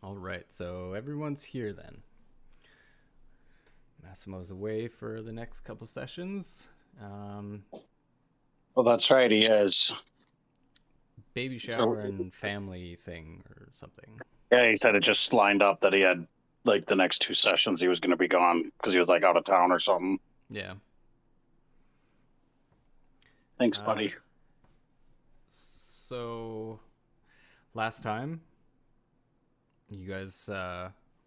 All right, so everyone's here then. Massimo's away for the next couple sessions. Well, that's right, he is. Baby shower and family thing or something. Yeah, he said it just lined up that he had, like, the next 2 sessions he was going to be gone because he was, like, out of town or something. Yeah. Thanks, buddy. So, last time, you guys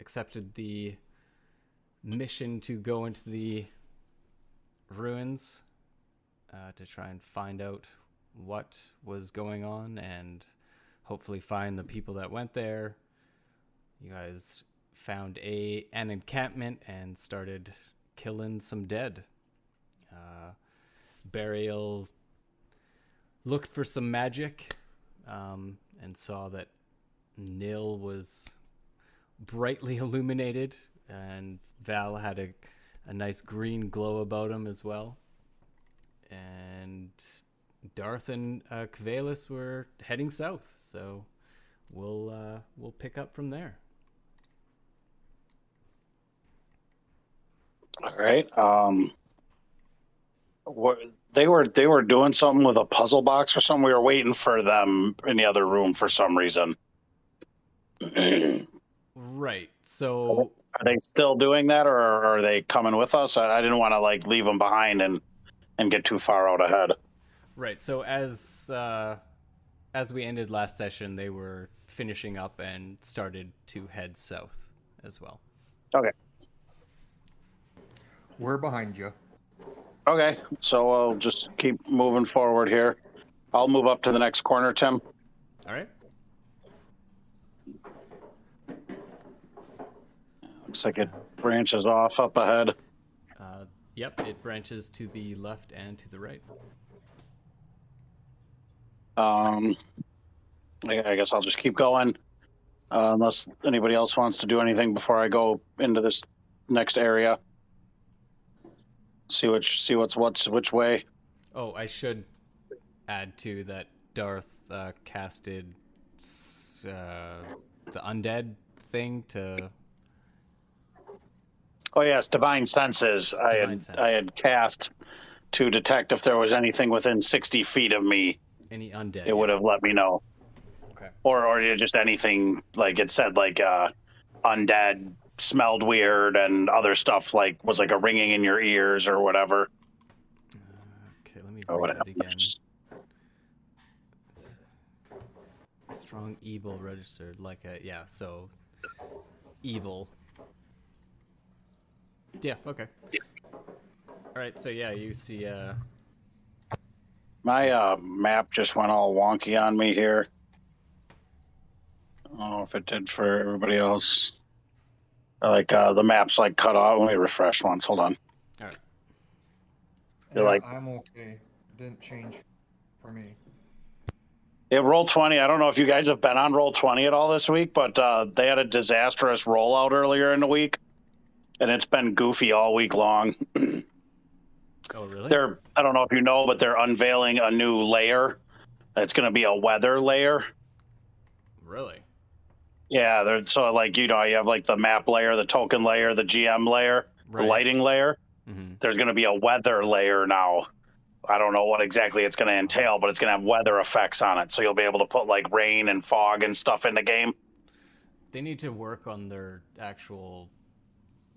accepted the mission to go into the ruins to try and find out what was going on and hopefully find the people that went there. You guys found an encampment and started killing some dead. Bariel looked for some magic and saw that Nil was brightly illuminated and Val had a nice green glow about him as well. And Darth and Kvalis were heading south, so we'll pick up from there. All right. What they were doing something with a puzzle box or something. We were waiting for them in the other room for some reason. Right. So are they still doing that, or are they coming with us? I didn't want to like leave them behind and get too far out ahead. Right. So as we ended last session, they were finishing up and started to head south as well. Okay. We're behind you. Okay, so I'll just keep moving forward here. I'll move up to the next corner, Tim. All right. Looks like it branches off up ahead. Yep, it branches to the left and to the right. I guess I'll just keep going, unless anybody else wants to do anything before I go into this next area. See what's which way. Oh, I should add too that Darth casted the undead thing to. Oh yes, divine senses. I had cast to detect if there was anything within 60 feet of me. Any undead. It would have let me know. Okay. Or just anything, like it said, like undead smelled weird and other stuff, like was like a ringing in your ears or whatever. Okay, let me read it again. Strong evil registered like a so evil. Yeah, okay. All right, so yeah, you see my map just went all wonky on me here. I don't know if it did for everybody else. Like the map's like cut off. Let me refresh once. Hold on. All right. Yeah, I'm okay. It didn't change for me. Yeah, Roll20. I don't know if you guys have been on Roll20 at all this week, but they had a disastrous rollout earlier in the week, and it's been goofy all week long. Oh, really? I don't know if you know, but they're unveiling a new layer. It's going to be a weather layer. Really? Yeah, so like, you have like the map layer, the token layer, the GM layer, right, the lighting layer. Mm-hmm. There's going to be a weather layer now. I don't know what exactly it's going to entail, but it's going to have weather effects on it. So you'll be able to put like rain and fog and stuff in the game. They need to work on their actual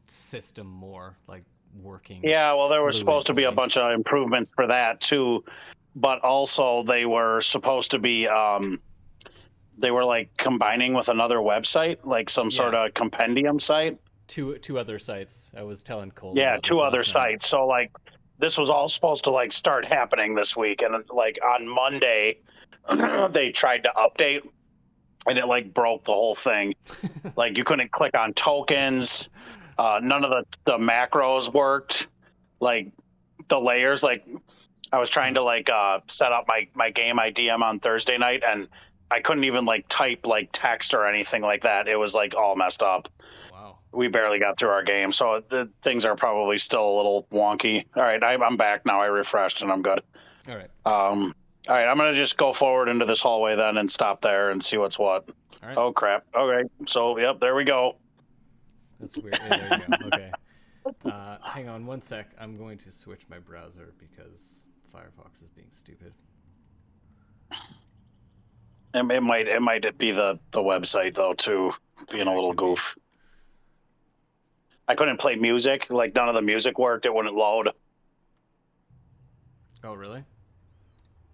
system more, like working. Yeah, well, there was supposed to be a bunch of improvements for that too, but also they were supposed to be they were like combining with another website, like some sort of compendium site. Two other sites. I was telling Cole. Yeah, 2 other sites. So like this was all supposed to like start happening this week, and like on Monday they tried to update and it like broke the whole thing. Like you couldn't click on tokens. None of the macros worked. Like the layers, like I was trying to like set up my game I DM on Thursday night, and I couldn't even like type like text or anything like that. It was like all messed up. Wow. We barely got through our game, so the things are probably still a little wonky. All right, I'm back now. I refreshed and I'm good. All right. All right, I'm gonna just go forward into this hallway then and stop there and see what's what. All right. Oh crap. Okay. So yep, there we go. That's weird. Hey, there you go. Okay. Hang on one sec. I'm going to switch my browser because Firefox is being stupid. It might be the website though too, being a little goof. I couldn't play music. Like none of the music worked. It wouldn't load. Oh really?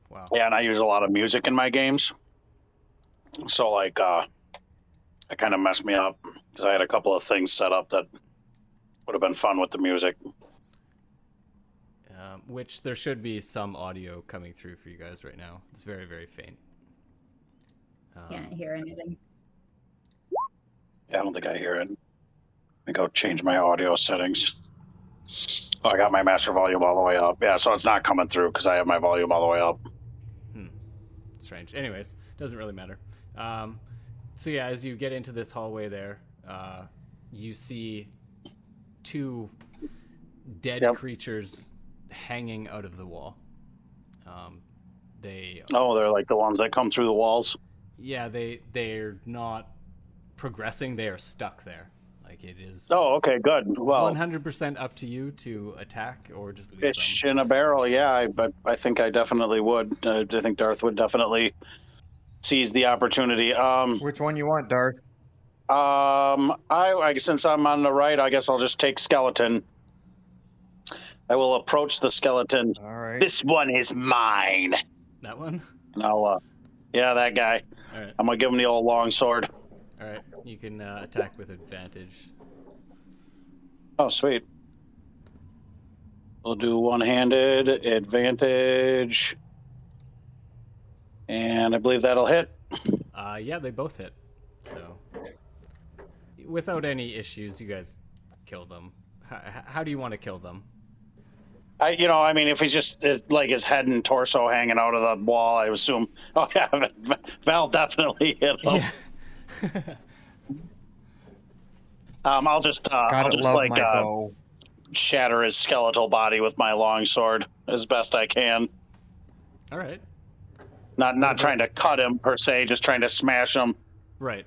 Wow. Yeah, and I use a lot of music in my games. So like, it kind of messed me up because I had a couple of things set up that would have been fun with the music. Which there should be some audio coming through for you guys right now. It's very, very faint. Can't hear anything. Yeah, I don't think I hear it. Let me go change my audio settings. Oh, I got my master volume all the way up. Yeah, so it's not coming through because I have my volume all the way up. Strange. Anyways, doesn't really matter. So yeah, as you get into this hallway there, you see two dead creatures hanging out of the wall. They're like the ones that come through the walls. Yeah, they're not progressing. They are stuck there. Like it is. Oh, okay, good. Well, 100% up to you to attack or just leave fish them. in a barrel. Yeah, I think I definitely would. I think Darth would definitely seize the opportunity. Which one you want, Darth? I since I'm on the right, I guess I'll just take skeleton. I will approach the skeleton. All right. This one is mine. That one? And I'll, yeah, that guy. All right. I'm gonna give him the old long sword. All right. You can attack with advantage. Oh, sweet. We'll do one-handed advantage, and I believe that'll hit. Yeah, they both hit. So, without any issues, you guys kill them. How do you want to kill them? I mean, if he's just his head and torso hanging out of the wall, I assume. Oh yeah, Val definitely hit him. Yeah. I'll just shatter his skeletal body with my longsword as best I can. All right. Not trying to cut him per se, just trying to smash him. Right.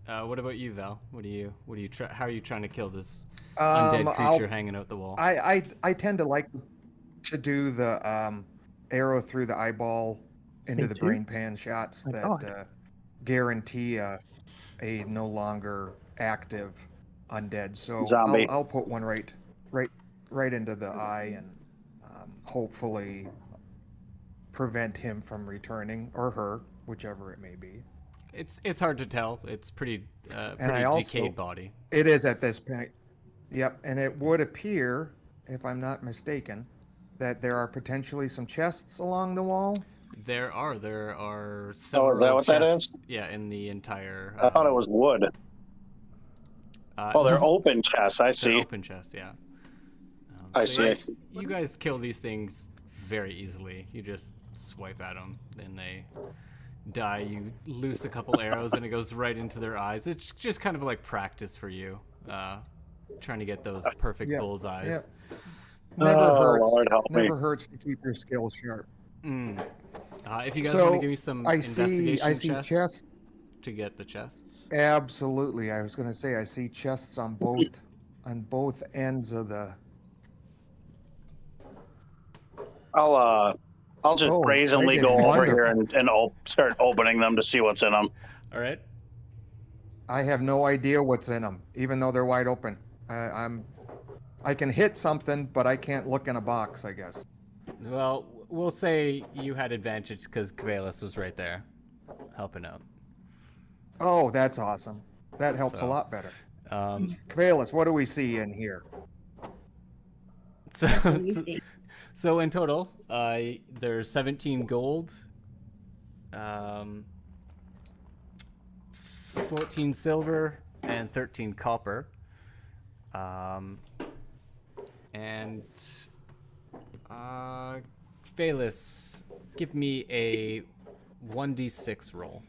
What about you, Val? How are you trying to kill this undead creature hanging out the wall? I tend to like to do the arrow through the eyeball into the brain pan shots that guarantee a no longer active undead. So I'll put one right into the eye and hopefully prevent him from returning, or her, whichever it may be. It's hard to tell. It's pretty decayed body. It is at this point. Yep, and it would appear, if I'm not mistaken, that there are potentially some chests along the wall. There are several. Oh, is that what chests, that is? Yeah, in the entire. I thought it was wood. They're open chests. I see. Open chests, yeah. I see. You guys kill these things very easily. You just swipe at them, and they die. You loose a couple arrows, and it goes right into their eyes. It's just kind of like practice for you, trying to get those perfect bullseyes. Yep. Never hurts to keep your skills sharp. If you guys want to give me some investigation I see chests to get the chests. Absolutely. I was going to say I see chests on both ends of the. I'll just brazenly go over here and start opening them to see what's in them. All right. I have no idea what's in them, even though they're wide open. I can hit something, but I can't look in a box, I guess. Well, we'll say you had advantage because Kvelis was right there, helping out. Oh, that's awesome. That helps a lot better. Kvelis, what do we see in here? So in total, there's 17 gold, 14 silver, and 13 copper. Phalis, give me a 1d6 roll.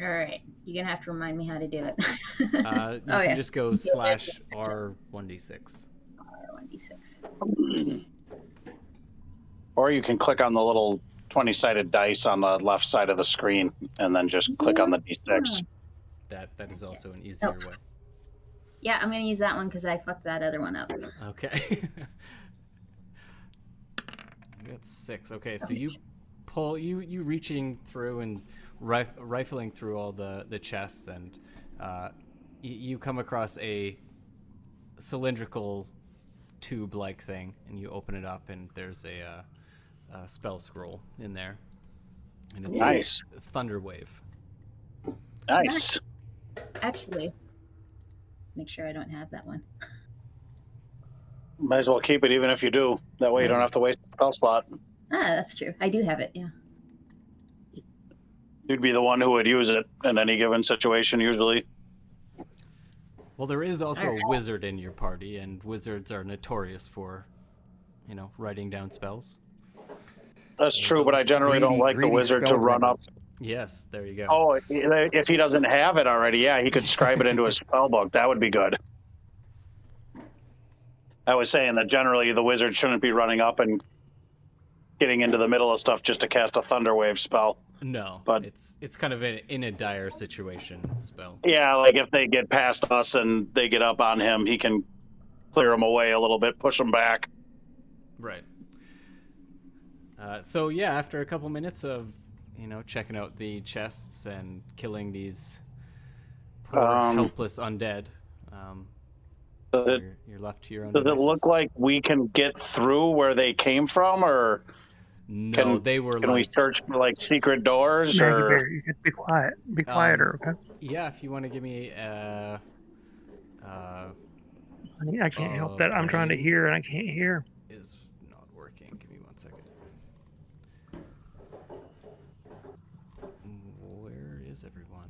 All right, you're gonna have to remind me how to do it. You can just go /R1d6. R1d6. Or you can click on the little 20-sided dice on the left side of the screen, and then just click on the D6. That is also an easier way. Yeah, I'm gonna use that one because I fucked that other one up. Okay. That's 6. Okay, so you pull you reaching through and rifling through all the chests, and you come across a cylindrical tube-like thing, and you open it up, and there's a spell scroll in there, and it's Nice. a thunder wave. Nice. Actually, make sure I don't have that one. Might as well keep it even if you do. That way you don't have to waste a spell slot. Ah, that's true. I do have it, yeah. You'd be the one who would use it in any given situation, usually. Well, there is also a wizard in your party, and wizards are notorious for, writing down spells. That's true, but I generally don't like the wizard to run up. Yes, there you go. Oh, if he doesn't have it already, yeah, he could scribe it into his spell book. That would be good. I was saying that generally the wizard shouldn't be running up and getting into the middle of stuff just to cast a Thunderwave spell. No, but it's kind of in a dire situation spell. Yeah, like if they get past us and they get up on him, he can clear them away a little bit, push them back. Right. So yeah, after a couple minutes of checking out the chests and killing these poor helpless undead, you're left to your own. Does it look like we can get through where they came from, or no? Can we search for like secret doors? No, or you could be quiet. Be quieter, okay? Yeah, if you want to give me I can't help that. I'm trying to hear and I can't hear. Is not working. Give me 1 second. Where is everyone?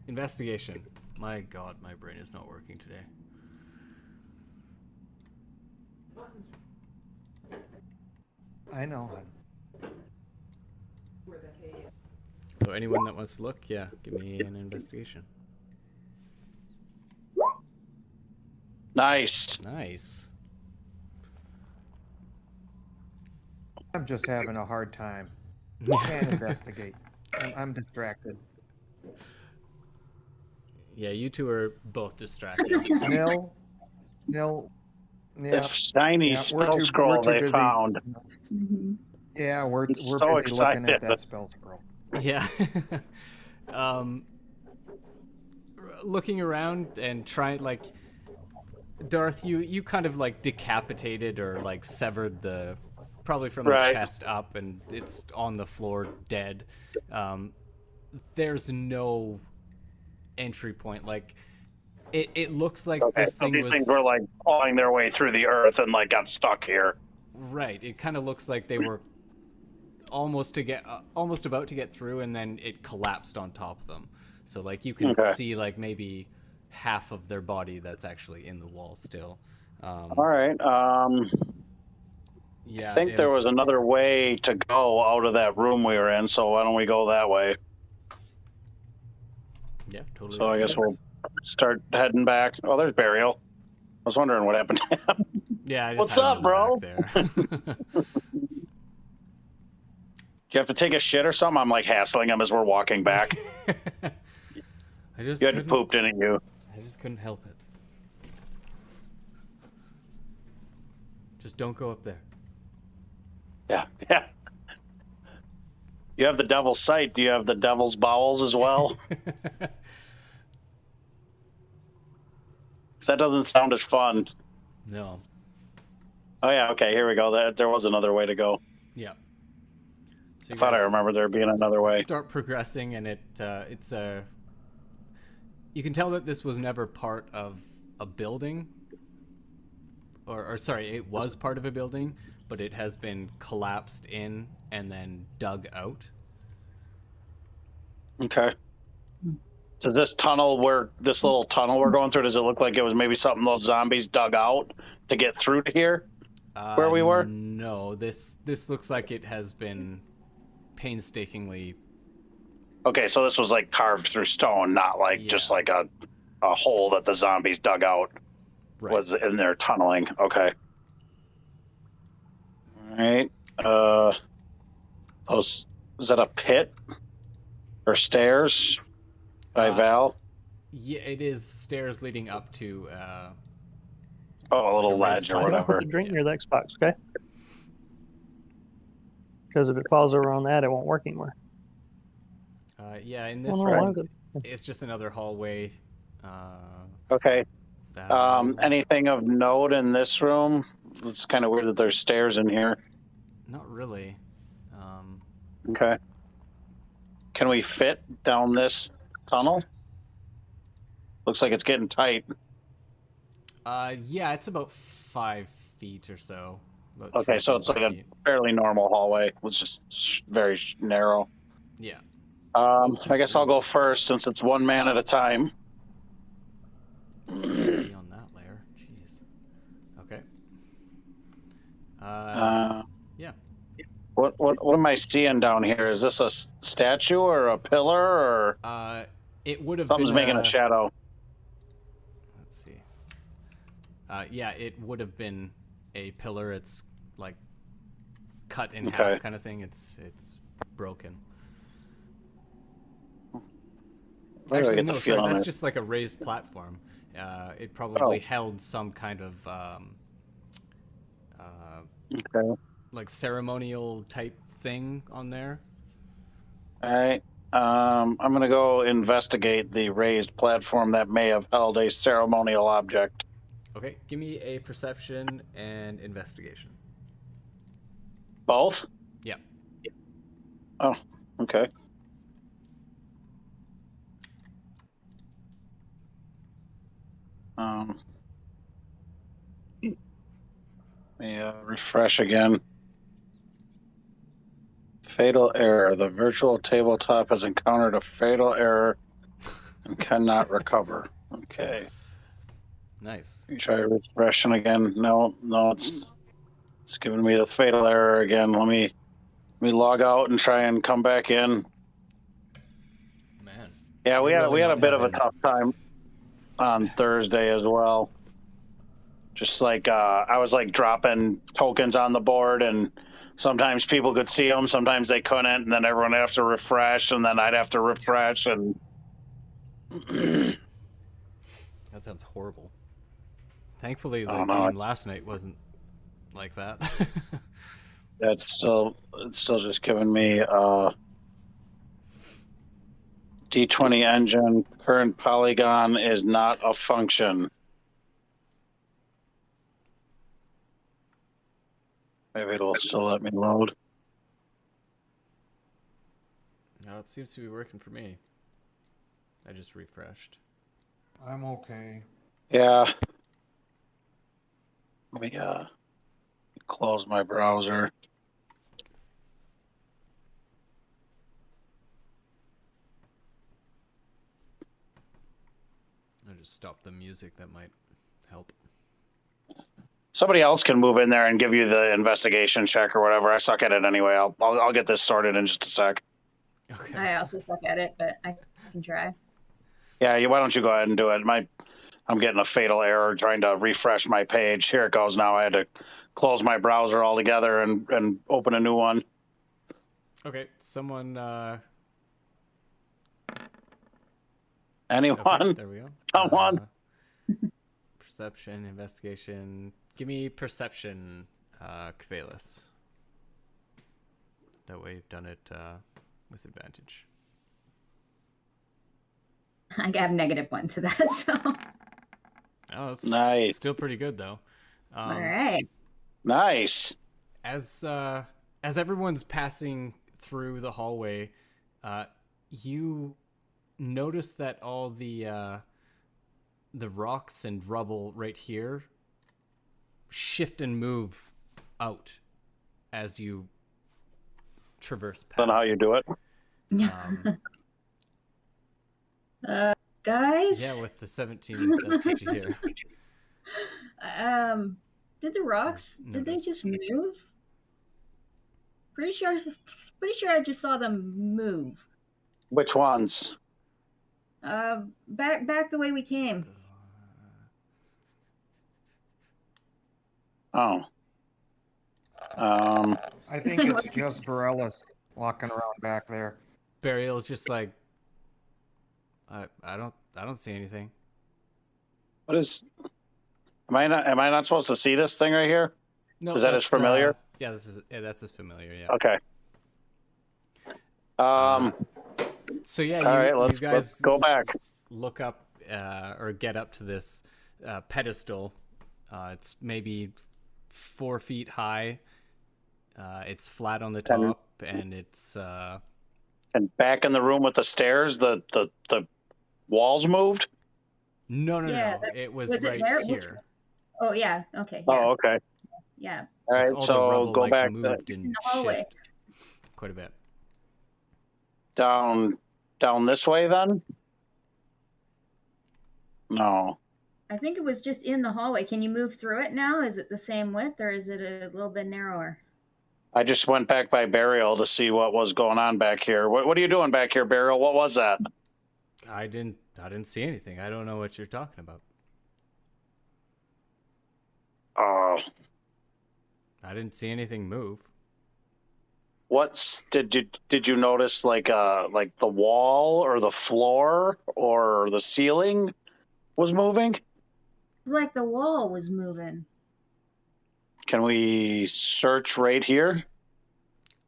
Investigation. My God, my brain is not working today. I know. So anyone that wants to look, yeah, give me an investigation. Nice. Nice. I'm just having a hard time. Can't investigate. I'm distracted. Yeah, you two are both distracted. Nil. Yeah. The shiny spell scroll they busy. found. Mm-hmm. Yeah, we're so busy excited. looking at that spell scroll. Yeah. Looking around and trying, like, Darth, you kind of like decapitated or like severed probably from the chest up, and it's on the floor dead. There's no entry point. Like, it looks like this thing these things were like clawing their way through the earth and like got stuck here. Right. It kind of looks like they were almost about to get through, and then it collapsed on top of them. So like you can see like maybe half of their body that's actually in the wall still. All right. Yeah. I think there was another way to go out of that room we were in, so why don't we go that way? Yeah, totally. So I guess we'll start heading back. Oh, there's Bariel. I was wondering what happened to him. Yeah. I just What's had him up, in the bro? back there. Do you have to take a shit or something? I'm like hassling him as we're walking back. You had poop, didn't you? I just couldn't help it. Just don't go up there. Yeah. You have the devil's sight. Do you have the devil's bowels as well? 'Cause that doesn't sound as fun. No. Oh, yeah, okay, here we go. There was another way to go. Yeah. So I thought I remember there being another way. Start progressing, and it's a... You can tell that this was never part of a building. Or sorry, it was part of a building, but it has been collapsed in and then dug out. Okay. Does this little tunnel we're going through, does it look like it was maybe something those zombies dug out to get through to here? Where we were? No, this looks like it has been painstakingly Okay, so this was like carved through stone, not like just Yeah. like a hole that the zombies dug out Right. was in there tunneling. Okay. All right. Those is that a pit or stairs by Val? Yeah, it is stairs leading up to. Oh, a little like a raised ledge or platform. Don't put whatever. the drink Yeah. near the Xbox, okay? Because if it falls over on that, it won't work anymore. Yeah, in this Well, no, room, why is it? it's just another hallway. Okay. That'll- Anything of note in this room? It's kind of weird that there's stairs in here. Not really. Okay. Can we fit down this tunnel? Looks like it's getting tight. Yeah, it's about 5 feet or so. About Okay, 3 so to it's like 5 a feet. fairly normal hallway. It's just very narrow. Yeah. I guess I'll go first since it's one man at a time. Be on that layer. Jeez. Okay. Yeah. What am I seeing down here? Is this a statue or a pillar or It would have something's been making a shadow? Let's see. Yeah, it would have been a pillar. It's like cut in Okay. half kind of thing. It's broken. Where do I Actually, get no, the sorry, feeling that's that- just like a raised platform. It probably Oh. held some kind of Okay. like ceremonial type thing on there. All right. I'm gonna go investigate the raised platform that may have held a ceremonial object. Okay, give me a perception and investigation. Both? Yeah. Oh, okay. Let me refresh again. Fatal error. The virtual tabletop has encountered a fatal error and cannot recover. Okay. Nice. You try refreshing again. No, it's giving me the fatal error again. Let me log out and try and come back in. Man. Yeah, we You're had really a not bit of a having- tough time on Thursday as well. Just like I was like dropping tokens on the board, and sometimes people could see them, sometimes they couldn't, and then everyone would have to refresh, and then I'd have to refresh, and That sounds horrible. Thankfully, the Oh, no, game it's- last night wasn't like that. it's still just giving me D20 engine current polygon is not a function. Maybe it'll still let me load. No, it seems to be working for me. I just refreshed. I'm okay. Yeah. Let me close my browser. I just stopped the music. That might help. Somebody else can move in there and give you the investigation check or whatever. I suck at it anyway. I'll get this sorted in just a sec. Okay. I also suck at it, but I can try. Yeah, why don't you go ahead and do it? I'm getting a fatal error trying to refresh my page. Here it goes now. I had to close my browser altogether and open a new one. Okay. Someone. Anyone? Okay, there we go. Someone. Perception, investigation. Give me perception, Kvalis. That way you've done it with advantage. I have -1 to that, so. Oh, that's Nice. still pretty good though. All right. Nice. As everyone's passing through the hallway, you notice that all the rocks and rubble right here shift and move out as you traverse past. Then how you do it? Guys. Yeah, with the 17, that's what you hear. Did the rocks? Did they Notice. just move? Pretty sure I just saw them move. Which ones? Back the way we came. Oh. I think it's just Barelis walking around back there. Bariel's just like, I don't see anything. What is? Am I not supposed to see this thing right here? No, Is that as familiar? Yeah, that's as familiar. Yeah. Okay. So yeah, all right, you guys let's go back. Look up or get up to this pedestal. It's maybe 4 feet high. It's flat on the top, and it's and back in the room with the stairs. The walls moved. No. It was right there? here. Oh yeah. Okay. Yeah. Oh, okay. Yeah. All Just right, all the so rubble, go like, back moved in and the hallway. shifted quite a bit. down this way then. No. I think it was just in the hallway. Can you move through it now? Is it the same width, or is it a little bit narrower? I just went back by Bariel to see what was going on back here. What are you doing back here, Bariel? What was that? I didn't see anything. I don't know what you're talking about. I didn't see anything move. Did you notice like the wall or the floor or the ceiling was moving? It's like the wall was moving. Can we search right here?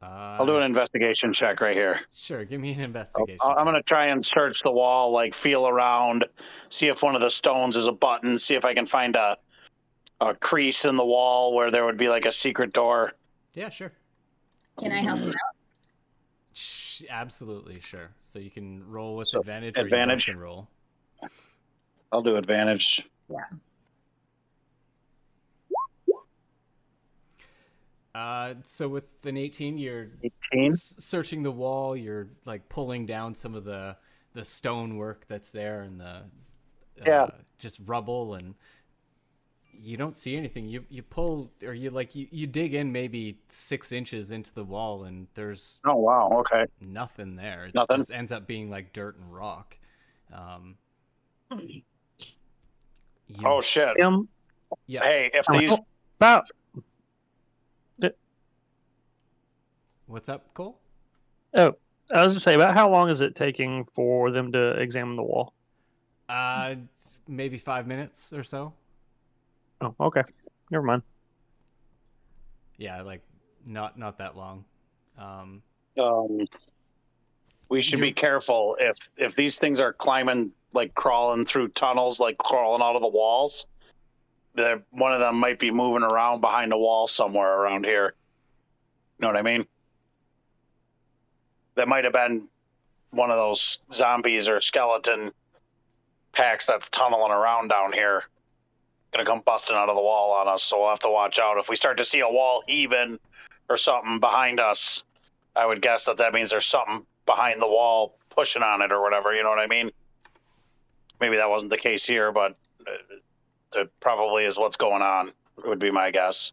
I'll do an investigation check right here. Sure, give me an investigation. I'm going to try and search the wall, like feel around, see if one of the stones is a button, see if I can find a crease in the wall where there would be like a secret door. Yeah, sure. Can I help him out? Absolutely, sure. So you can roll with advantage, or advantage. You both can roll. I'll do advantage. Yeah. So with an 18, you're 18? searching the wall. You're like pulling down some of the stonework that's there and the just rubble, and you don't see anything. You pull, or you dig in maybe 6 inches into the wall, and there's okay, nothing there. It Nothing? just ends up being like dirt and rock. Oh shit! Yeah. Hey, if these About What's up, Cole? Oh, I was to say, about how long is it taking for them to examine the wall? Maybe 5 minutes or so. Oh, okay. Never mind. Yeah, like not that long. we should be careful if these things are climbing, like crawling through tunnels, like crawling out of the walls. One of them might be moving around behind a wall somewhere around here. You know what I mean? That might have been one of those zombies or skeleton packs that's tunneling around down here. Gonna come busting out of the wall on us, so we'll have to watch out. If we start to see a wall heaving or something behind us, I would guess that means there's something behind the wall pushing on it or whatever, you know what I mean? Maybe that wasn't the case here, but it probably is what's going on, would be my guess.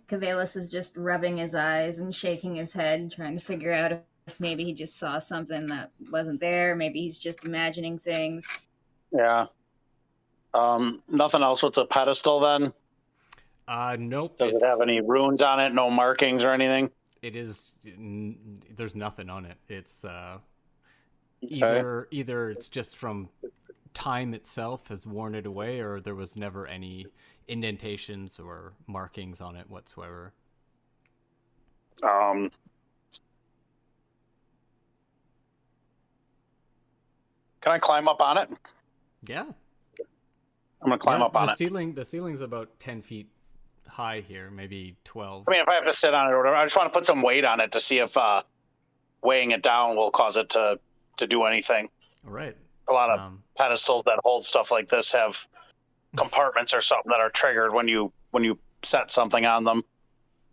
Cavelis is just rubbing his eyes and shaking his head, trying to figure out if maybe he just saw something that wasn't there. Maybe he's just imagining things. Yeah. Nothing else with the pedestal then? Nope. Does it have any runes on it? No markings or anything? It is. There's nothing on it. It's Okay. either it's just from time itself has worn it away, or there was never any indentations or markings on it whatsoever. Can I climb up on it? Yeah. I'm gonna climb up on it. The ceiling's about 10 feet high here, maybe 12. I mean, if I have to sit on it or whatever, I just want to put some weight on it to see if weighing it down will cause it to do anything. All right. A lot of pedestals that hold stuff like this have compartments or something that are triggered when you set something on them.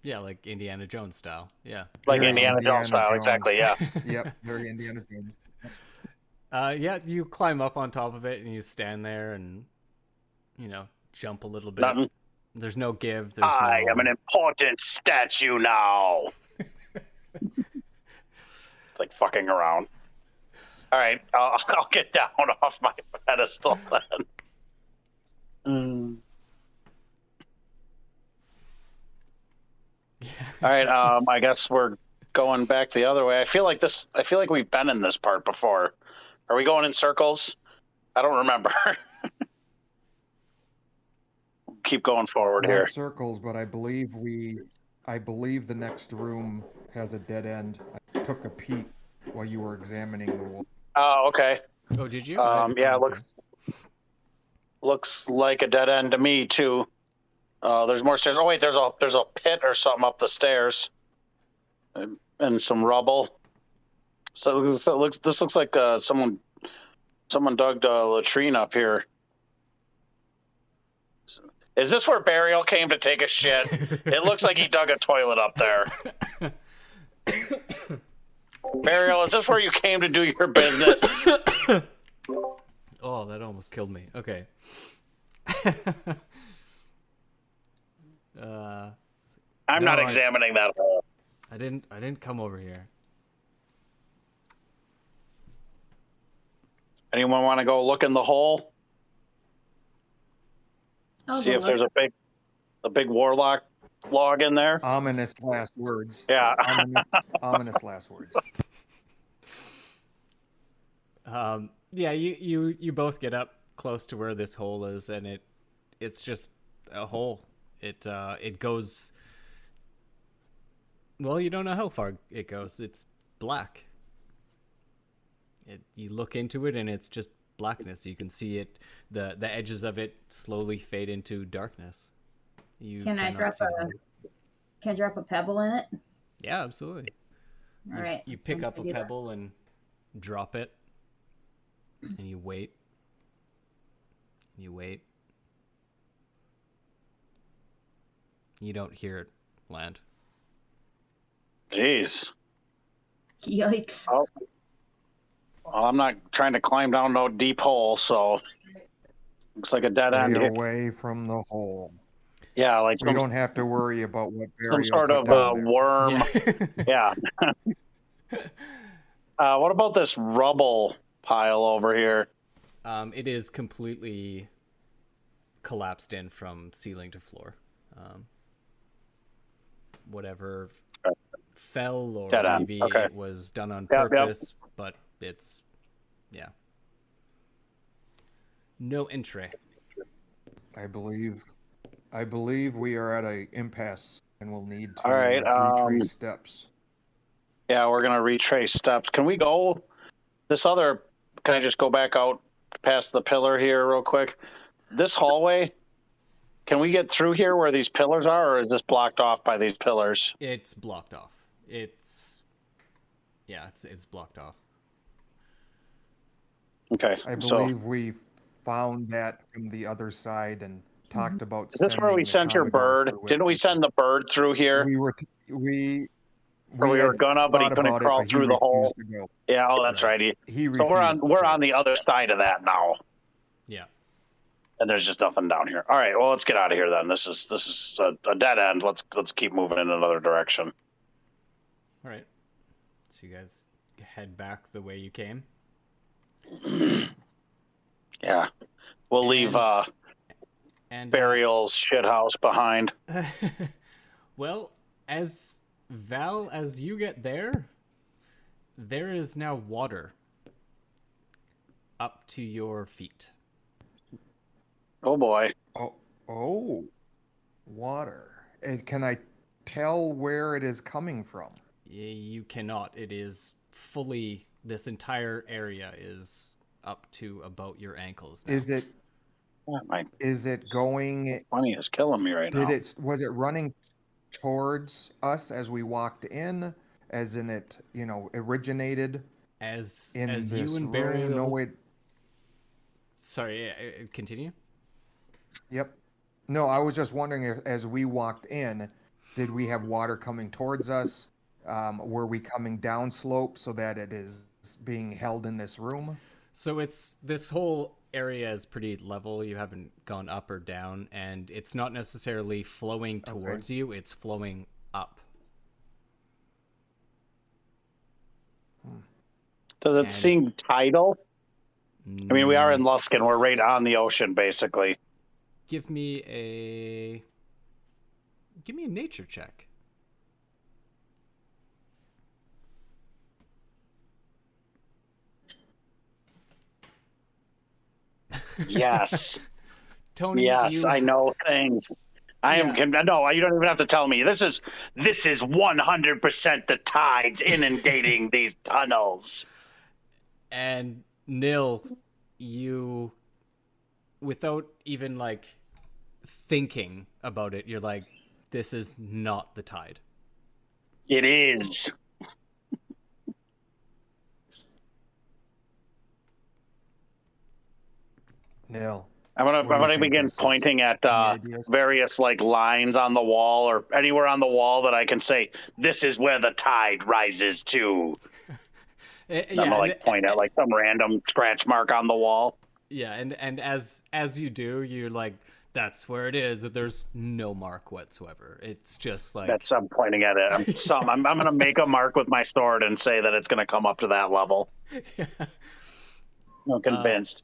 Yeah, like Indiana Jones style. Yeah. Like Very Indiana Jones style, exactly, yeah. Yep, very Indiana Jones. Yeah, you climb up on top of it and you stand there and, jump a little bit. Nothing. There's no give. I am an important statue now. like fucking around. All right, I'll get down off my pedestal then. All right, I guess we're going back the other way. I feel like we've been in this part before. Are we going in circles? I don't remember. Keep going forward Not here. circles, but I believe the next room has a dead end. I took a peek while you were examining the wall. Oh, okay. Oh, did you? Yeah, okay. looks like a dead end to me too. There's more stairs. Oh wait, there's a pit or something up the stairs, and some rubble. So this looks like someone dug a latrine up here. Is this where Bariel came to take a shit? It looks like he dug a toilet up there. Bariel, is this where you came to do your business? Oh, that almost killed me. Okay. I'm not examining that hole. I didn't come over here. Anyone want to go look in the hole? See if there's a big warlock log in there. Ominous last words. Yeah. Ominous last words. Yeah, you both get up close to where this hole is, and it's just a hole. It goes. Well, you don't know how far it goes. It's black. You look into it, and it's just blackness. You can see it. The edges of it slowly fade into darkness. Can I drop a pebble in it? Yeah, absolutely. All right. You pick up a pebble and drop it, and you wait. You wait. You don't hear it land. Jeez. Yikes. Oh. Well, I'm not trying to climb down no deep hole, so looks like a dead end. Stay away from the hole. Yeah, like we don't have to worry about what some sort of worm. Yeah. What about this rubble pile over here? It is completely collapsed in from ceiling to floor. Whatever fell, or maybe it was done on purpose, but it's, yeah. No entry. I believe we are at a impasse and we'll need to retrace steps. Yeah, we're gonna retrace steps. Can we go this other? Can I just go back out past the pillar here real quick? This hallway. Can we get through here where these pillars are, or is this blocked off by these pillars? It's blocked off. It's blocked off. Okay. I believe we found that from the other side and talked about. Is this where we sent your bird? Didn't we send the bird through here? We were gonna, but he couldn't crawl through the hole. Yeah. Oh, that's right. So we're on the other side of that now. Yeah. And there's just nothing down here. All right. Well, let's get out of here then. This is a dead end. Let's keep moving in another direction. All right. So you guys head back the way you came. Yeah. We'll leave Bariel's shithouse behind. Well, as Val, as you get there is now water up to your feet. Oh boy. Oh, water. And can I tell where it is coming from? You cannot. It is fully, this entire area is up to about your ankles now. Is it going? Funny is killing me right now. Was it running towards us as we walked in? As in it, originated as you and Bariel. No, Sorry, continue. Yep. No, I was just wondering if, as we walked in, did we have water coming towards us? Were we coming down slope so that it is being held in this room? So this whole area is pretty level. You haven't gone up or down, and it's not necessarily flowing towards you. It's flowing up. Does it And- seem tidal? I mean, we are in Luskan. We're right on the ocean. We're right on the ocean, basically. Give me a nature check. Yes. Tony, Yes, I know things. I am. Yeah. No, you don't even have to tell me. This is 100% the tides inundating these tunnels. And Nil, you, without even like thinking about it, you're like, this is not the tide. It is. Nil. I'm What do you gonna think begin this is? pointing at Any ideas? various like lines on the wall or anywhere on the wall that I can say, this is where the tide rises to. I'm gonna like point at like some random scratch mark on the wall. Yeah, and as you do, you're like, that's where it is. There's no mark whatsoever. It's just like That's I'm pointing at it. I'm gonna make a mark with my sword and say that it's gonna come up to that level. Yeah. I'm convinced.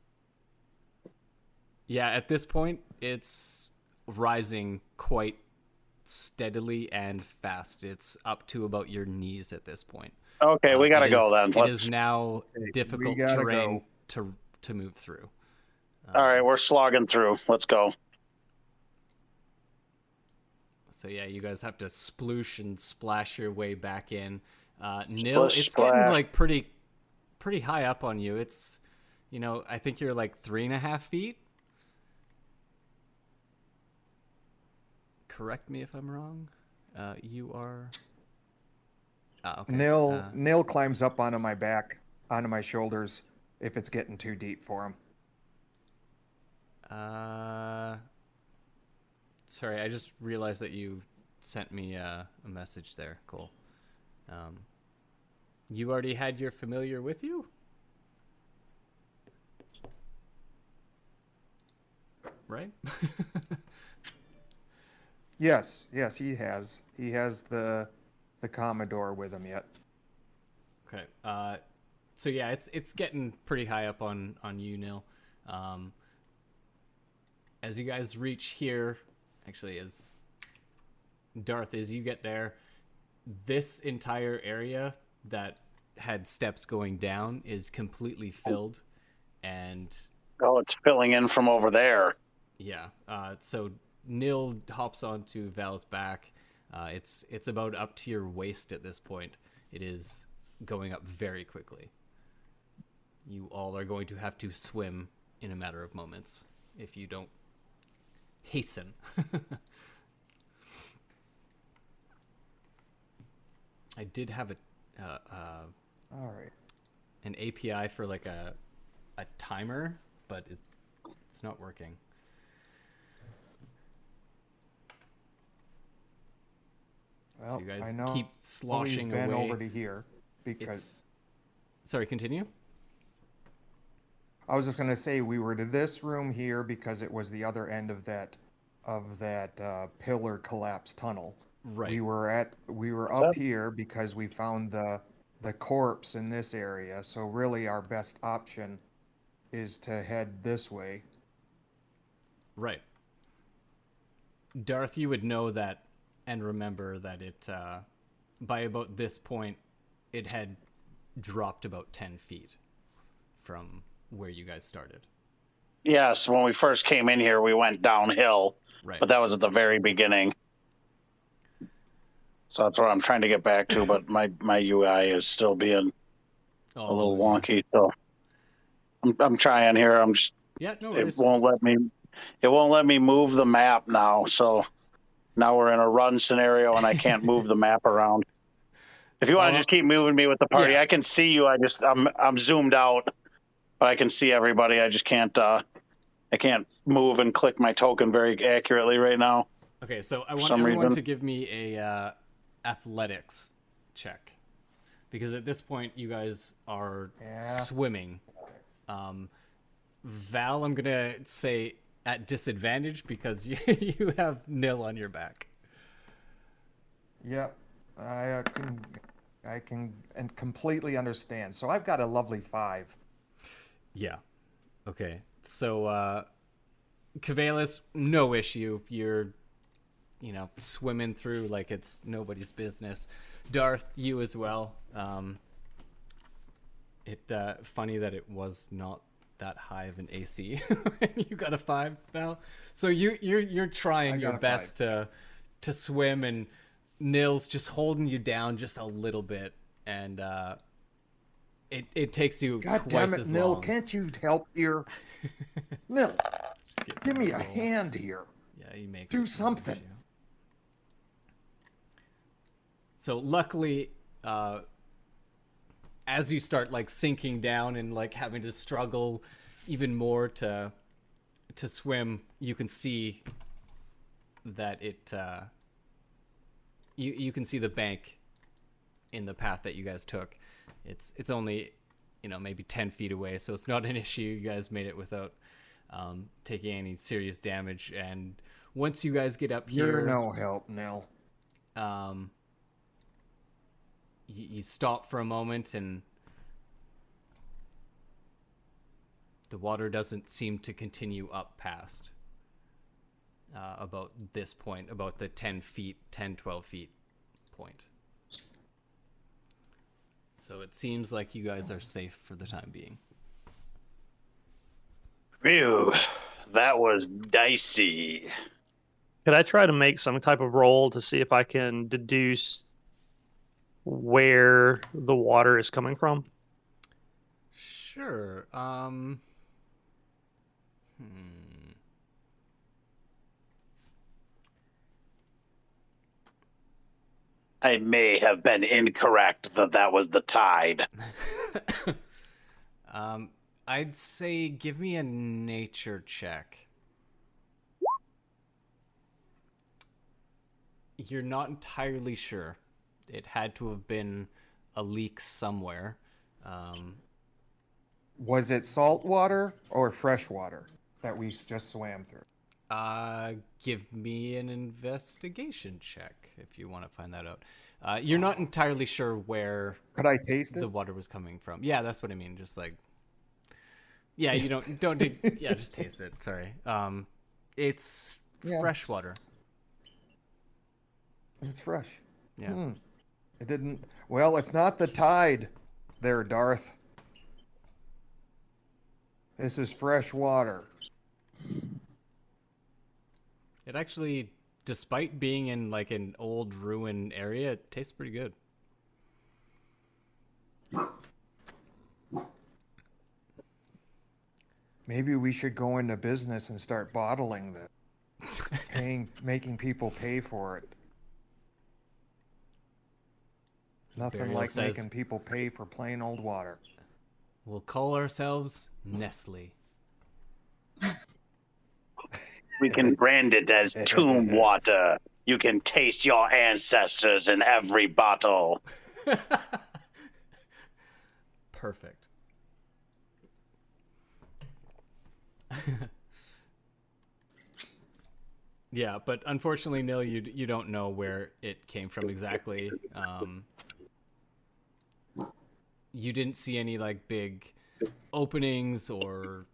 Yeah, at this point, it's rising quite steadily and fast. It's up to about your knees at this point. Okay, we gotta go then. It is now difficult terrain to move through. All right, we're slogging through. Let's go. So yeah, you guys have to sploosh and splash your way back in. Nil, it's Splash. getting like pretty high up on you. It's, I think you're like 3.5 feet. Correct me if I'm wrong. You are. Okay. Nil climbs up onto my back, onto my shoulders, if it's getting too deep for him. Sorry, I just realized that you sent me a message there. Cool. You already had your familiar with you? Right? Yes, he has. He has the Commodore with him yet. Okay. So yeah, it's getting pretty high up on you, Nil. As you guys reach here, actually, as Darth, as you get there, this entire area that had steps going down is completely filled, and Oh, it's filling in from over there. yeah. So Nil hops onto Val's back. It's about up to your waist at this point. It is going up very quickly. You all are going to have to swim in a matter of moments if you don't hasten. I did have All right. an API for like a timer, but it's not working. Well, So you guys I know keep sloshing we've been away. over to here because Sorry, continue. I was just gonna say we were to this room here because it was the other end of that pillar collapse tunnel. Right. We were up here because we found the corpse in this area. So really, our best option is to head this way. Right. Darth, you would know that and remember that it, by about this point, it had dropped about 10 feet from where you guys started. Yes, when we first came in here, we went downhill, Right. but that was at the very beginning. So that's what I'm trying to get back to, but my UI is still being a little wonky. So I'm trying here. I'm just Yeah, no it worries. won't let me move the map now. So now we're in a run scenario, and I can't move the map around. If you want to just keep moving me with the party, yeah. I can see you. I'm zoomed out, but I can see everybody. I just can't. I can't move and click my token very accurately right now. Okay, so I want some everyone reason. to give me a athletics check, because at this point you guys are swimming. Val, I'm gonna say at disadvantage because you have Nil on your back. Yep. I can. I can and completely understand. So I've got a lovely 5. Yeah. Okay. So, Cavalis, no issue. You're, swimming through like it's nobody's business. Darth, you as well. Funny that it was not that high of an AC. You got a 5, Val. So you're trying your best to swim, and Nil's just holding you down just a little bit, and it takes you God twice damn it, as Nil, long. can't you help here? Nil, give me a roll. hand here. Yeah, he makes Do it something. issue. So luckily, as you start like sinking down and like having to struggle even more to swim, you can see that you can see the bank in the path that you guys took. It's only maybe 10 feet away, so it's not an issue. You guys made it without taking any serious damage. And once you guys get up here, You're no help, Nil. You stop for a moment, and the water doesn't seem to continue up past about this point, about the 10, 12 feet point. So it seems like you guys are safe for the time being. Phew, that was dicey. Could I try to make some type of roll to see if I can deduce where the water is coming from? Sure. I may have been incorrect that was the tide. I'd say give me a nature check. You're not entirely sure. It had to have been a leak somewhere. Was it salt water or fresh water that we just swam through? Give me an investigation check if you want to find that out. You're not entirely sure where Could I taste the it? water was coming from. Yeah, that's what I mean. Just like, yeah, you don't yeah, just taste it. Sorry. It's fresh water. It's fresh. Yeah. It didn't. Well, it's not the tide there, Darth. This is fresh water. It actually, despite being in like an old ruin area, it tastes pretty good. Maybe we should go into business and start bottling this. Making people pay for it. Nothing Bariel like says, making people pay for plain old water. We'll call ourselves Nestle. We can brand it as tomb water. You can taste your ancestors in every bottle. Perfect. Yeah, but unfortunately, Nil, you don't know where it came from exactly. You didn't see any like big openings or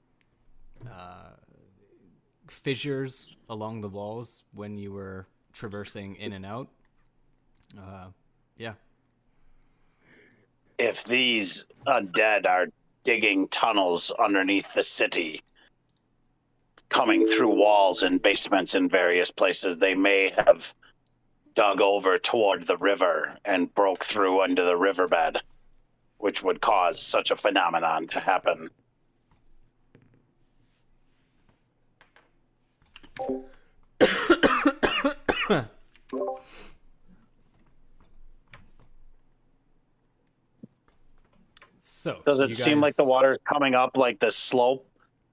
fissures along the walls when you were traversing in and out. Yeah. If these undead are digging tunnels underneath the city, coming through walls and basements in various places, they may have dug over toward the river and broke through into the riverbed, which would cause such a phenomenon to happen. So, does it seem like the water is coming up like the slope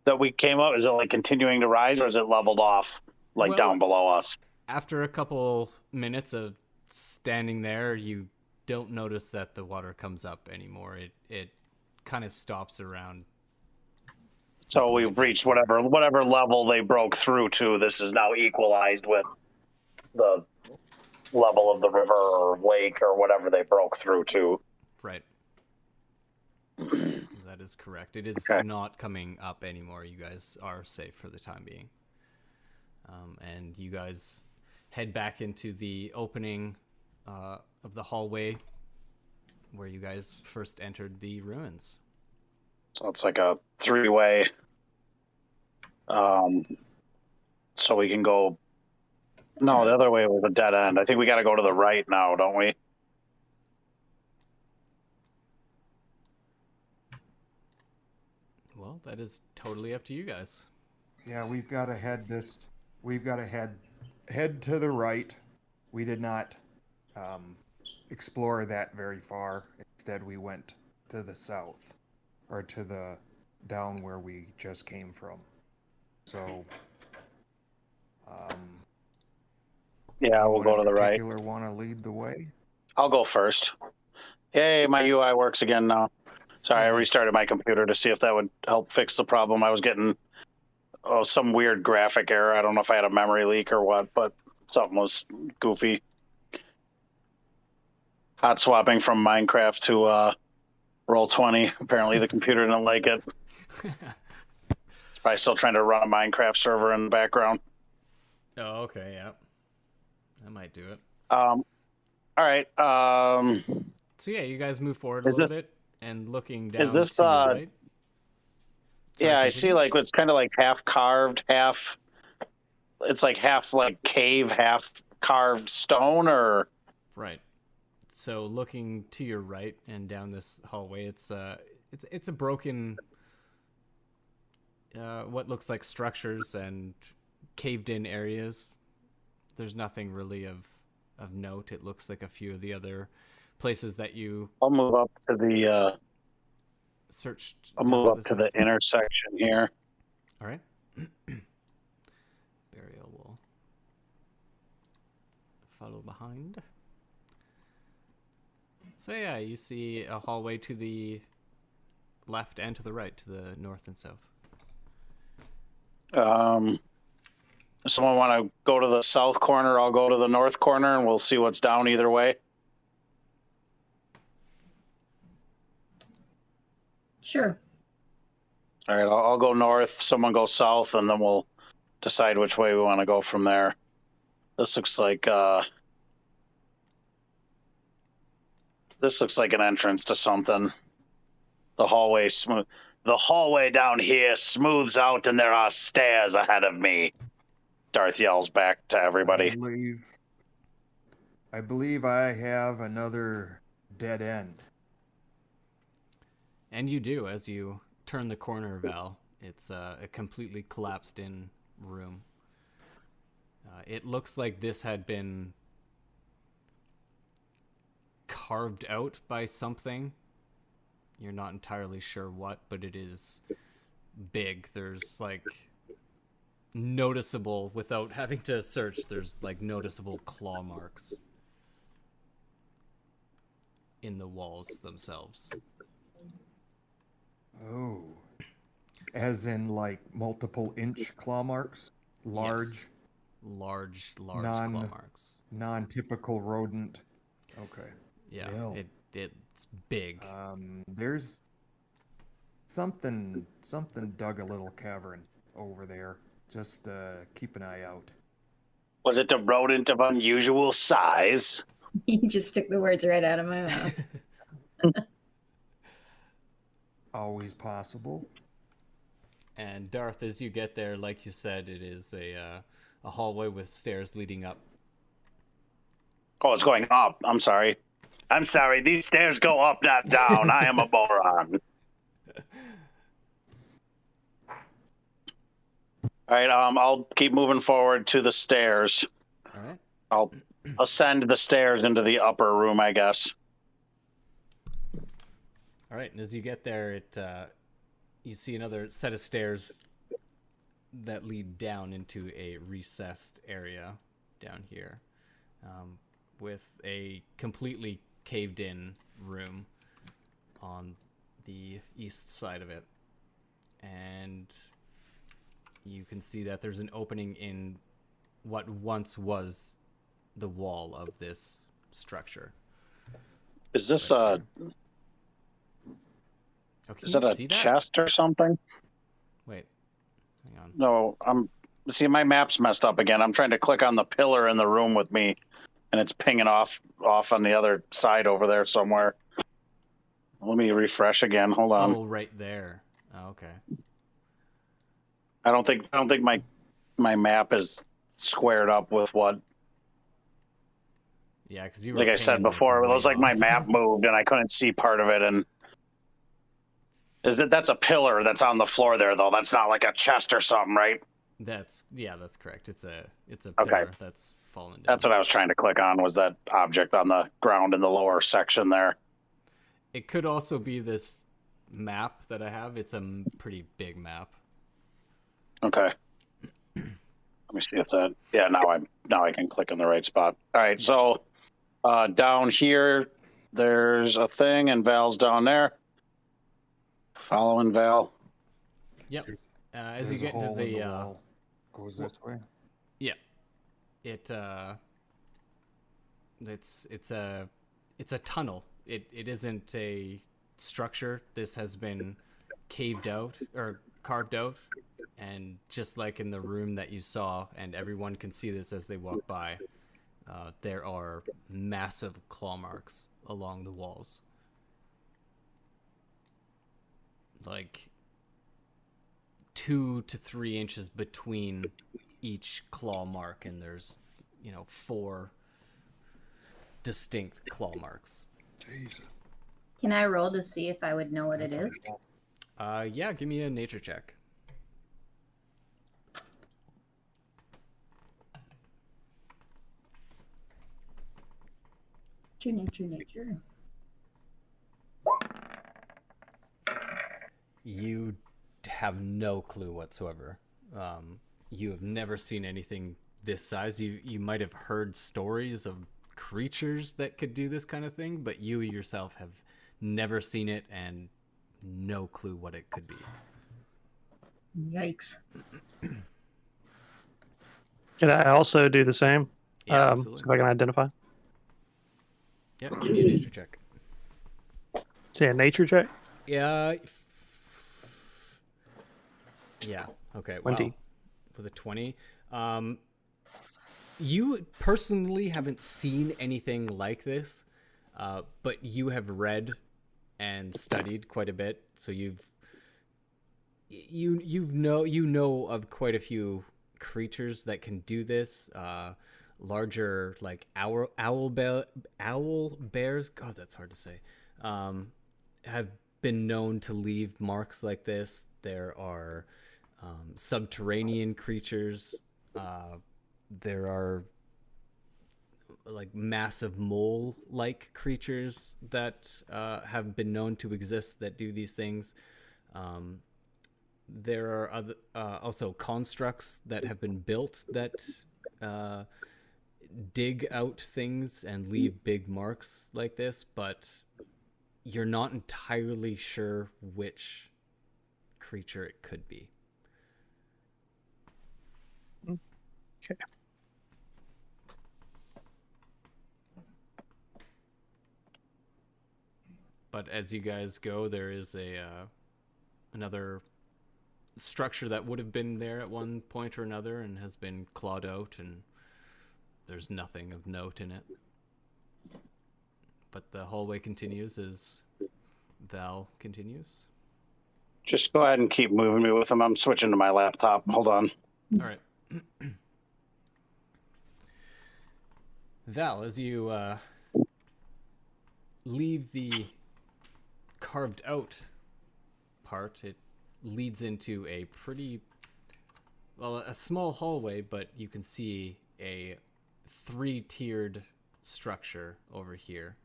that we came up? Is it like continuing to rise, or is it leveled off like down below us? After a couple minutes of standing there, you don't notice that the water comes up anymore. It kind of stops around. So we've reached whatever level they broke through to. This is now equalized with the level of the river or lake or whatever they broke through to. Right. That is correct. It is not coming up anymore. You guys are safe for the time being. And you guys head back into the opening of the hallway where you guys first entered the ruins. So it's like a three-way. So we can go... No, the other way was a dead end. I think we got to go to the right now, don't we? Well, that is totally up to you guys. Yeah, we've got to head to the right. We did not explore that very far. Instead, we went to the south, or to the down where we just came from. So, yeah, we'll go to the right. Particular want to lead the way? I'll go first. Yay, my UI works again now. Sorry, I restarted my computer to see if that would help fix the problem. I was getting some weird graphic error. I don't know if I had a memory leak or what, but something was goofy. Hot swapping from Minecraft to Roll20. Apparently the computer didn't like it. It's probably still trying to run a Minecraft server in the background. Oh, okay, yeah. That might do it. All right. So yeah, you guys move forward a little bit and looking down is this, to your right. Sorry, yeah, I continue. see like it's kind of like half carved, half... It's like half like cave, half carved stone, or... Right. So looking to your right and down this hallway, it's a broken, what looks like structures and caved in areas. There's nothing really of note. It looks like a few of the other places that you I'll move up to the searched. I'll move up to the intersection here. All right. Bariel will follow behind. So yeah, you see a hallway to the left and to the right, to the north and south. Someone want to go to the south corner? I'll go to the north corner, and we'll see what's down either way. Sure. All right, I'll go north. Someone go south, and then we'll decide which way we want to go from there. This looks like an entrance to something. The hallway smooth. The hallway down here smooths out, and there are stairs ahead of me. Darth yells back to everybody. I believe I have another dead end. And you do, as you turn the corner, Val. It's a completely collapsed in room. It looks like this had been carved out by something. You're not entirely sure what, but it is big. There's like noticeable, without having to search, there's like noticeable claw marks in the walls themselves. Oh. As in like multiple inch claw marks? Large? Yes. Large claw marks. Non-typical rodent. Okay. Yeah, Well, it's big. There's something dug a little cavern over there. Just keep an eye out. Was it a rodent of unusual size? You just took the words right out of my mouth. Always possible. And Darth, as you get there, like you said, it is a hallway with stairs leading up. Oh, it's going up. I'm sorry. These stairs go up, not down. I am a moron. All right, I'll keep moving forward to the stairs. All right. I'll ascend the stairs into the upper room, I guess. All right, and as you get there, you see another set of stairs that lead down into a recessed area down here, with a completely caved-in room on the east side of it. And you can see that there's an opening in what once was the wall of this structure. Is this Right here. Oh, can is you that a see that? chest or something? Wait, hang on. No, see, my map's messed up again. I'm trying to click on the pillar in the room with me, and it's pinging off on the other side over there somewhere. Let me refresh again. Hold on. Oh, right there. Oh, okay. I don't think my map is squared up with what. Yeah, because you were Like I said pinging, before, it way was like my off. map moved and I couldn't see part of it. And that's a pillar that's on the floor there, though. That's not like a chest or something, right? That's correct. It's a Okay. pillar that's fallen down. That's what I was trying to click on, was that object on the ground in the lower section there. It could also be this map that I have. It's a pretty big map. Okay. Let me see if that. Yeah, now I can click in the right spot. All right, so down here, there's a thing, and Val's down there. Following Val. Yep. As There's you a get into hole in the wall. Goes this way. yeah, it's a tunnel. It isn't a structure. This has been caved out or carved out, and just like in the room that you saw, and everyone can see this as they walk by, there are massive claw marks along the walls, like 2 to 3 inches between each claw mark, and there's 4 distinct claw marks. Jesus. Can I roll to see if I would know what it That's is? Yeah, give me a nature check. Nature. You have no clue whatsoever. You have never seen anything this size. You might have heard stories of creatures that could do this kind of thing, but you yourself have never seen it and no clue what it could be. Yikes. Can I also do the same? Yeah, See absolutely. if I can identify. Yeah, give me a nature check. See a nature check? Yeah. Yeah. Okay. 20. Wow. With a 20. You personally haven't seen anything like this, but you have read and studied quite a bit, so you know of quite a few creatures that can do this. Larger, like owl bears. God, that's hard to say. Have been known to leave marks like this. There are subterranean creatures. There are like massive mole-like creatures that have been known to exist that do these things. There are other also constructs that have been built that dig out things and leave big marks like this, but you're not entirely sure which creature it could be. Okay. But as you guys go, there is another structure that would have been there at one point or another and has been clawed out, and there's nothing of note in it. But the hallway continues as Val continues. Just go ahead and keep moving me with them. I'm switching to my laptop. Hold on. All right. Val, as you leave the carved out part, it leads into a small hallway, but you can see a 3-tiered structure over here.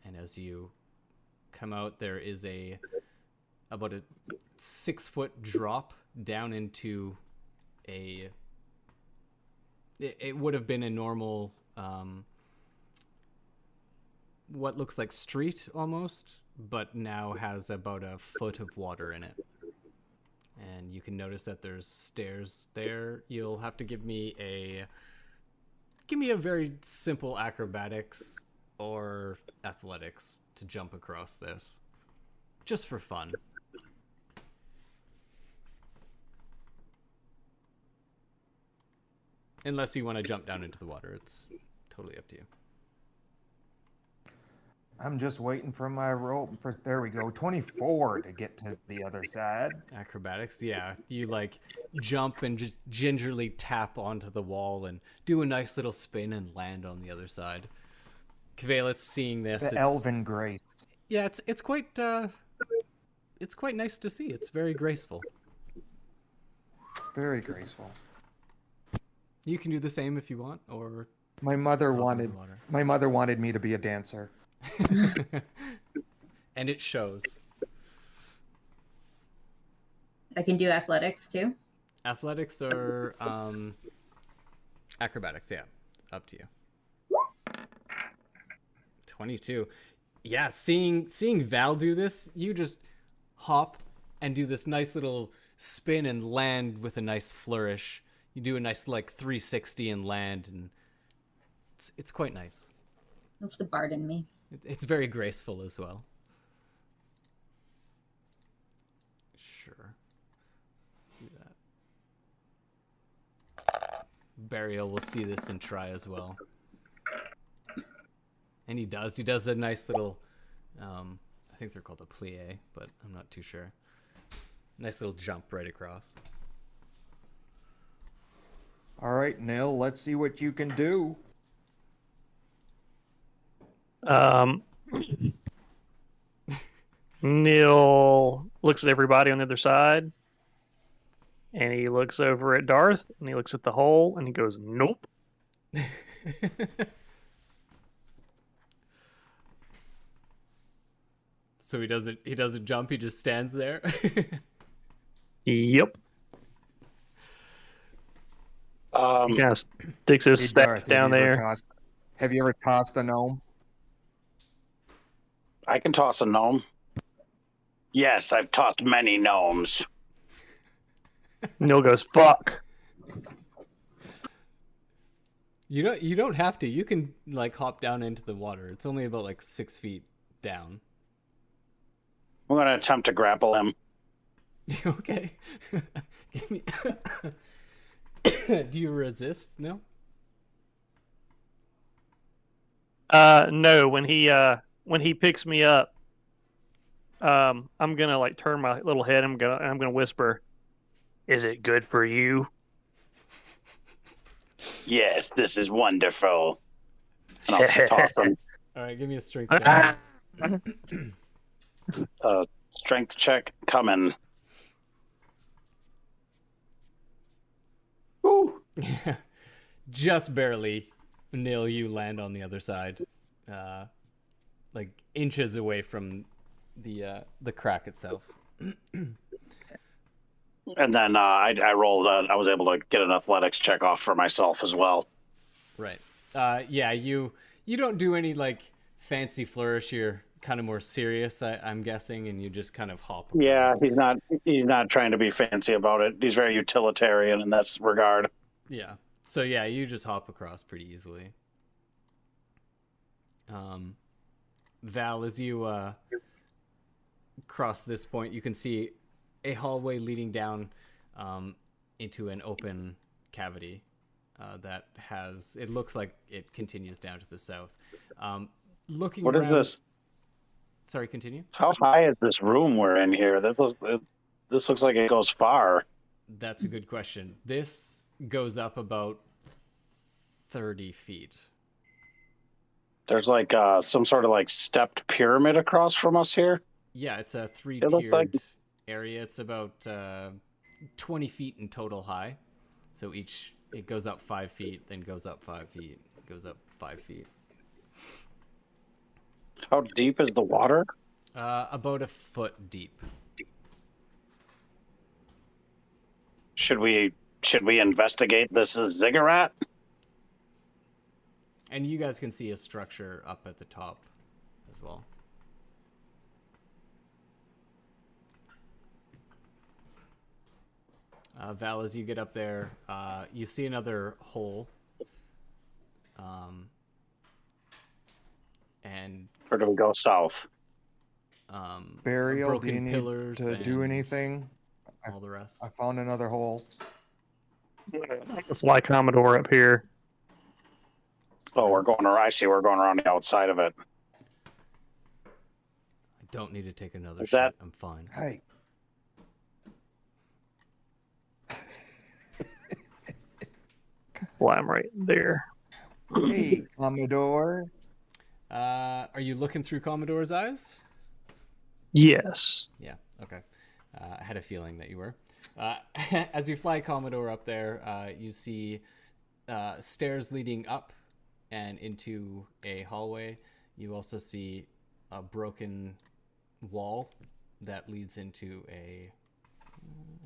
And as you come out, there is about a 6-foot drop down into it would have been a normal what looks like street almost, but now has about a foot of water in it. And you can notice that there's stairs there. You'll have to give me a give me a very simple acrobatics or athletics to jump across this. Just for fun. Unless you want to jump down into the water. It's totally up to you. I'm just waiting for my rope. There we go. 24 to get to the other side. Acrobatics, yeah. You like jump and just gingerly tap onto the wall and do a nice little spin and land on the other side. Kvelis seeing this, The elven grace. yeah, it's quite nice to see. It's very graceful. Very graceful. You can do the same if you want, or My mother hop in wanted the water. my mother wanted me to be a dancer. And it shows. I can do athletics too. Athletics or acrobatics, yeah. Up to you. 22. Yeah, seeing Val do this, you just hop and do this nice little spin and land with a nice flourish. You do a nice like 360 and land, and it's quite nice. That's the bard in me. It's very graceful as well. Sure. Do that. Bariel will see this and try as well. And he does. He does a nice little, I think they're called a plie, but I'm not too sure. Nice little jump right across. All right, Nil, let's see what you can do. Neil looks at everybody on the other side, and he looks over at Darth, and he looks at the hole, and he goes, "Nope." So he doesn't jump, he just stands there. Yep. He kind of sticks his Hey, staff Darth, down there. Have you ever tossed a gnome? I can toss a gnome. Yes, I've tossed many gnomes. Neil goes, "Fuck." You don't have to. You can like hop down into the water. It's only about like 6 feet down. I'm going to attempt to grapple him. Okay. Give me... Do you resist? No? No. When he picks me up, I'm gonna like turn my little head. I'm gonna whisper, "Is it good for you?" Yes, this is wonderful. And I'll toss him. All right, give me a strength check. Strength check coming. Ooh. Just barely, Nil, you land on the other side. Like inches away from the crack itself. And then I rolled. I was able to get an athletics check off for myself as well. Right. Yeah, you don't do any like fancy flourish. You're kind of more serious, I'm guessing, and you just kind of hop across. Yeah, he's not trying to be fancy about it. He's very utilitarian in this regard. Yeah. So yeah, you just hop across pretty easily. Val, as you cross this point, you can see a hallway leading down into an open cavity that has. It looks like it continues down to the south. Looking. What around, is this? Sorry, continue. How high is this room we're in here? This looks like it goes far. That's a good question. This goes up about 30 feet. There's like some sort of like stepped pyramid across from us here. Yeah, it's a 3-tiered looks like... area. It's about 20 feet in total high. So it goes up 5 feet, then goes up 5 feet, goes up 5 feet. How deep is the water? About a foot deep. Should we investigate this ziggurat? And you guys can see a structure up at the top as well. Val, as you get up there, you see another hole And Or do we go south? Bariel, do you broken need pillars to do and anything? all the rest. I found another hole. The fly Commodore up here. Oh, we're going around. I see. We're going around the outside of it. I don't need to take another Is shit. that- I'm fine. Hey. Well, I'm right there. Hey, Commodore. Are you looking through Commodore's eyes? Yes. Yeah, okay. I had a feeling that you were. As you fly Commodore up there, you see stairs leading up and into a hallway. You also see a broken wall that leads into a...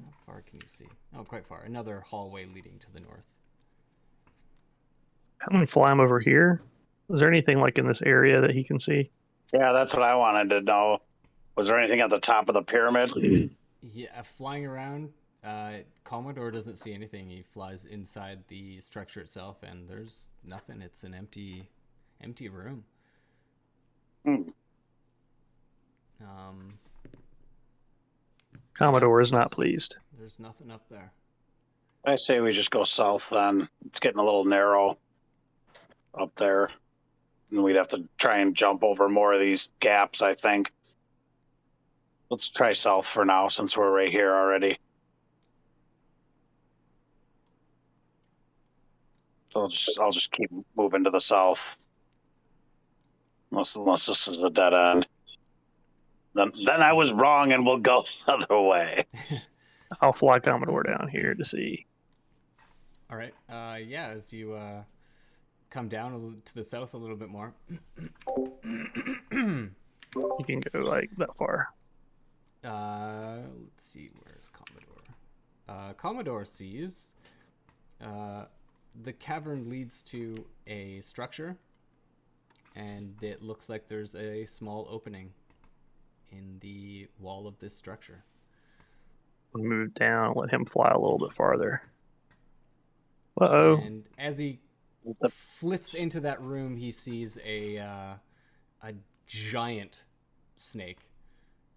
How far can you see? Oh, quite far. Another hallway leading to the north. I'm gonna fly him over here. Is there anything like in this area that he can see? Yeah, that's what I wanted to know. Was there anything at the top of the pyramid? Yeah, flying around, Commodore doesn't see anything. He flies inside the structure itself, and there's nothing. It's an empty room. Hmm. Commodore is not pleased. There's nothing up there. I say we just go south then. It's getting a little narrow up there. And we'd have to try and jump over more of these gaps, I think. Let's try south for now since we're right here already. So I'll just keep moving to the south. Unless this is a dead end. Then I was wrong and we'll go the other way. I'll fly Commodore down here to see. All right. Yeah, as you come down to the south a little bit more. You can go like that far. Let's see, where's Commodore? Commodore sees the cavern leads to a structure, and it looks like there's a small opening in the wall of this structure. I'll move down, let him fly a little bit farther. Uh-oh. And as he flits into that room, he sees a giant snake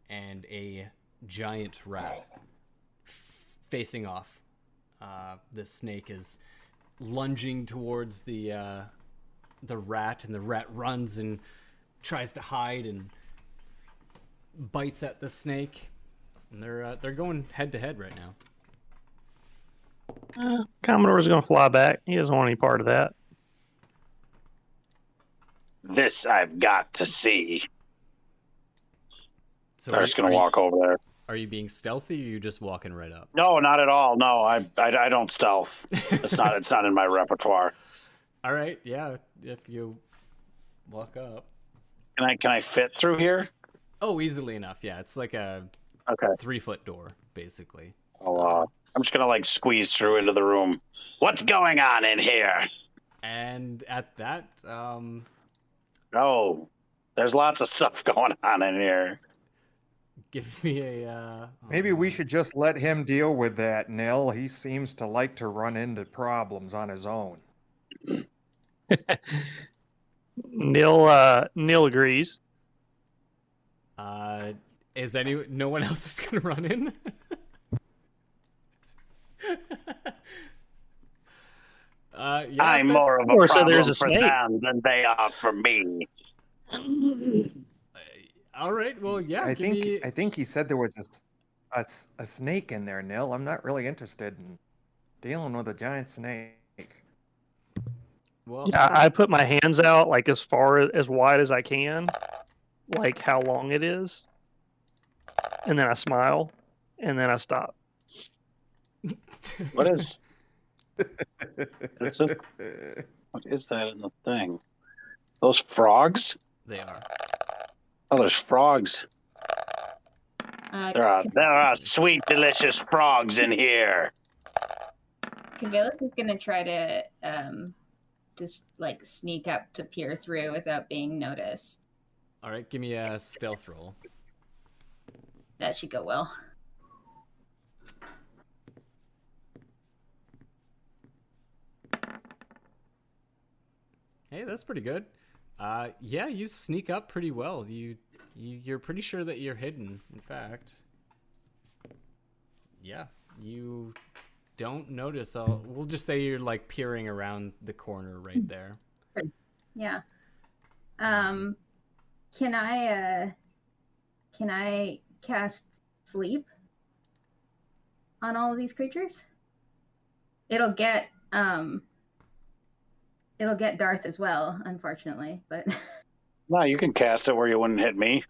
and a giant rat facing off. The snake is lunging towards the rat, and the rat runs and tries to hide and bites at the snake. And they're going head to head right now. Commodore's gonna fly back. He doesn't want any part of that. This I've got to see. So I'm just gonna walk over there. Are you being stealthy, or are you just walking right up? No, not at all. No, I don't stealth. It's not in my repertoire. All right, yeah. If you walk up. Can I fit through here? Oh, easily enough. Yeah, it's like a 3-foot door, basically. I'm just gonna like squeeze through into the room. What's going on in here? And at that, Oh, there's lots of stuff going on in here. give me a. Maybe we should just let him deal with that, Nil. He seems to like to run into problems on his own. Nil agrees. Is no one else is gonna run in? Yeah, I'm more of a Or so problem there's a for snake. them than they are for me. All right. Well, yeah. I give me... think he said there was a snake in there, Nil. I'm not really interested in dealing with a giant snake. Well, Yeah, I put my hands out like as far as wide as I can, like how long it is, and then I smile, and then I stop. What is? Is this, what is that in the thing? Those frogs? they are. Oh, there's frogs. There are sweet, delicious frogs in here. Cavilis is gonna try to just like sneak up to peer through without being noticed. All right. Give me a stealth roll. That should go well. Hey, that's pretty good. Yeah, you sneak up pretty well. You're pretty sure that you're hidden. In fact, yeah, you don't notice. We'll just say you're like peering around the corner right there. Yeah. Can I cast sleep on all of these creatures? It'll get Darth as well, unfortunately, but No, you can cast it where you wouldn't hit me.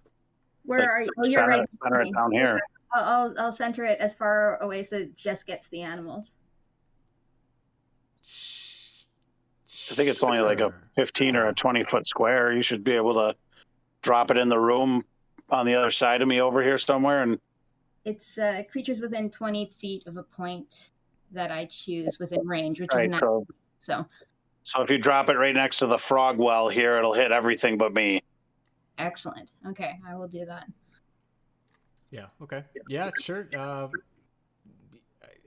where are you? Oh, you're right. Center it down here. I'll center it as far away so it just gets the animals. I think it's only like a 15 or a 20-foot square. You should be able to drop it in the room on the other side of me over here somewhere. And it's creatures within 20 feet of a point that I choose within range, which is not so. So if you drop it right next to the frog well here, it'll hit everything but me. Excellent. Okay, I will do that. Yeah. Okay. Yeah. Sure.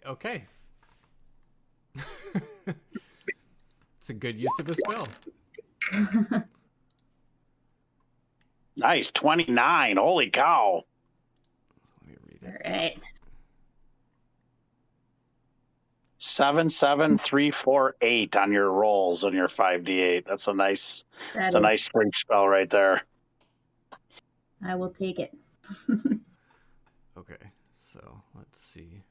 Okay. It's a good use of a spell. Nice. 29. Holy cow. Let me read All it. right. 7, 7, 3, 4, 8 on your rolls on your 5d8. That's a nice. It's a nice sleep spell right there. I will take it. Okay. So let's see.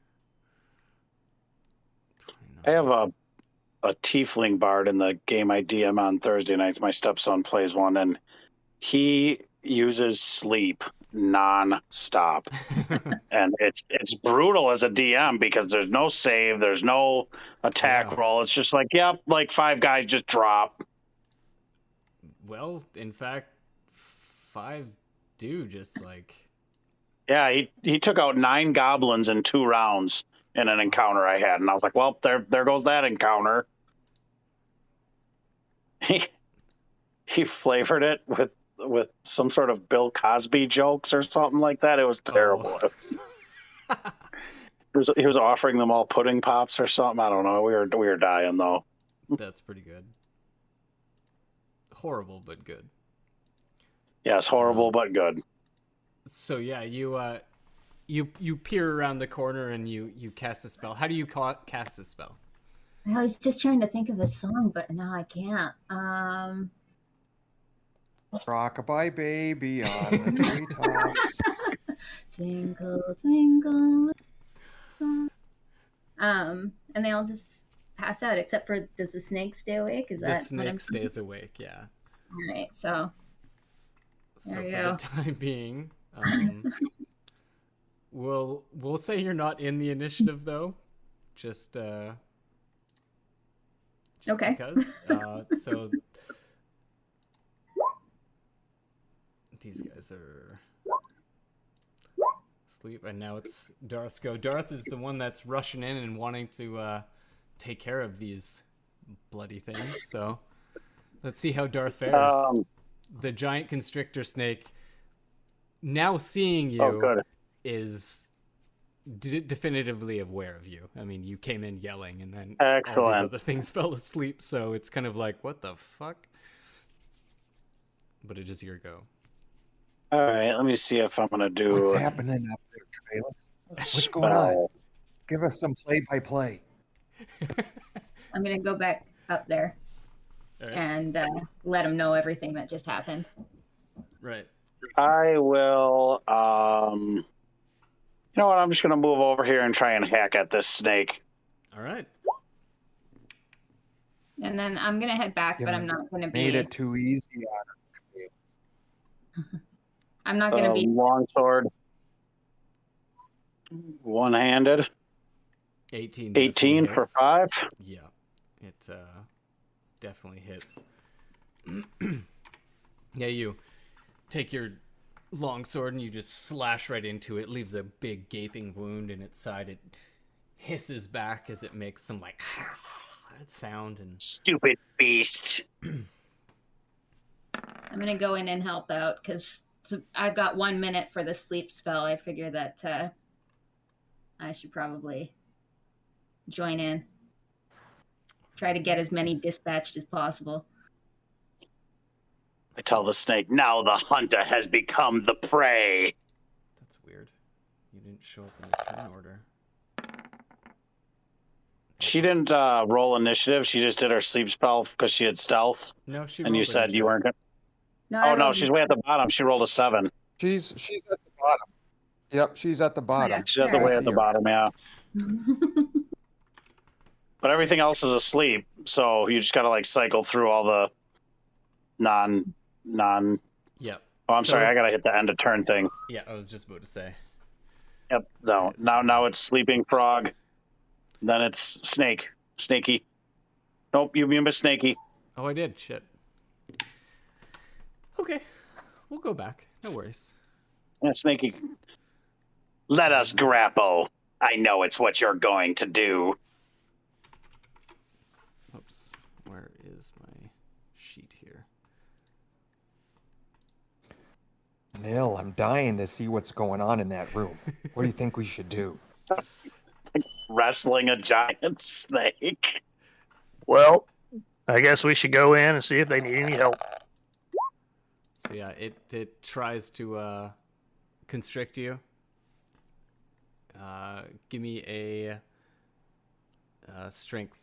29. I have a tiefling bard in the game I DM on Thursday nights. My stepson plays one, and he uses sleep non-stop. And it's brutal as a DM because there's no save, there's no attack roll. It's just like, yep, like 5 guys just drop. Well, in fact, 5 do just like. Yeah, he took out 9 goblins in 2 rounds in an encounter I had, and I was like, well, there goes that encounter. He flavored it with some sort of Bill Cosby jokes or something like that. It was terrible. He was offering them all pudding pops or something. I don't know. We were dying though. That's pretty good. Horrible but good. Yes, horrible but good. So yeah, you peer around the corner and you cast a spell. How do you cast the spell? I was just trying to think of a song, but now I can't. Rockabye baby on the treetops. Twinkle, twinkle. And they all just pass out, except for, does the snake stay awake? Is that the snake stays awake? Yeah. All right, so there you for go. the time being, we'll say you're not in the initiative though, just okay. Because. So these guys are asleep, and now it's Darth's go. Darth is the one that's rushing in and wanting to take care of these bloody things. So let's see how Darth fares. The giant constrictor snake, now seeing you, is definitively aware of you. I mean, you came in yelling, and then all these other things fell asleep, so it's kind of like, what the fuck? But it is your go. All right, let me see if I'm going to do... What's happening up there, Kalis? What's going on? Give us some play-by-play. I'm going to go back up there and let him know everything that just happened. Right. I will... you know what? I'm just going to move over here and try and hack at this snake. All right. And then I'm going to head back, but I'm not going to be... Made it too easy on him. I'm not going to be... Longsword. One-handed. 18 for 5. Yeah. It definitely hits. Yeah, you take your longsword and you just slash right into it. Leaves a big gaping wound in its side. It hisses back as it makes some like sound and stupid beast. I'm gonna go in and help out because I've got 1 minute for the sleep spell. I figure that I should probably join in. Try to get as many dispatched as possible. I tell the snake, now the hunter has become the prey. That's weird. You didn't show up in the turn order. She didn't roll initiative. She just did her sleep spell because she had stealth. No, she And you rolled said you initiative. weren't going to... No, I Oh, no, rolled- she's way at the bottom. She rolled a 7. She's at the bottom. Yep, she's at the bottom. She's at the I way see at the her. bottom, yeah. But everything else is asleep, so you just got to, like, cycle through all the non... Yep. Oh, I'm So- sorry, I got to hit the end of turn thing. Yeah, I was just about to say. Yep, no. Okay, so- Now it's sleeping frog. Then it's snake. Snaky. Nope, you missed snaky. Oh, I did. Shit. Okay. We'll go back. No worries. Yeah, snaky. Let us grapple. I know it's what you're going to do. Oops. Where is my sheet here? Nil, I'm dying to see what's going on in that room. What do you think we should do? Wrestling a giant snake. Well, I guess we should go in and see if they need any help. So yeah, it tries to constrict you. Give me a strength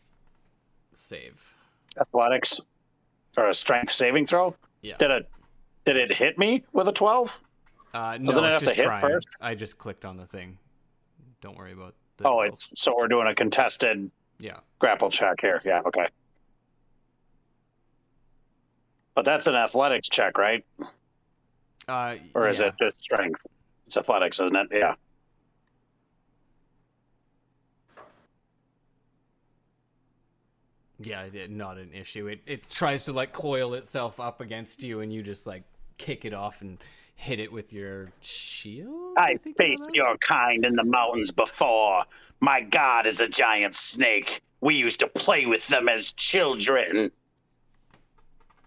save. Athletics. Or a strength saving throw? Yeah. Did it hit me with a 12? No, Doesn't it it's have to just hit trying. first? I just clicked on the thing. Don't worry about the Oh, 12. it's so we're doing a contested Yeah. grapple check here. Yeah, okay. But that's an athletics check, right? Or is yeah. it just strength? It's athletics, isn't it? Yeah. Yeah, not an issue. It tries to like coil itself up against you, and you just like kick it off and hit it with your shield. I think faced that your kind in the mountains before. My god is a giant snake. We used to play with them as children.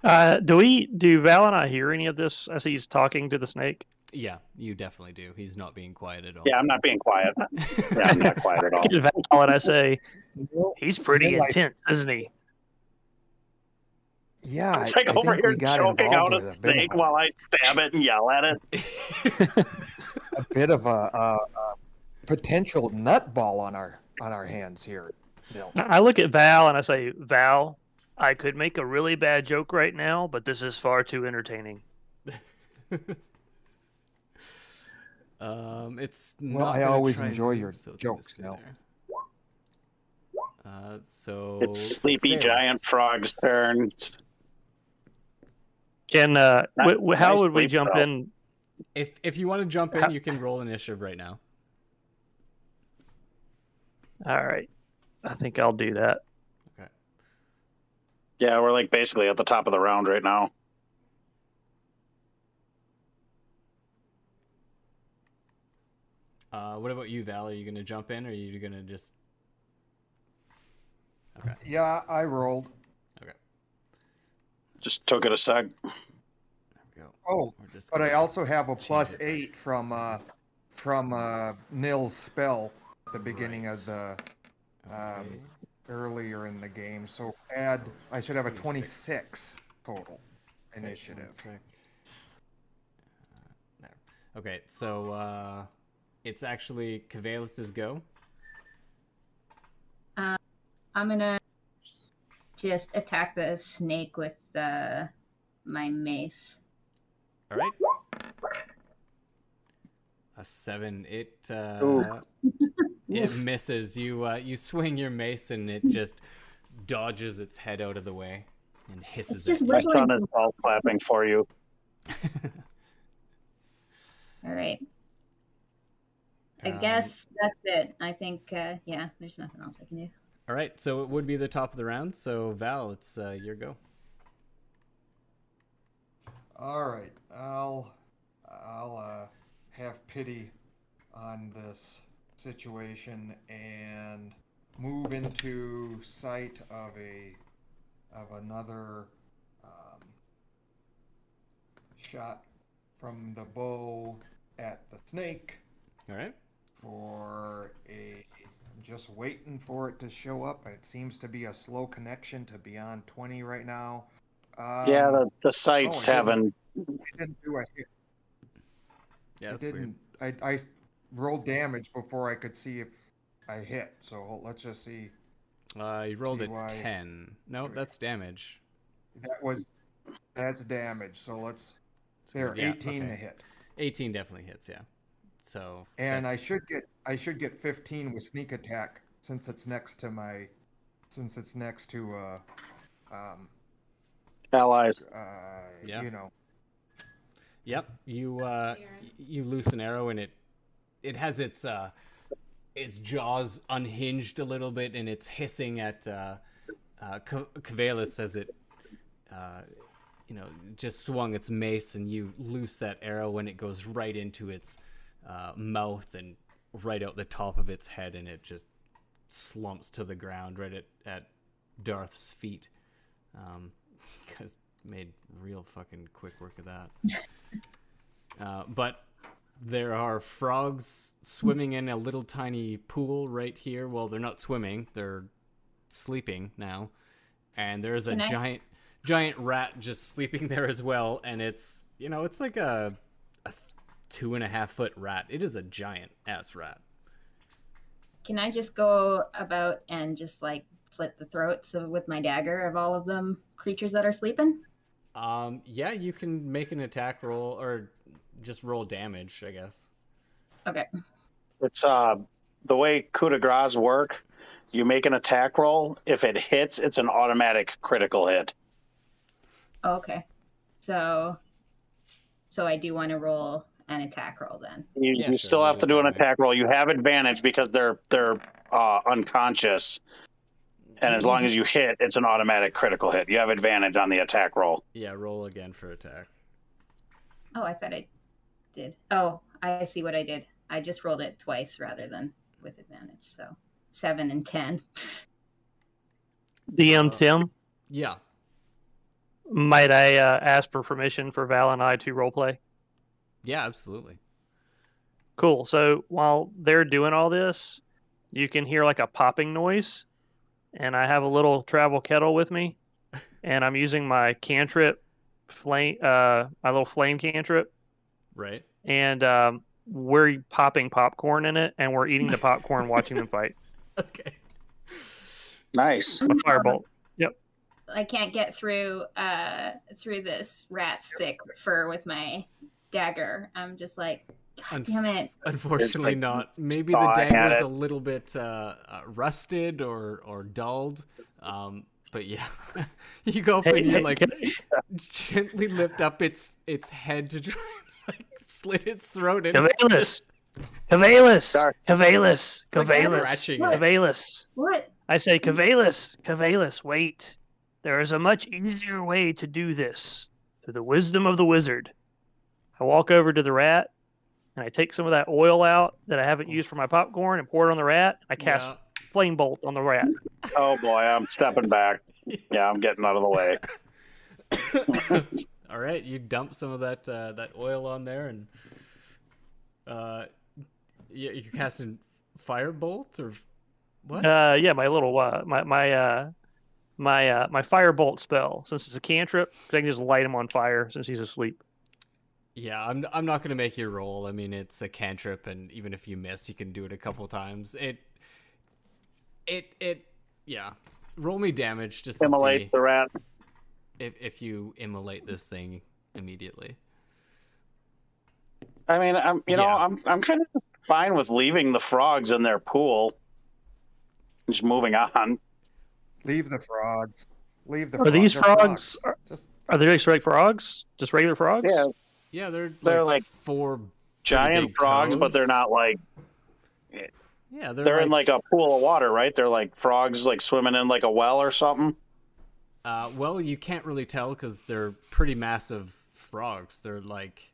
Do Val and I hear any of this as he's talking to the snake? Yeah, you definitely do. He's not being quiet at all. Yeah, I'm not being quiet. Yeah, I'm not quiet at all. Get Val and I say, Nil, he's pretty Nil, intense, isn't he? Yeah, It's like I over think here we got choking involved out a with a bit snake of while I stab it and yell at it. a potential nutball on our hands here, Nil. I look at Val and I say, Val, I could make a really bad joke right now, but this is far too entertaining. It's Well, not I gonna always try and enjoy move, your so it's gonna jokes, stay Nil. there. So It's sleepy Valus. giant frog's turn. Can how nice would we sleep, jump though. in? If you want to jump in, How- you can roll initiative right now. All right, I think I'll do that. Okay. Yeah, we're like basically at the top of the round right now. What about you, Val? Are you gonna jump in, or are you gonna just? Okay. Yeah, I rolled. Okay. Just took it a sec. There we go. Oh, We're just but I gonna- also have a change plus it. 8 from Nil's spell at the beginning of the Okay. earlier in the game. So I should have a 26 26 total Okay, initiative. one sec. There. Okay, so it's actually Cavalus's go. I'm gonna just attack the snake with my mace. All right. A 7. It misses. You swing your mace and it just dodges its head out of the way and hisses It's just at you. My son is all clapping for you. All right. I guess that's it. I think, yeah, there's nothing else I can do. All right, so it would be the top of the round. So Val, it's your go. All right, I'll have pity on this situation and move into sight of another shot from the bow at the snake. All right. I'm just waiting for it to show up. It seems to be a slow connection to beyond 20 right now. Yeah, the sites it haven't. It didn't do a hit. Yeah, It that's weird. didn't. I rolled damage before I could see if I hit. So let's just see. You rolled See a why- 10. No, that's damage. That's damage. So let's. So There, yeah, 18 okay. to hit. 18 definitely hits, yeah. So And I that's- should get 15 with sneak attack since it's next to Allies. Yeah. you know. Yep, you loose an arrow and it has its jaws unhinged a little bit and it's hissing at Cavelis as it just swung its mace, and you loose that arrow and it goes right into its mouth and right out the top of its head, and it just slumps to the ground right at Darth's feet. You guys made real fucking quick work of that. But there are frogs swimming in a little tiny pool right here. Well, they're not swimming; they're sleeping now. And there's a giant rat just sleeping there as well. And it's like a 2.5 foot rat. It is a giant ass rat. Can I just go about and just like slit the throats with my dagger of all of them creatures that are sleeping? Yeah, you can make an attack roll or just roll damage, I guess. Okay. It's the way coup de grace work. You make an attack roll. If it hits, it's an automatic critical hit. Okay. So I do want to roll an attack roll then. You still have to do an attack roll. You have advantage because they're unconscious. And as long as you hit, it's an automatic critical hit. You have advantage on the attack roll. Yeah, roll again for attack. Oh, I thought I did. Oh, I see what I did. I just rolled it twice rather than with advantage. So 7 and 10. DM Tim, Yeah. might I ask for permission for Val and I to roleplay? Yeah, absolutely. Cool. So while they're doing all this, you can hear like a popping noise, and I have a little travel kettle with me, and I'm using my cantrip flame, my little flame cantrip, Right. and we're popping popcorn in it, and we're eating the popcorn, watching them fight. Okay. Nice. A firebolt. Yep. I can't get through this rat's thick fur with my dagger. I'm just like, God damn it. Unfortunately, It's like not. Maybe the sawing at dagger's it. a little bit rusted or dulled. But yeah, you go up and you like gently lift up its head to try and like slit its throat. And it's Cavelis! just- Cavelis! Cavelis! it's like Cavelis! scratching it. Cavelis! What? I say, Cavelis, wait. There is a much easier way to do this, through the wisdom of the wizard. I walk over to the rat, and I take some of that oil out that I haven't used for my popcorn and pour it on the rat. I cast Yeah. flame bolt on the rat. Oh boy, I'm stepping back. Yeah, I'm getting out of the way. All right, you dump some of that oil on there, and you casting firebolt or what? Yeah, my little my firebolt spell. Since it's a cantrip, I can just light him on fire since he's asleep. Yeah, I'm not gonna make you roll. I mean, it's a cantrip, and even if you miss, you can do it a couple times. Yeah. Roll me damage just to Immolate see the rat. if you immolate this thing immediately. I mean, I'm kind of fine with leaving the frogs in their pool. Just moving on. Leave the frogs. Leave the Are frogs. these They're frogs? Just Are they just regular frogs? Just regular frogs? Yeah, Yeah, they're They're like like 4 giant big frogs, but they're toads. not like Yeah, they're in like a pool of water, right? They're like frogs like swimming in like a well or something. Well, you can't really tell because they're pretty massive frogs. They're like,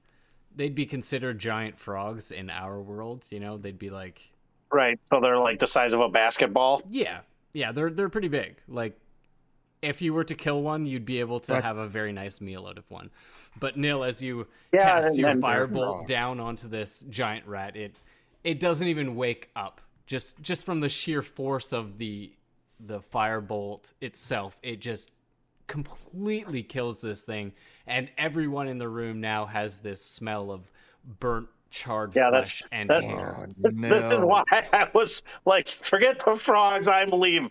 they'd be considered giant frogs in our world. You know, they'd be like, Right. So they're like the size of a basketball. yeah, they're pretty big. Like, if you were to kill one, you'd be able to Right. have a very nice meal out of one. But Nil, as you Yeah, cast and your then they're firebolt frogs. down onto this giant rat, it doesn't even wake up. Just from the sheer force of the firebolt itself, it just completely kills this thing, and everyone in the room now has this smell of burnt, charred flesh and hair. Oh, This is no. why I was like, forget the frogs, I'm leaving.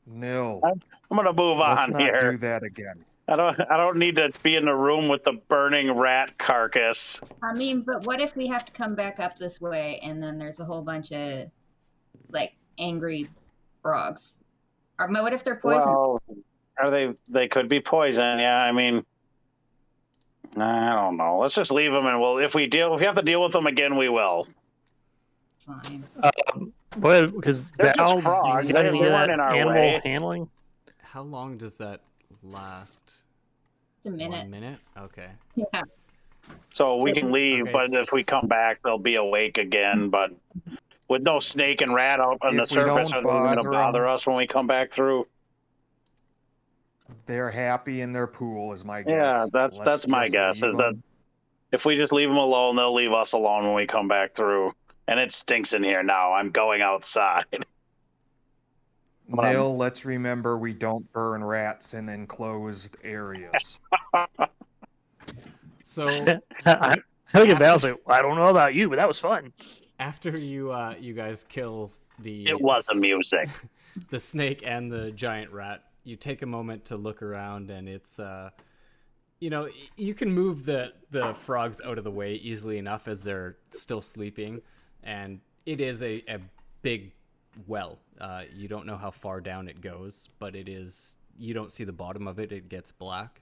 No. I'm gonna move Let's on not here. do that again. I don't need to be in the room with the burning rat carcass. I mean, but what if we have to come back up this way and then there's a whole bunch of like angry frogs? Or what if they're poisonous? Well, are they could be poison, yeah. I mean, I don't know. Let's just leave them, and if we have to deal with them again, we will. Fine. Well, because They're just Val, frogs. you got They any weren't in our animal way. handling? How long does that last? It's a minute. 1 minute? Okay. Yeah. So we can leave, Okay, but if we come back, they'll be awake again. But with no snake and rat out on the If we surface, are don't they going to bother bother 'em- us when we come back through? They're happy in their pool, is my guess. Yeah, that's Let's my just guess. leave Is that 'em. if we just leave them alone, they'll leave us alone when we come back through. And it stinks in here now. I'm going outside. Nil, let's remember we don't burn rats in enclosed areas. So I look at Val's like, I don't know about you, but that was fun. after you guys kill the It was amusing. the snake and the giant rat, you take a moment to look around, and it's you can move the frogs out of the way easily enough as they're still sleeping, and it is a big well. You don't know how far down it goes, but it is. You don't see the bottom of it. It gets black.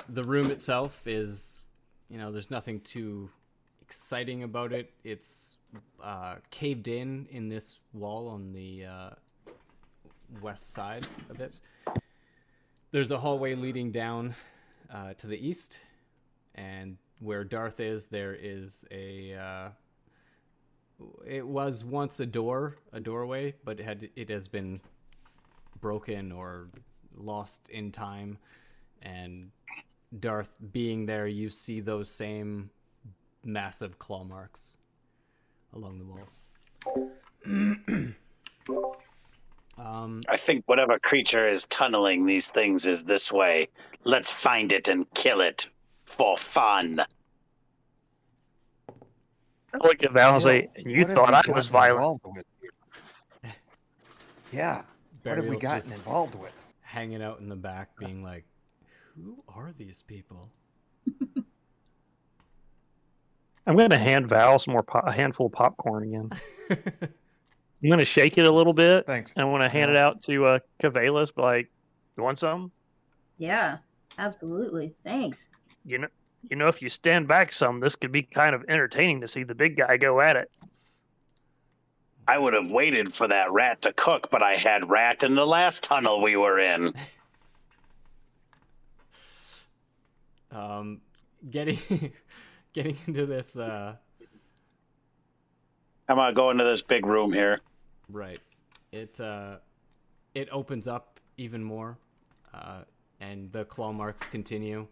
The room itself is, there's nothing too exciting about it. It's caved in this wall on the west side of it. There's a hallway leading down to the east, and where Darth is, there is it was once a doorway, but it has been broken or lost in time, and Darth being there, you see those same massive claw marks along the walls. I think whatever creature is tunneling these things is this way. Let's find it and kill it for fun. I look at Val and say, Nil, you what have thought we I was gotten violent. involved with? Yeah. What have we Bariel's gotten just involved with? hanging out in the back, being like, "Who are these people?" I'm going to hand Val some more a handful of popcorn again. I'm going to shake it a little bit. Thanks. And I want to hand it out to Cavalis, but like, you want some? Yeah, absolutely. Thanks. You know, if you stand back some, this could be kind of entertaining to see the big guy go at it. I would have waited for that rat to cook, but I had rat in the last tunnel we were in. Getting into this I'm gonna go into this big room here. right, it opens up even more, and the claw marks continue.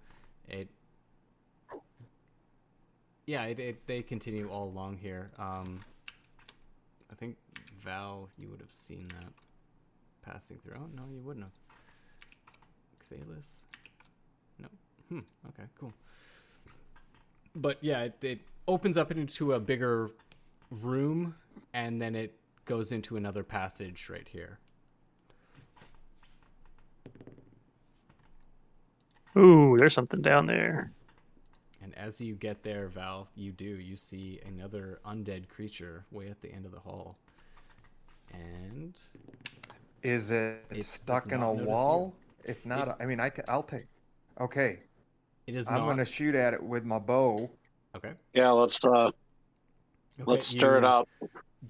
They continue all along here. I think Val, you would have seen that passing through. Oh no, you wouldn't have. Kvalis? No. Okay, cool. But yeah, it opens up into a bigger room, and then it goes into another passage right here. Ooh, there's something down there. And as you get there, Val, you see another undead creature way at the end of the hall. And Is it It stuck does in not a notice wall? If not, I mean, I'll take. Okay, it is I'm not. gonna shoot at it with my bow. Okay. Yeah, let's stir it you up.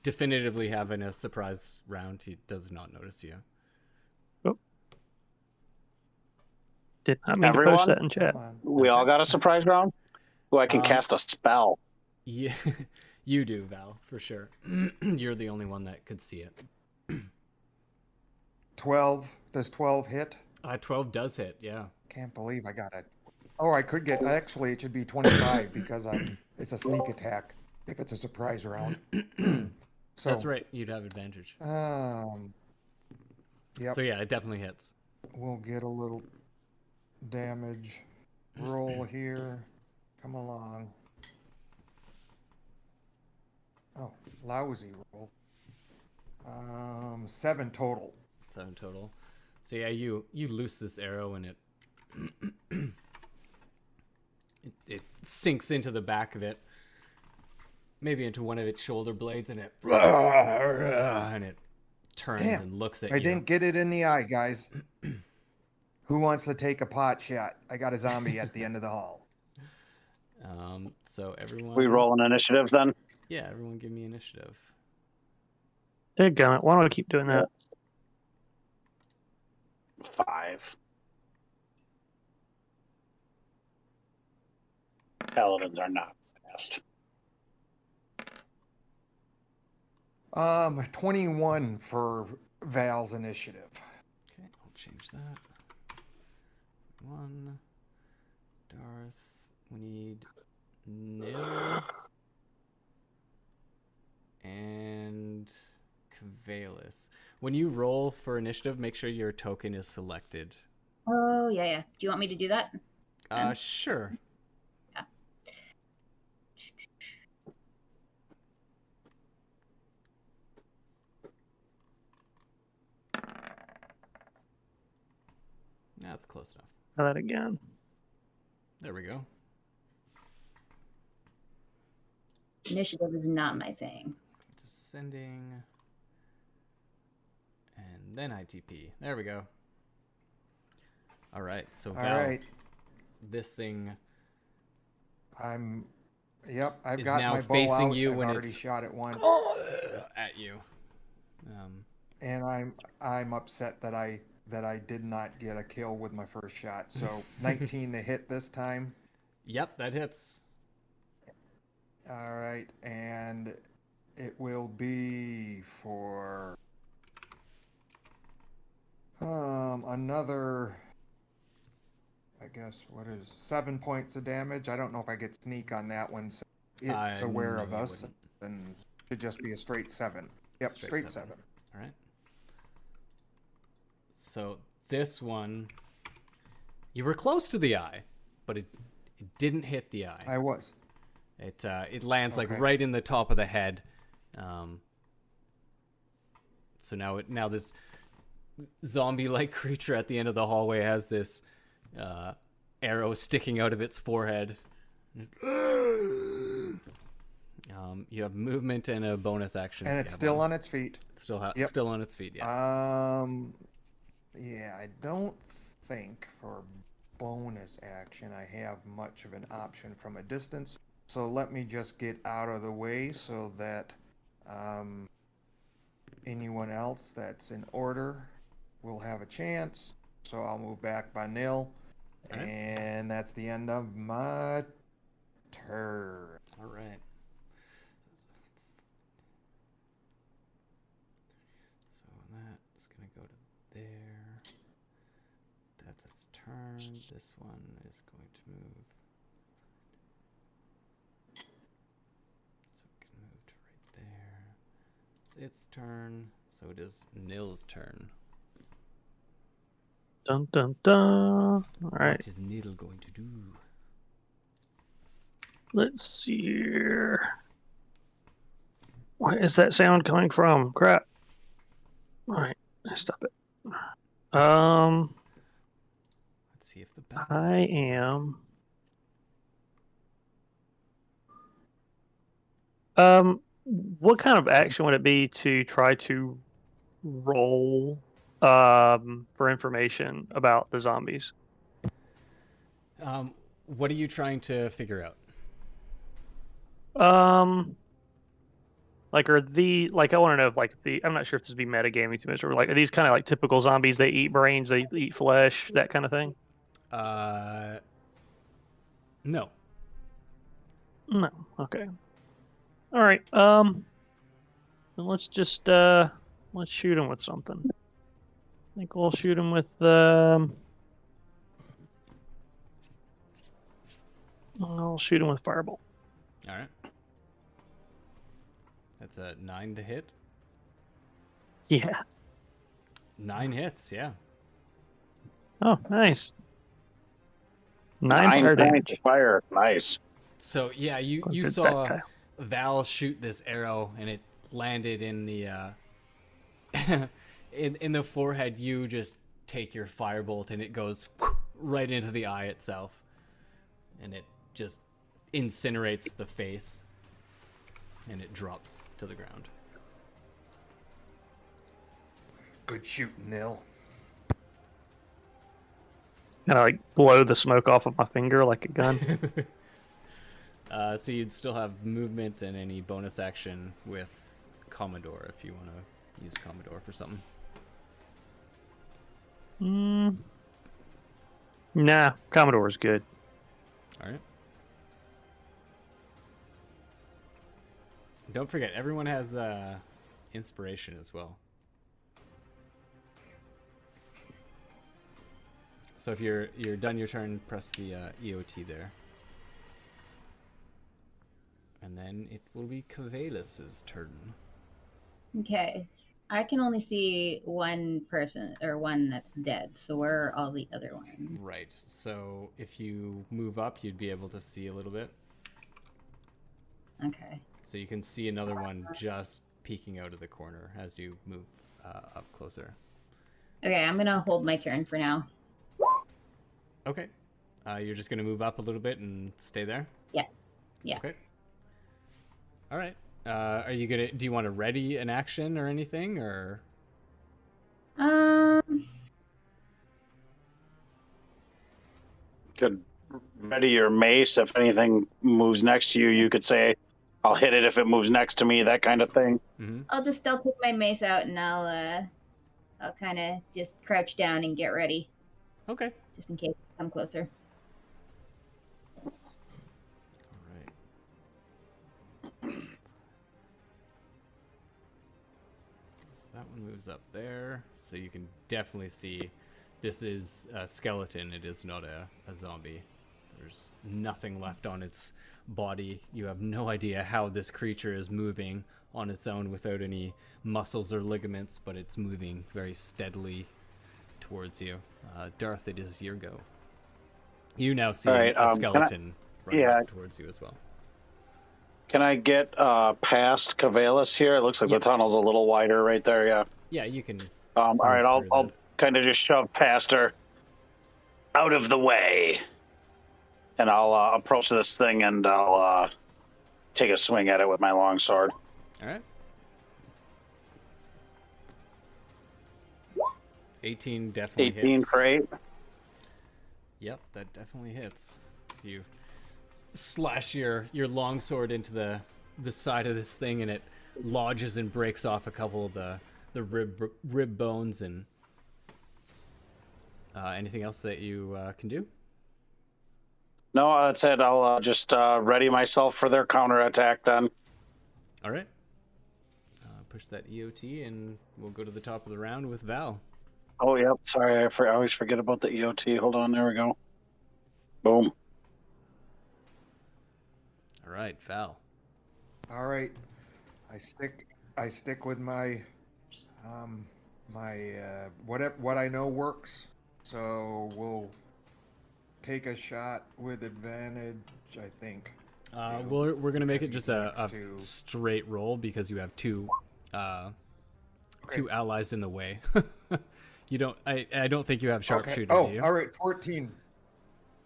Definitively having a surprise round. He does not notice you. Did not mean to Everyone? post that in chat. Come on. We all got a surprise round? Ooh, I can cast a spell. Yeah, you do, Val, for sure. You're the only one that could see it. 12. Does 12 hit? 12 does hit, yeah. Can't believe I got it. Oh, I could get. Actually, it should be 25 because it's a sneak attack if it's a surprise round. So That's right. You'd have advantage. Yep. So yeah, it definitely hits. We'll get a little damage roll here. Come along. Oh, lousy roll. 7 total. 7 total. So yeah, you loose this arrow and it sinks into the back of it, maybe into one of its shoulder blades, and it turns Damn, and looks at I you. didn't get it in the eye, guys. Who wants to take a pot shot? I got a zombie at the end of the hall. So everyone. We roll an initiative then. Yeah, everyone, give me initiative. Dadgummit, why don't I keep doing that? 5. Paladins are not fast. 21 for Val's initiative. Okay, I'll change that. 1. Darth. We need Nil and Kavalis. When you roll for initiative, make sure your token is selected. Oh, yeah. Do you want me to do that? Sure. Yeah. That's close enough. Try that again. There we go. Initiative is not my thing. Descending. And then ITP. There we go. All right. So Val, All right. this thing Yep, I've is got now my bow facing out. you I've when already it's shot it once. at you. And I'm upset that I did not get a kill with my first shot. So 19 to hit this time. Yep, that hits. All right, and it will be for another, I guess, what is 7 points of damage. I don't know if I get sneak on that one. So it's aware no, of you us, wouldn't. and it should just be a straight 7. Yep, straight 7. All right. So this one, you were close to the eye, but it didn't hit the eye. I was. It lands like Okay. right in the top of the head. So now this zombie-like creature at the end of the hallway has this arrow sticking out of its forehead. You have movement and a bonus action. And if it's you have still one. on its feet. Still still on its feet. Yeah. Yeah, I don't think for bonus action I have much of an option from a distance. So let me just get out of the way so that anyone else that's in order will have a chance. So I'll move back by Nil. All right. And that's the end of my turn. All right. So that's gonna go to there. That's its turn. This one is going to move. So it can move to right there. It's its turn. So it is Nil's turn. Dun dun dun. All right. What is Nil going to do? Let's see here. Where is that sound coming from? Crap. All right, stop it. Let's see if the battle I am. What kind of action would it be to try to roll for information about the zombies? What are you trying to figure out? Like I want to know if I'm not sure if this would be metagaming too much, or like are these kind of like typical zombies? They eat brains, they eat flesh, that kind of thing. No. No. Okay. All right. Then let's just let's shoot him with something. I think we'll shoot him with I'll shoot him with Firebolt. All right. That's a 9 to hit. Yeah. 9 hits, yeah. Oh, nice. 9 9 fire points damage. of fire. Nice. So yeah, you Good saw tactile. Val shoot this arrow, and it landed in the in the forehead. You just take your firebolt, and it goes right into the eye itself, and it just incinerates the face, and it drops to the ground. Good shooting, Nil. And I like blow the smoke off of my finger like a gun. So you'd still have movement and any bonus action with Commodore if you want to use Commodore for something. Nah, Commodore's good. All right. Don't forget, everyone has inspiration as well. So if you're done your turn, press the EOT there. And then it will be Cavelus's turn. Okay. I can only see one person, or one that's dead. So where are all the other ones? Right. So if you move up, you'd be able to see a little bit. Okay. So you can see another one just peeking out of the corner as you move up closer. Okay, I'm gonna hold my turn for now. Okay. You're just going to move up a little bit and stay there? Yeah. Yeah. Okay. All right. Are you going to... Do you want to ready an action or anything, or... Could ready your mace. If anything moves next to you, you could say, I'll hit it if it moves next to me, that kind of thing. Mm-hmm. I'll take my mace out and I'll kind of just crouch down and get ready, Okay. just in case I come closer. All right. So that one moves up there. So you can definitely see this is a skeleton. It is not a zombie. There's nothing left on its body. You have no idea how this creature is moving on its own without any muscles or ligaments, but it's moving very steadily towards you. Darth, it is your go. You now see All right, a skeleton running yeah. up towards you as well. Can I get past Cavelus here? It looks like the tunnel's a little wider right there, yeah. Yeah, you can. All right, through I'll that. kind of just shove past her out of the way. And I'll approach this thing and I'll take a swing at it with my longsword. All right. 18 definitely 18 hits. for 8. Yep, that definitely hits. You slash your longsword into the side of this thing, and it lodges and breaks off a couple of the rib bones. And anything else that you can do? No, that's it. I'll just ready myself for their counterattack then. All right. Push that EOT, and we'll go to the top of the round with Val. Oh, yep. Sorry, I always forget about the EOT. Hold on. There we go. Boom. All right, Val. All right. I stick with my what I know works. So we'll take a shot with advantage, I think. We're going to make it As just he a connects to- straight roll because you have two allies in the way. You don't. I don't think you have sharpshooter. Oh, do you? all right. 14.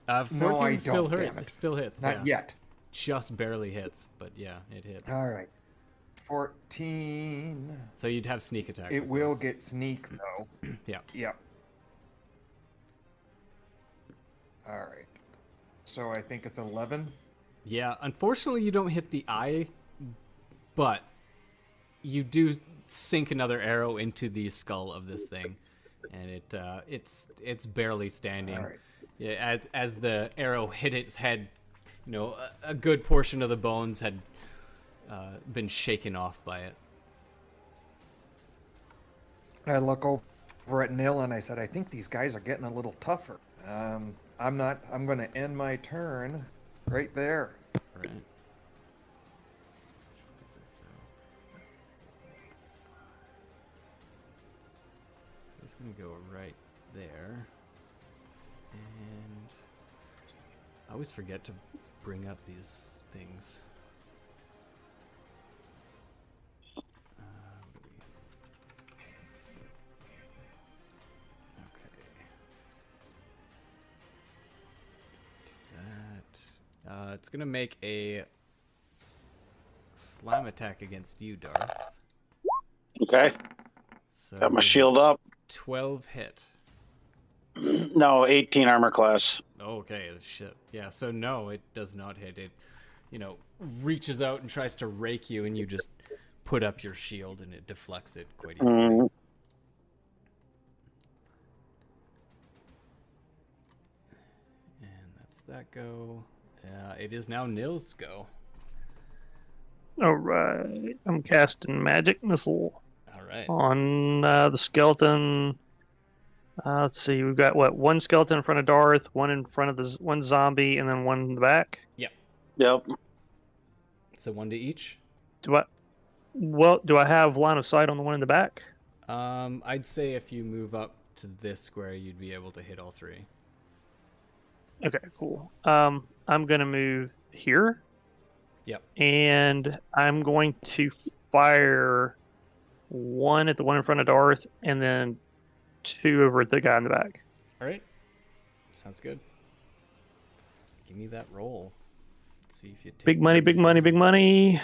14 No, I still don't, hurt. damn it. Still hits. Not yeah. yet. Just barely hits, but yeah, it hits. All right. 14. So you'd have sneak attack. It with will this. get sneak though. Yeah. Yep. All right. So I think it's 11. Yeah. Unfortunately, you don't hit the eye, but you do sink another arrow into the skull of this thing, and it's barely standing. All right. Yeah, as the arrow hit its head, you know, a good portion of the bones had been shaken off by it. I look over at Nil and I said, I think these guys are getting a little tougher. I'm going to end my turn right there. Right. go right there. And I always forget to bring up these things. Okay. Do that. It's gonna make a slam attack against you, Darth. Okay. So Got my shield up. 12 hit. No, 18 armor class. Okay, shit. Yeah, so no, it does not hit. It, reaches out and tries to rake you, and you just put up your shield, and it deflects it quite easily. Mm. And that's that go. It is now Nil's go. All right. I'm casting magic missile All right. on the skeleton. Let's see. We've got one skeleton in front of Darth, one in front of one zombie, and then one in the back. Yep. So 1 to each. Do I have line of sight on the one in the back? I'd say if you move up to this square, you'd be able to hit all 3. Okay, cool. I'm gonna move here. Yep. And I'm going to fire one at the one in front of Darth, and then 2 over at the guy in the back. All right. Sounds good. Give me that roll. Let's see if you take Big money, big money, big money.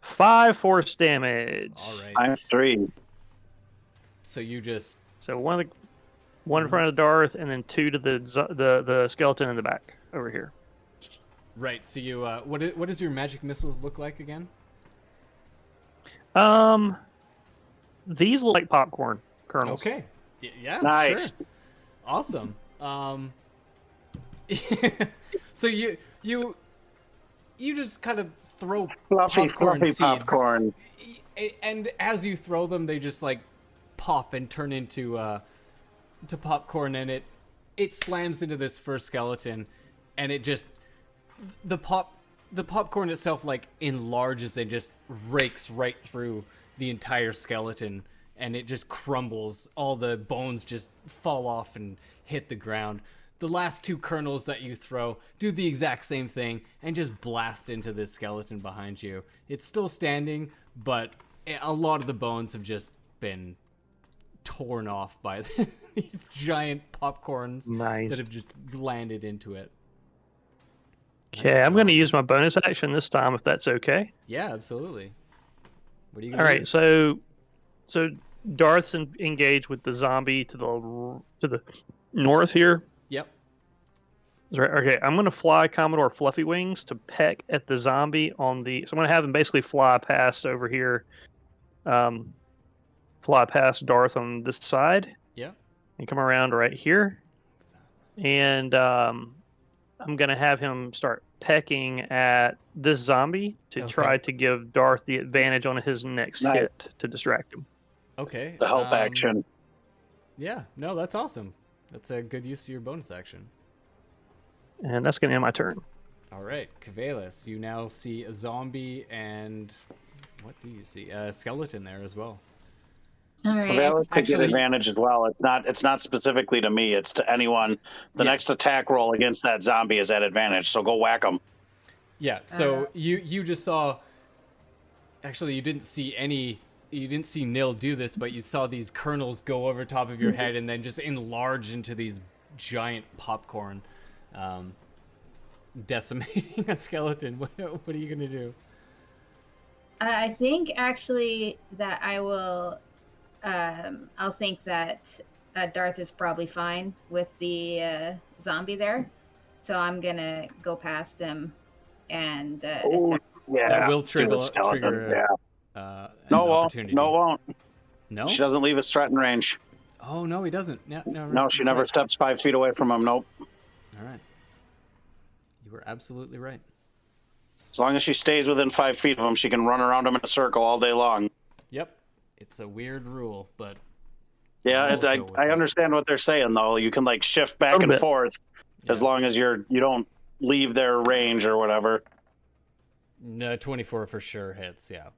5 force damage. All right. Times 3. So you just So one in front of Darth, and then 2 to the skeleton in the back over here. right. So you what does your magic missiles look like again? These look like popcorn kernels. Okay. Yeah. Nice. Sure. Awesome. So you just kind of throw Fluffy seeds, popcorn. and as you throw them, they just like pop and turn into to popcorn, and it slams into this first skeleton, and it just the popcorn itself like enlarges and just rakes right through the entire skeleton, and it just crumbles. All the bones just fall off and hit the ground. The last 2 kernels that you throw do the exact same thing and just blast into the skeleton behind you. It's still standing, but a lot of the bones have just been torn off by these giant popcorns Nice. that have just landed into it. Okay, I'm going to use my bonus action this time, if that's okay. Yeah, absolutely. What are you All gonna right, do? so Darth's engaged with the zombie to the north here. Yep. Right, okay, I'm going to fly Commodore Fluffy Wings to peck at the zombie on the... So I'm going to have him basically fly past over here, fly past Darth on this side. Yeah. And come around right here. And I'm going to have him start pecking at this zombie to try to give Darth the advantage on his next hit to distract him. Okay. The help action. Yeah. No, that's awesome. That's a good use of your bonus action. And that's going to end my turn. All right, Cavelis, you now see a zombie and what do you see? A skeleton there as well. All right. Cavelis could get Actually- advantage as well. It's not specifically to me. It's to anyone. The next attack roll against that zombie is at advantage. So go whack him. Yeah. So you just saw. Actually, you didn't see Nil do this, but you saw these kernels go over top of your head and then just enlarge into these giant popcorn, decimating a skeleton. What are you gonna do? I think actually that I will. I'll think that Darth is probably fine with the zombie there, so I'm gonna go past him and attack. That will trigger No, an won't. opportunity. No, won't. No? She doesn't leave his threat in range. Oh no, he doesn't. No, she never steps 5 feet away from him. Nope. All right. You were absolutely right. As long as she stays within 5 feet of him, she can run around him in a circle all day long. Yep. It's a weird rule, but Yeah, I'll go with I it. understand what they're saying though. You can like shift back Little and bit. forth as Yeah. long as you don't leave their range or whatever. No, 24 for sure hits. Yeah.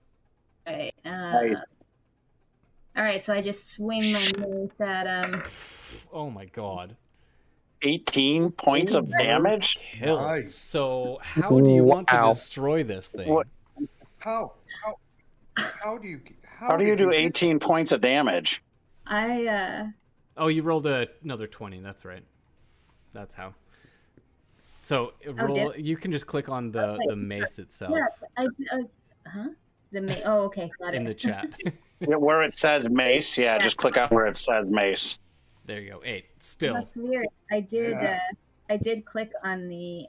Right. Nice. All right, so I just swing my mace at Oh my god. 18 points of damage. Kill. Nice. So how do you want to Wow. destroy this thing? What? How do you How do you did do get 18 points of damage? Oh, you rolled another 20. That's right. That's how. So roll. You can just click on the mace itself yeah, oh, okay, got it. in the chat. Yeah, where it says mace, yeah, just click on where it says mace. There you go. 8. Still. That's weird. I did. Yeah. I did click on the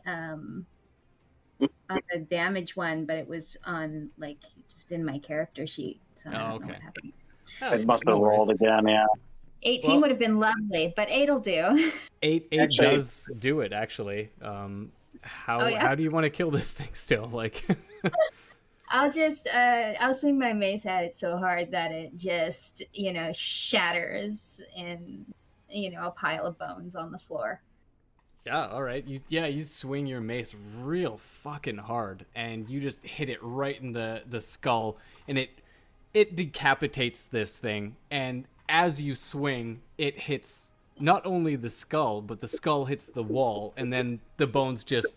damage one, but it was on like just in my character sheet. So I don't know okay. what happened. Oh, It must have no worries. rolled again, yeah. 18 Well- would have been lovely, but 8'll do. 8 Actually- does do it actually. How Oh, yeah? how do you want to kill this thing still? Like I'll just I'll swing my mace at it so hard that it just shatters in a pile of bones on the floor. Yeah, all right. You swing your mace real fucking hard and you just hit it right in the skull and it decapitates this thing, and as you swing, it hits not only the skull, but the skull hits the wall, and then the bones just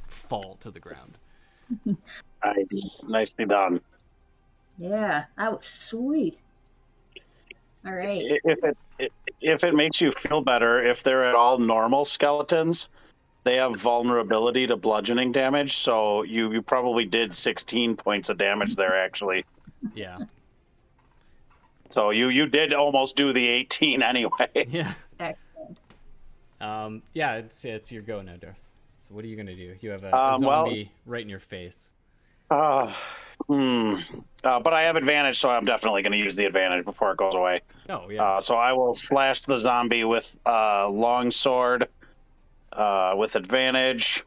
fall to the ground. Nice. Nicely done. Yeah, that was sweet. All right. If it makes you feel better, if they're at all normal skeletons, they have vulnerability to bludgeoning damage, so you probably did 16 points of damage there, actually. Yeah. So you did almost do the 18 anyway. Yeah. Excellent. Yeah, it's your go now, Darth. So what are you gonna do? You have a Well- zombie right in your face. But I have advantage, so I'm definitely going to use the advantage before it goes away. Oh yeah. So I will slash the zombie with long sword with advantage.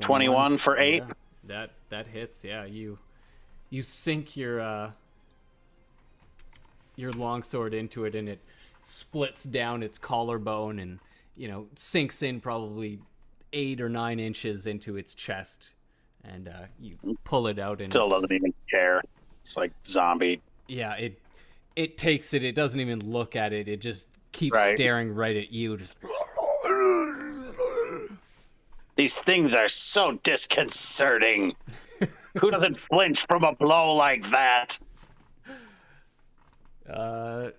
21 for 8. Yeah, that hits. Yeah, you sink your longsword into it, and it splits down its collarbone, and sinks in probably 8 or 9 inches into its chest, and you pull it out, and Still it's- doesn't even care. It's like zombie. Yeah, it takes it. It doesn't even look at it. It just keeps Right. staring right at you. Just These things are so disconcerting. Who doesn't flinch from a blow like that? do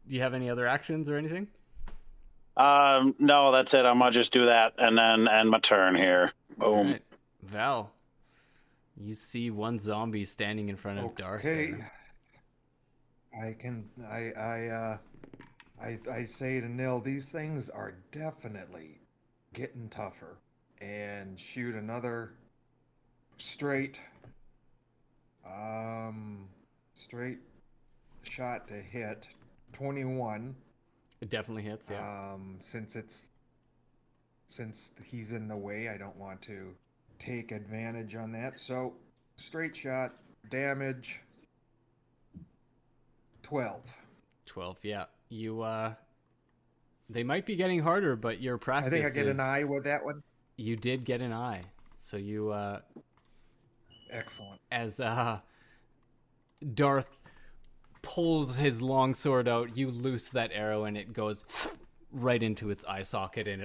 you have any other actions or anything? No, that's it. I'm gonna just do that and then end my turn here. Boom. All right. Val, you see one zombie standing in front of Darth. Okay. there. I say to Nil, these things are definitely getting tougher, and shoot another straight shot to hit 21. It definitely hits. Yeah. Since he's in the way, I don't want to take advantage on that. So straight shot, damage 12. 12. Yeah. You they might be getting harder, but your practice I think I get is- an eye with that one. You did get an eye. So you Excellent. as Darth pulls his longsword out, you loose that arrow and it goes right into its eye socket, and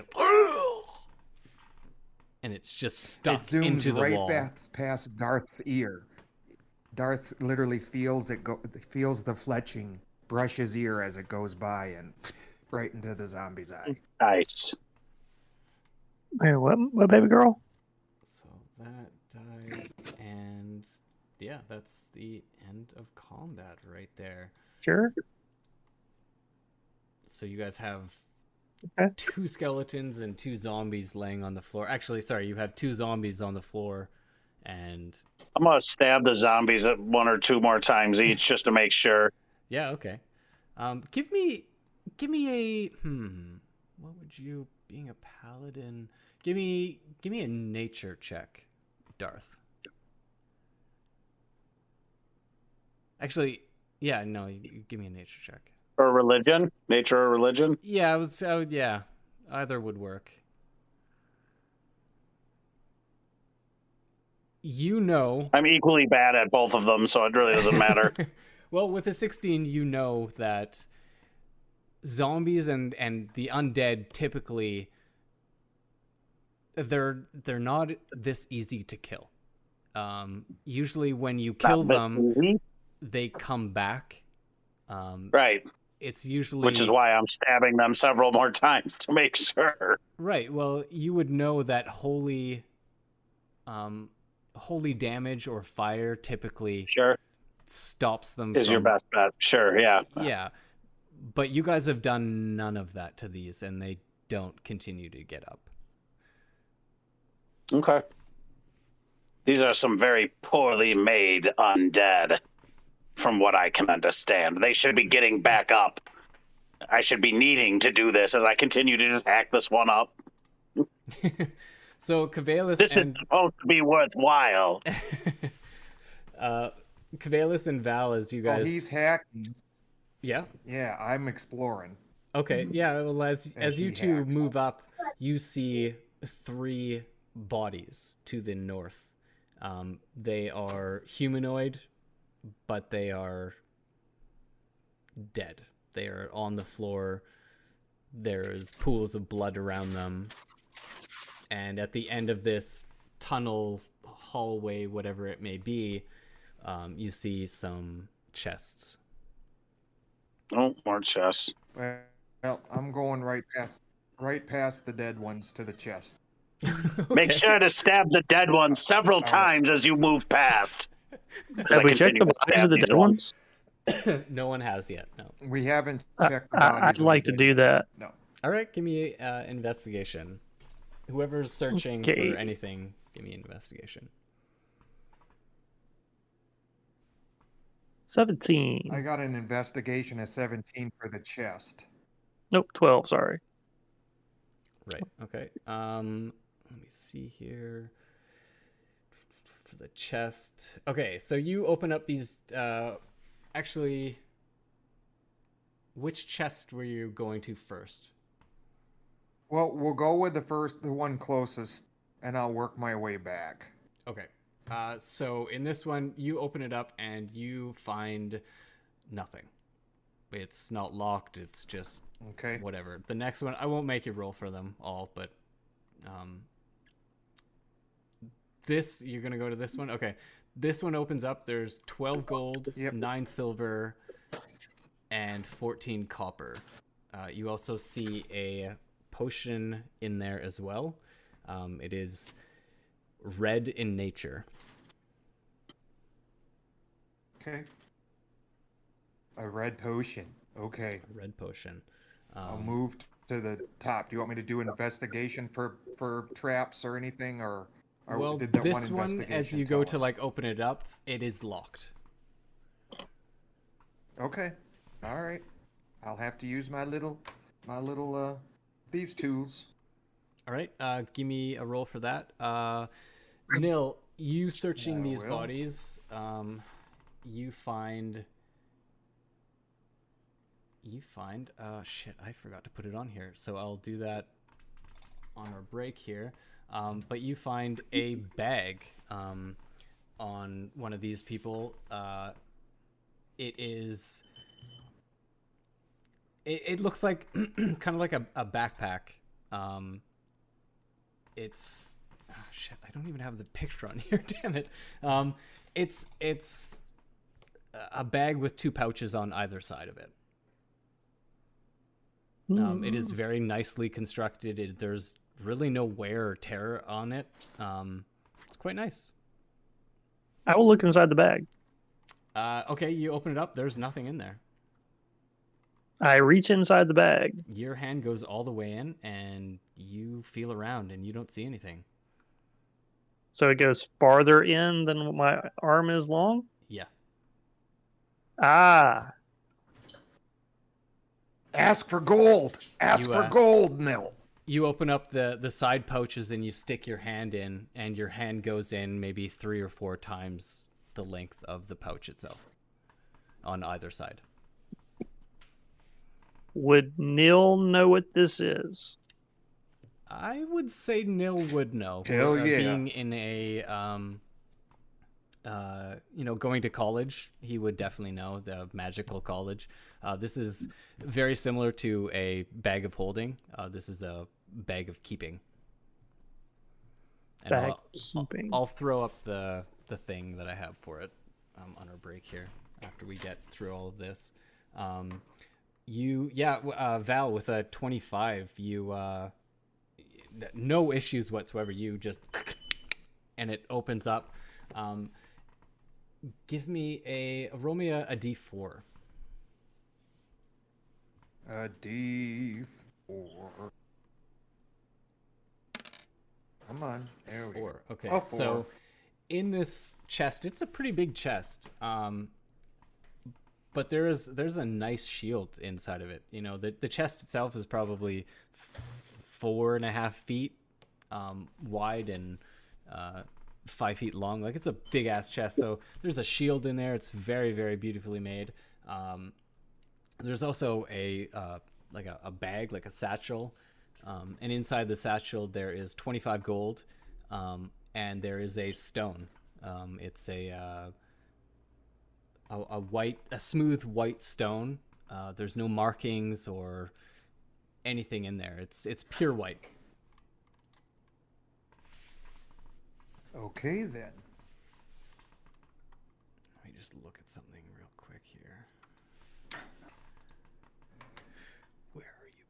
it's just stuck It zooms into the right wall. past Darth's ear. Darth literally feels feels the fletching brush his ear as it goes by, and right into the zombie's eye. Nice. Wait, what baby girl? So that died, and yeah, that's the end of combat right there. Sure. So you guys have Okay. 2 skeletons and 2 zombies laying on the floor. Actually, sorry, you have 2 zombies on the floor, and I'm gonna stab the zombies at 1 or 2 more times each just to make sure. yeah, okay. Give me a what would you, being a paladin? Give me a nature check, Darth. Actually, yeah, no, you give me a nature check. Or religion, nature or religion. Yeah, yeah, either would work. I'm equally bad at both of them, so it really doesn't matter. Well, with a 16, you know that zombies and the undead typically they're not this easy to kill. Usually when you kill them, they come back. Right. It's usually... Which is why I'm stabbing them several more times to make sure. Right. Well, you would know that holy damage or fire typically stops them is your best bet. Sure, yeah. Yeah. But you guys have done none of that to these, and they don't continue to get up. Okay. These are some very poorly made undead, from what I can understand. They should be getting back up. I should be needing to do this as I continue to just hack this one up. So Cavalus this is supposed to be worthwhile. Cavalus and Val, as you guys... Oh, he's hacking. Yeah? Yeah, I'm exploring. Okay, yeah, well, as you two hacks. move up, you see 3 bodies to the north. They are humanoid, but they are dead. They are on the floor. There's pools of blood around them. And at the end of this tunnel, hallway, whatever it may be, you see some chests. Oh, more chests. Well, I'm going right past the dead ones to the chest. Okay. Make sure to stab the dead ones several times as you move past. Have we checked the bodies of the dead ones? No one has yet, no. We haven't checked the bodies. I'd like to do that. No. All right, give me investigation. Whoever's searching for anything, give me investigation. 17. I got an investigation of 17 for the chest. Nope, 12, sorry. Right, okay. Let me see here. For the chest. Okay, so you open up these... actually, which chest were you going to first? Well, we'll go with the one closest, and I'll work my way back. Okay. So in this one, you open it up and you find nothing. It's not locked. It's just whatever. The next one, I won't make you roll for them all, but this, you're going to go to this one? Okay. This one opens up. There's 12 gold, 9 silver, and 14 copper. You also see a potion in there as well. It is red in nature. Okay. A red potion. Okay. A red potion. I'll move to the top. Do you want me to do investigation for traps or anything, or well, did that this one one, as you go to like open it up, it is locked. Okay. All right. I'll have to use my little thieves' tools. All right. Give me a roll for that. Nil, you searching these bodies, you find shit, I forgot to put it on here, so I'll do that on our break here. But you find a bag on one of these people. It looks like kind of like a backpack. It's shit, I don't even have the picture on here. Damn it. It's a bag with 2 pouches on either side of it. It is very nicely constructed. There's really no wear or tear on it. It's quite nice. I will look inside the bag. Okay, you open it up. There's nothing in there. I reach inside the bag. Your hand goes all the way in, and you feel around, and you don't see anything. So it goes farther in than my arm is long? Yeah. Ah. Ask for gold. Ask for gold, Nil. You open up the side pouches and you stick your hand in, and your hand goes in maybe 3 or 4 times the length of the pouch itself on either side. Would Nil know what this is? I would say Nil would know. Hell yeah. Being in a going to college, he would definitely know the magical college. This is very similar to a bag of holding. This is a bag of keeping. And Bag keeping. I'll throw up the thing that I have for it on our break here after we get through all of this. Val, with a 25, you no issues whatsoever. You just and it opens up. Roll me a d4. A D4. Come on. There we go. 4. Okay. Oh, 4. So in this chest, it's a pretty big chest. But there's a nice shield inside of it. The chest itself is probably 4.5 feet wide and 5 feet long. Like, it's a big ass chest. So there's a shield in there. It's very, very beautifully made. There's also a bag, like a satchel. And inside the satchel there is 25 gold, and there is a stone. It's a smooth white stone. There's no markings or anything in there. It's pure white. Okay then. Let me just look at something real quick here. Where are you,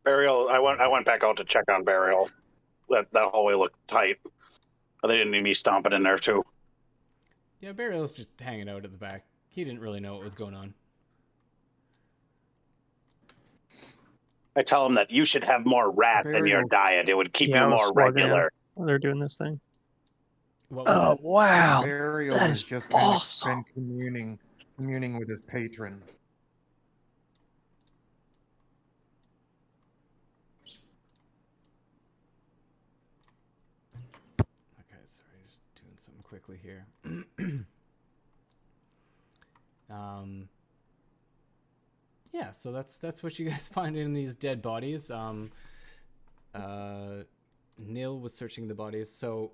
Bariel? Bariel, I went back out to check on Bariel. That hallway looked tight. They didn't need me stomping in there too. Yeah, Bariel's just hanging out at the back. He didn't really know what was going on. I tell him that you should have more rat in your diet. It would keep you more regular. While they're doing this thing. What was that? Wow. Bariel That has is just awesome. been communing with his patron. Okay, sorry, just doing something quickly here. Yeah, so that's what you guys find in these dead bodies. Nil was searching the bodies, so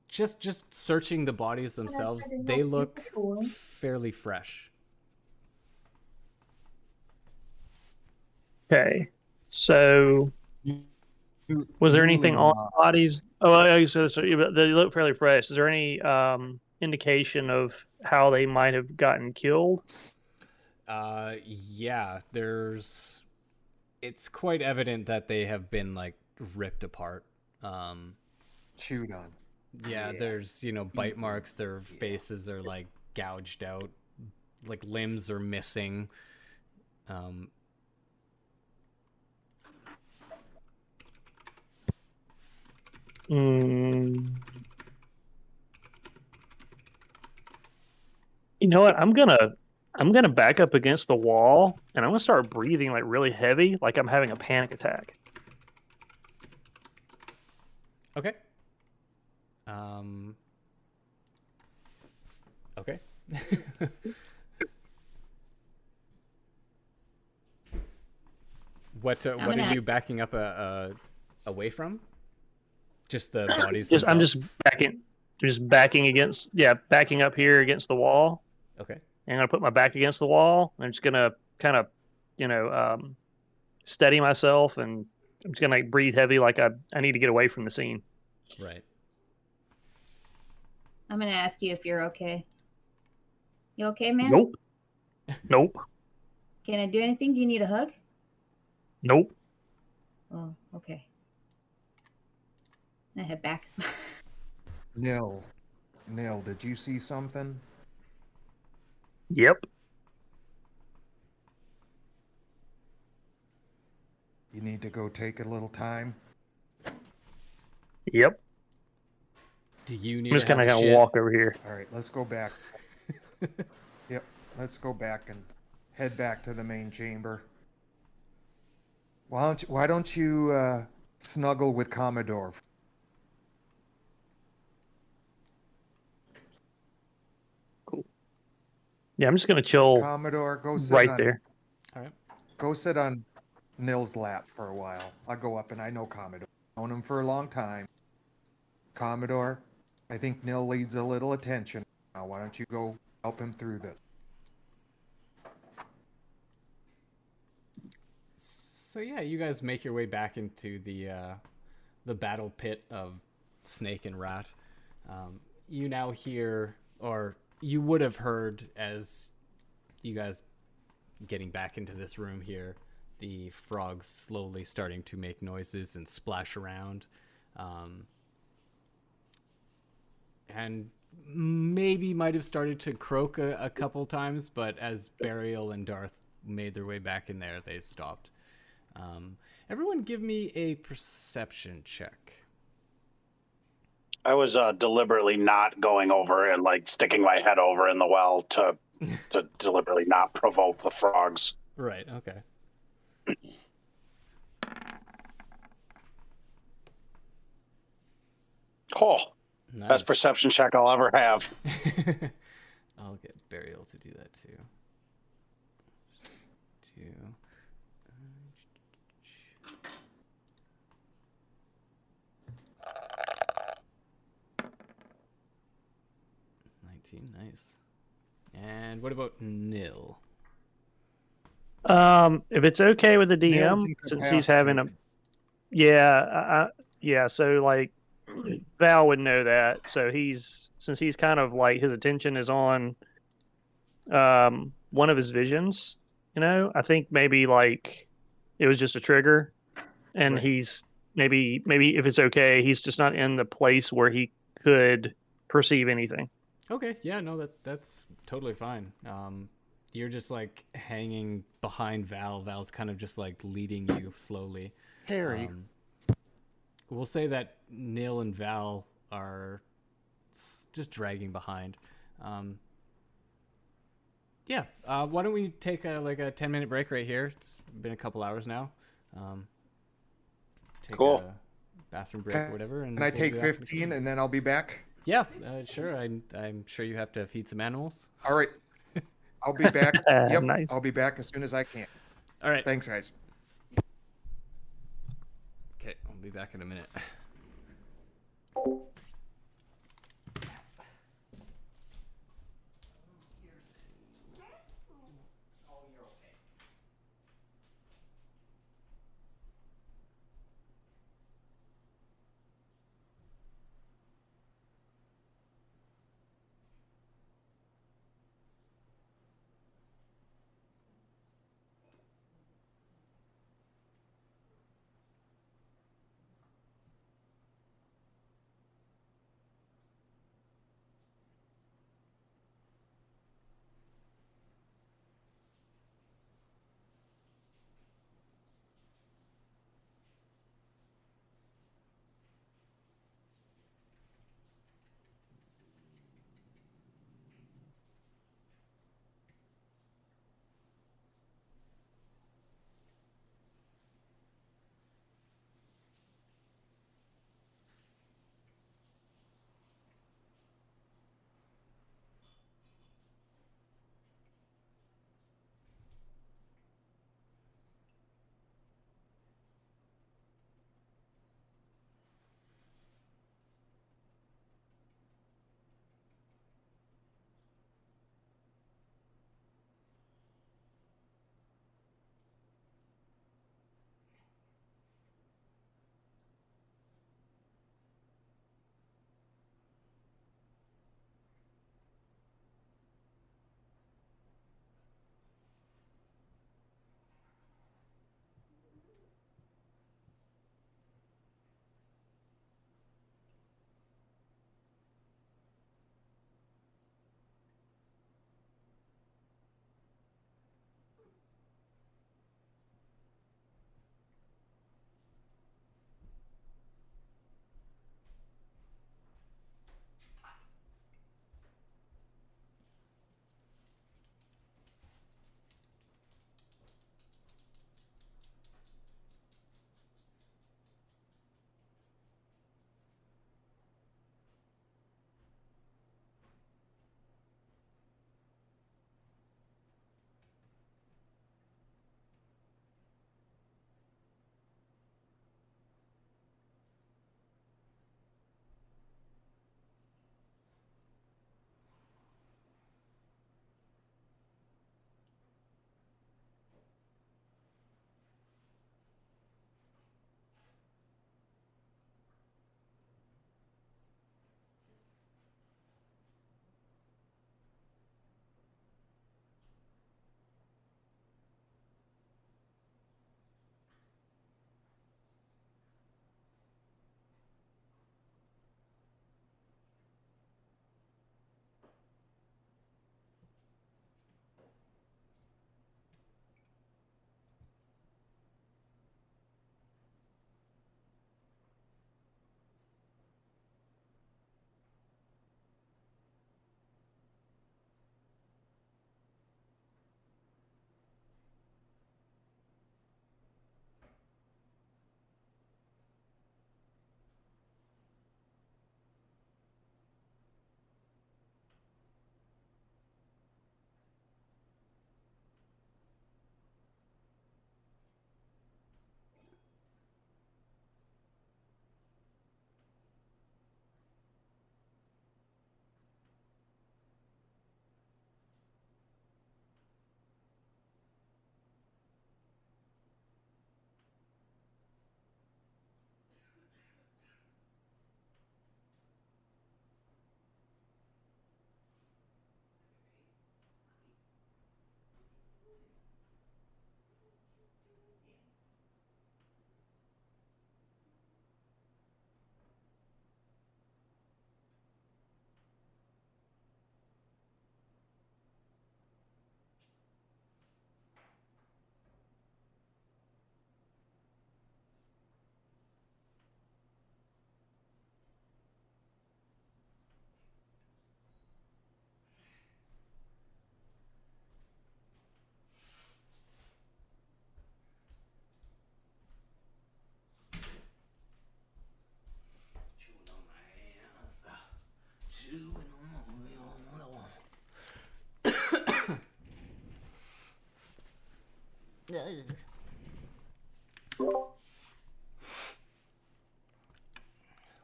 just searching the bodies themselves, they look fairly fresh. Okay, so was there anything on the bodies? Oh, so they look fairly fresh. Is there any indication of how they might have gotten killed? Yeah, it's quite evident that they have been like ripped apart. Chewed on. Yeah, there's, bite marks, their faces are like gouged out, like limbs are missing. You know what? I'm gonna back up against the wall, and I'm gonna start breathing like really heavy, like I'm having a panic attack. Okay. Okay. What are you backing up away from? Just the bodies themselves? I'm just backing up here against the wall. Okay. And I'm gonna put my back against the wall. I'm just gonna kind of, steady myself, and I'm just gonna breathe heavy, like I need to get away from the scene. Right. I'm gonna ask you if you're okay. You okay, man? Nope. Nope. Can I do anything? Do you need a hug? Nope. Oh, okay. I head back. Nil, did you see something? Yep. You need to go take a little time. Yep. Do you need I'm just kind of gonna walk over here. All right, let's go back. Yep, let's go back and head back to the main chamber. Why don't you snuggle with Commodore? Cool. Yeah, I'm just gonna chill. Commodore, go sit right there. All right. Go sit on Nil's lap for a while. I'll go up, and I know Commodore. Known him for a long time. Commodore, I think Nil needs a little attention. Now, why don't you go help him through this? So yeah, you guys make your way back into the battle pit of Snake and Rat. You now hear, or you would have heard, as you guys getting back into this room here, the frogs slowly starting to make noises and splash around, and maybe might have started to croak a couple times, but as Bariel and Darth made their way back in there, they stopped. Everyone give me a perception check. I was deliberately not going over and like sticking my head over in the well to deliberately not provoke the frogs. Right, okay. Oh, Nice. best perception check I'll ever have. I'll get Burial to do that too. 19, nice. And what about Nil? If it's okay with the Nil's DM, since he's having a, incapacitated. yeah, so like Val would know that. So since he's kind of like his attention is on one of his visions, I think maybe like it was just a trigger, and Right. he's maybe if it's okay, he's just not in the place where he could perceive anything. Okay, yeah, no, that's totally fine. You're just like hanging behind Val. Val's kind of just like leading you slowly. Harry. We'll say that Nil and Val are just dragging behind. Yeah, why don't we take a 10-minute break right here? It's been a couple hours now. Take Cool. a bathroom break or whatever. And Can I we'll take be back in 15 and then I'll be back? Yeah, sure. I'm sure you have to feed some animals. All right. I'll be back. Yep. Nice. I'll be back as soon as I can. All right. Thanks, guys. Okay, I'll be back in a minute.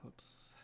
Whoops.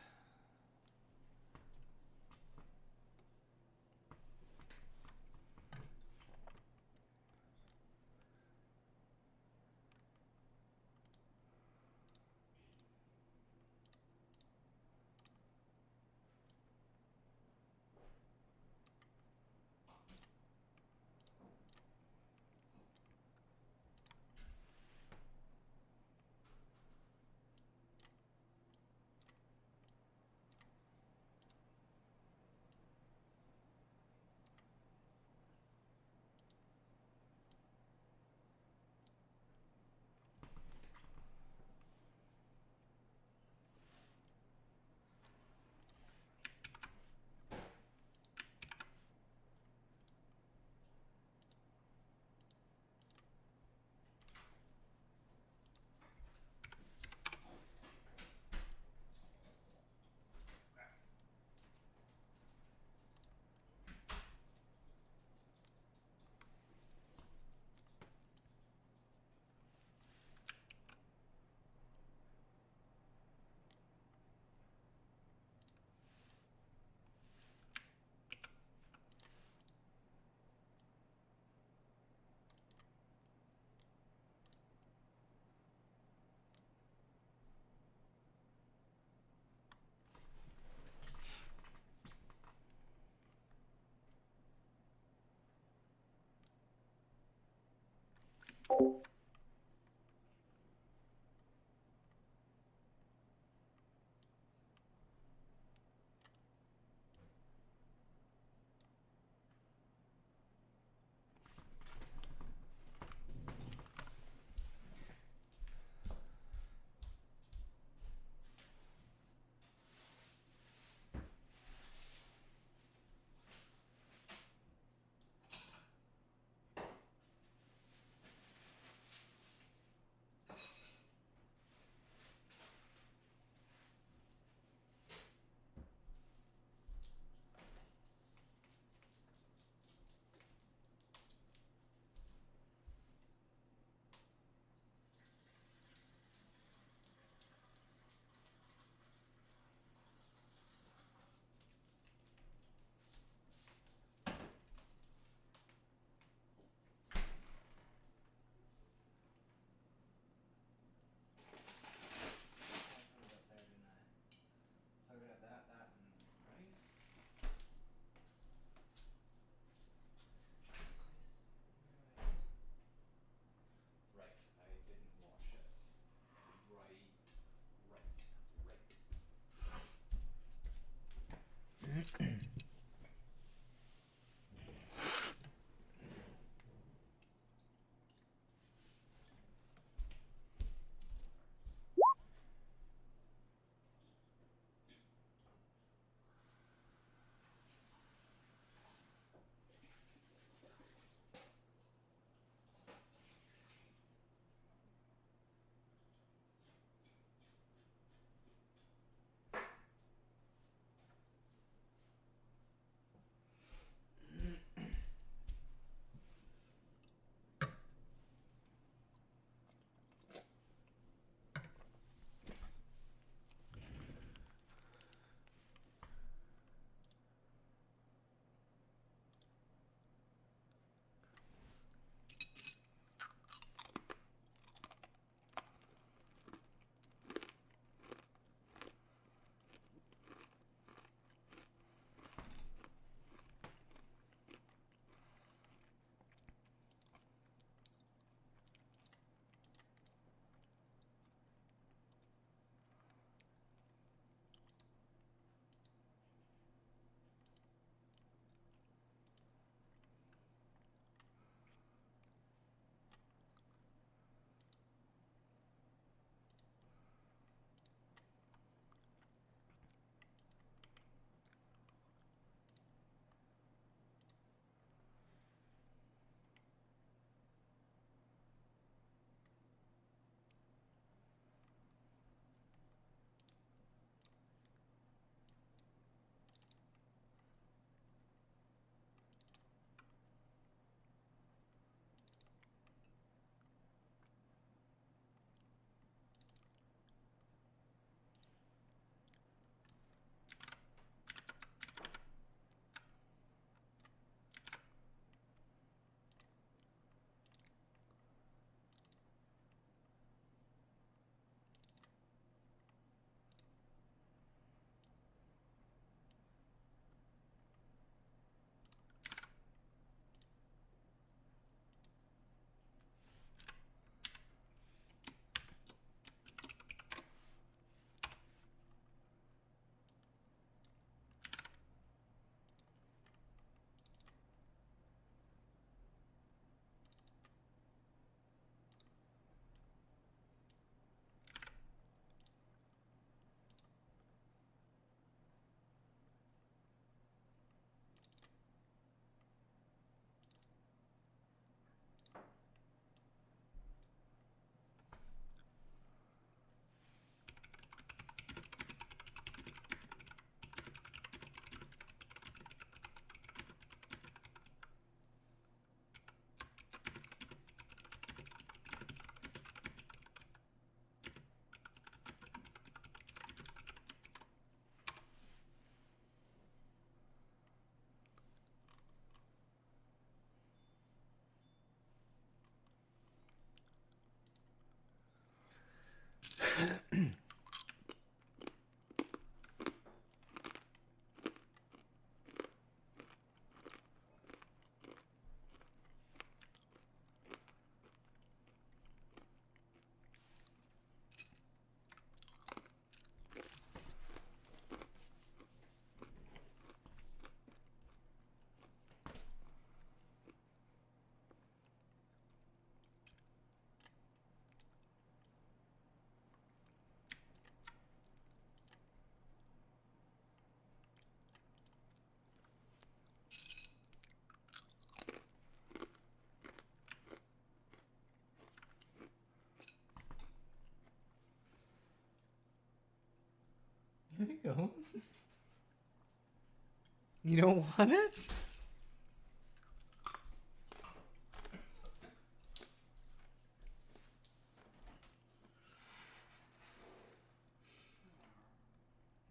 You don't want it?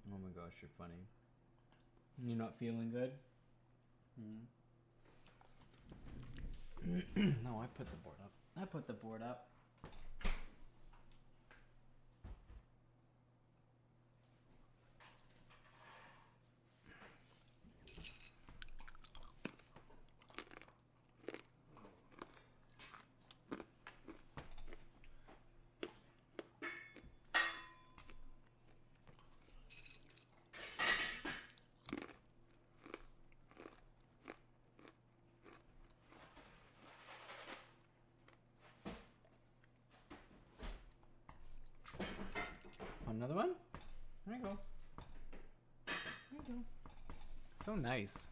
Oh my gosh, you're funny. You're not feeling good? No, I put the board up. I put the board up. Another one? There you go. There you go. So nice.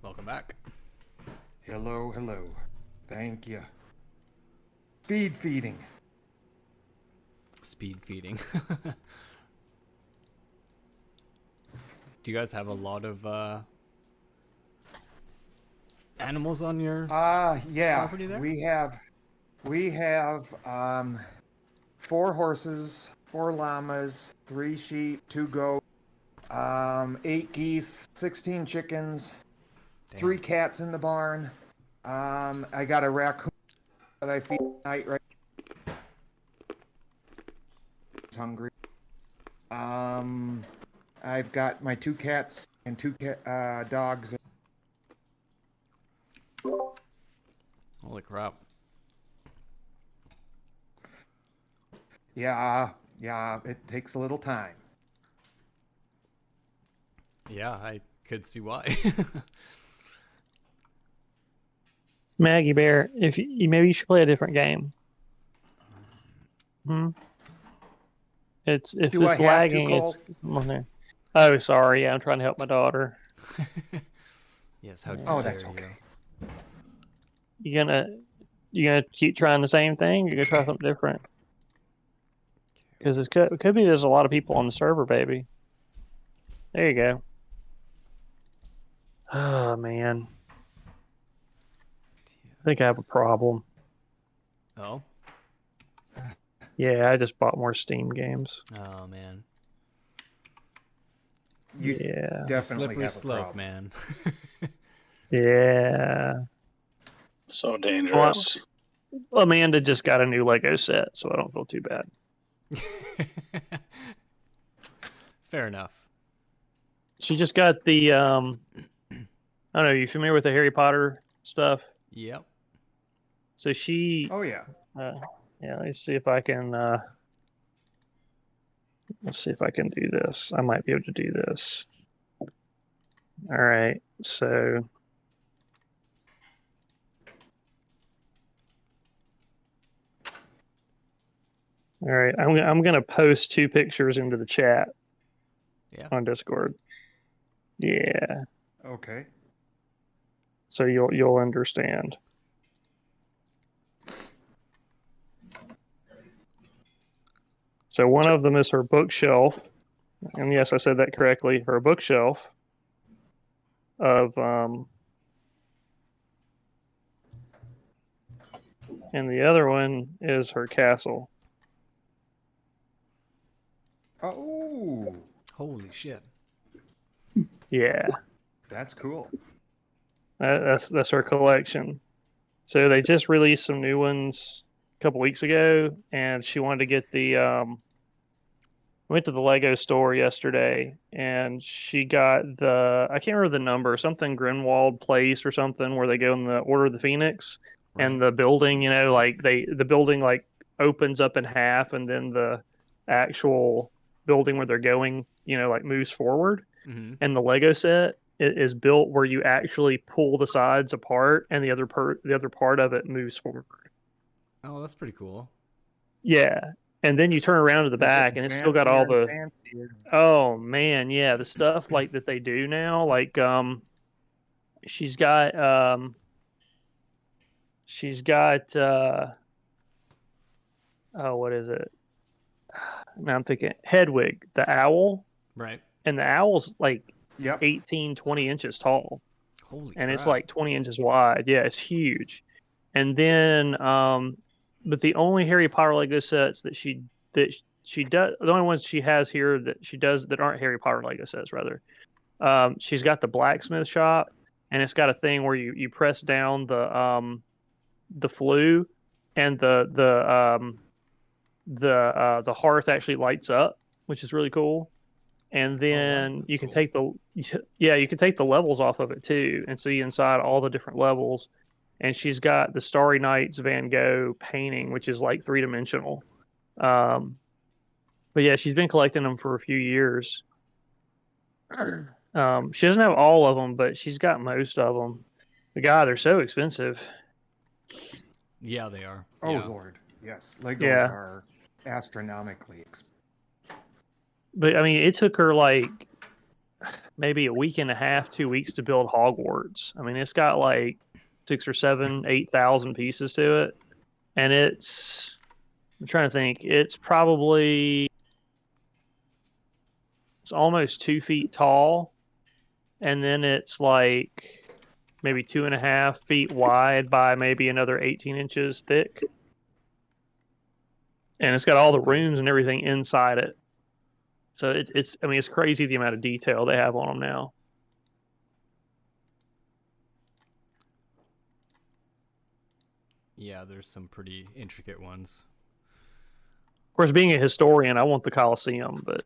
Welcome back. Hello, hello. Thank you. Speed feeding. Speed feeding. Do you guys have a lot of animals on your Yeah. property there? We have 4 horses, 4 llamas, 3 sheep, 2 goats, 8 geese, 16 chickens, Damn. 3 cats in the barn. I got a raccoon that I feed at night right. He's hungry. I've got my 2 cats and 2 dogs. Holy crap. Yeah, it takes a little time. Yeah, I could see why. Maggie Bear, if you maybe you should play a different game. It's if Do I it's have to, lagging, Cole? it's on there. Oh, sorry. Yeah, I'm trying to help my daughter. Yes, how Oh, dare that's you. okay. You gonna keep trying the same thing? You're gonna try something different? Because it could be there's a lot of people on the server, baby. There you go. Oh man, I think I have a problem. Oh? Yeah, I just bought more Steam games. Oh, man. You Yeah, It's a definitely slippery have a slope, problem. man. yeah. So dangerous. Well, Amanda just got a new Lego set, so I don't feel too bad. Fair enough. She just got the I don't know, you familiar with the Harry Potter stuff? Yep. So she Oh yeah. yeah, let's see if I can do this. I might be able to do this. All right. So all right, I'm gonna post 2 pictures into the chat Yeah. on Discord. Yeah. Okay. So you'll understand. So one of them is her bookshelf, and yes, I said that correctly. Her bookshelf of and the other one is her castle. Oh, Holy shit. Yeah, that's cool. that's her collection. So they just released some new ones a couple weeks ago, and she wanted to get the went to the Lego store yesterday, and she got I can't remember the number, something Grinwald Place or something, where they go in the Order of the Phoenix, and the building, like the building like opens up in half, and then the actual building where they're going, like moves forward, and the Lego set is built where you actually pull the sides apart, and the other part of it moves forward. Oh, that's pretty cool. Yeah. And then you turn around to the back, and it's still got all the. Fancier. Oh man, yeah, the stuff like that they do now, like she's got oh, what is it? Now I'm thinking Hedwig, the owl, Right. and the owl's like Yep. 18, 20 inches tall, Holy and it's crap. like 20 inches wide. Yeah, it's huge. And then but the only Harry Potter Lego sets that she does, the only ones she has here that she does that aren't Harry Potter Lego sets, rather, she's got the blacksmith shop, and it's got a thing where you press down the flue, and the hearth actually lights up, which is really cool. And then that's you can cool. take you can take the levels off of it too, and see inside all the different levels. And she's got the Starry Nights Van Gogh painting, which is like 3-dimensional. But yeah, she's been collecting them for a few years. She doesn't have all of them, but she's got most of them. But God, they're so expensive. Yeah, they are. Oh Yeah. Lord, yes. Legos Yeah. are astronomically expensive. But I mean, it took her like maybe a week and a half, 2 weeks to build Hogwarts. I mean, it's got like 6 or 7, 8,000 pieces to it, and I'm trying to think, it's almost 2 feet tall, and then it's like maybe 2.5 feet wide by maybe another 18 inches thick. And it's got all the rooms and everything inside it. So it's crazy the amount of detail they have on them now. Yeah, there's some pretty intricate ones. Of course, being a historian, I want the Colosseum, but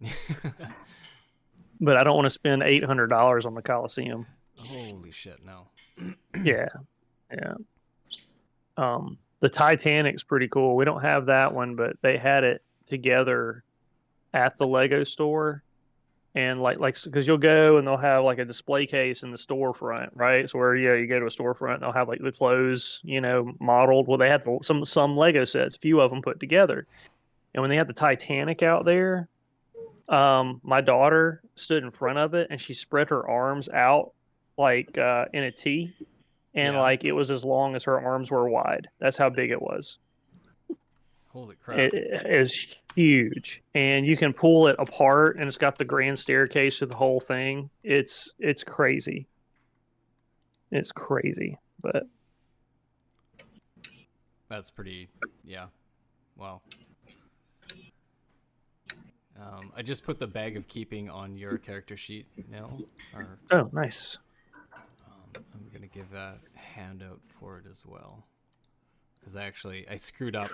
I don't want to spend $800 on the Colosseum. Holy shit, no. Yeah. The Titanic's pretty cool. We don't have that one, but they had it together at the Lego store, and like because you'll go and they'll have like a display case in the storefront, right? So where you go to a storefront and they'll have like the clothes, modeled. Well, they had some Lego sets, a few of them put together, and when they had the Titanic out there, my daughter stood in front of it and she spread her arms out like in a T, and like it was as long as her arms were wide. That's how big it was. Holy crap. It is huge, and you can pull it apart, and it's got the grand staircase to the whole thing. It's crazy. It's crazy, but that's pretty, yeah. Wow. I just put the bag of keeping on your character sheet, Nil. Oh, nice. I'm going to give a handout for it as well. Because I screwed up.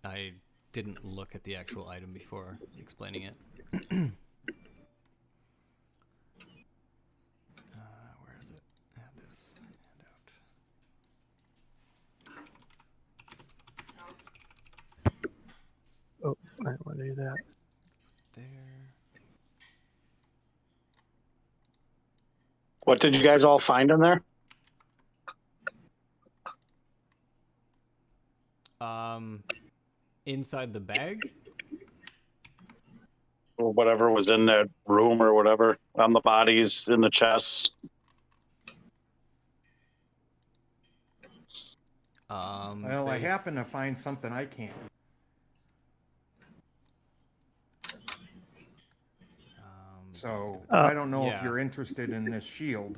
I didn't look at the actual item before explaining it. Where is it? This handout. Oh, I don't want to do that. There. What did you guys all find in there? Inside the bag? Or whatever was in that room or whatever, on the bodies, in the chests. Well, I happen to find something I can't. So I don't know if you're interested in this shield.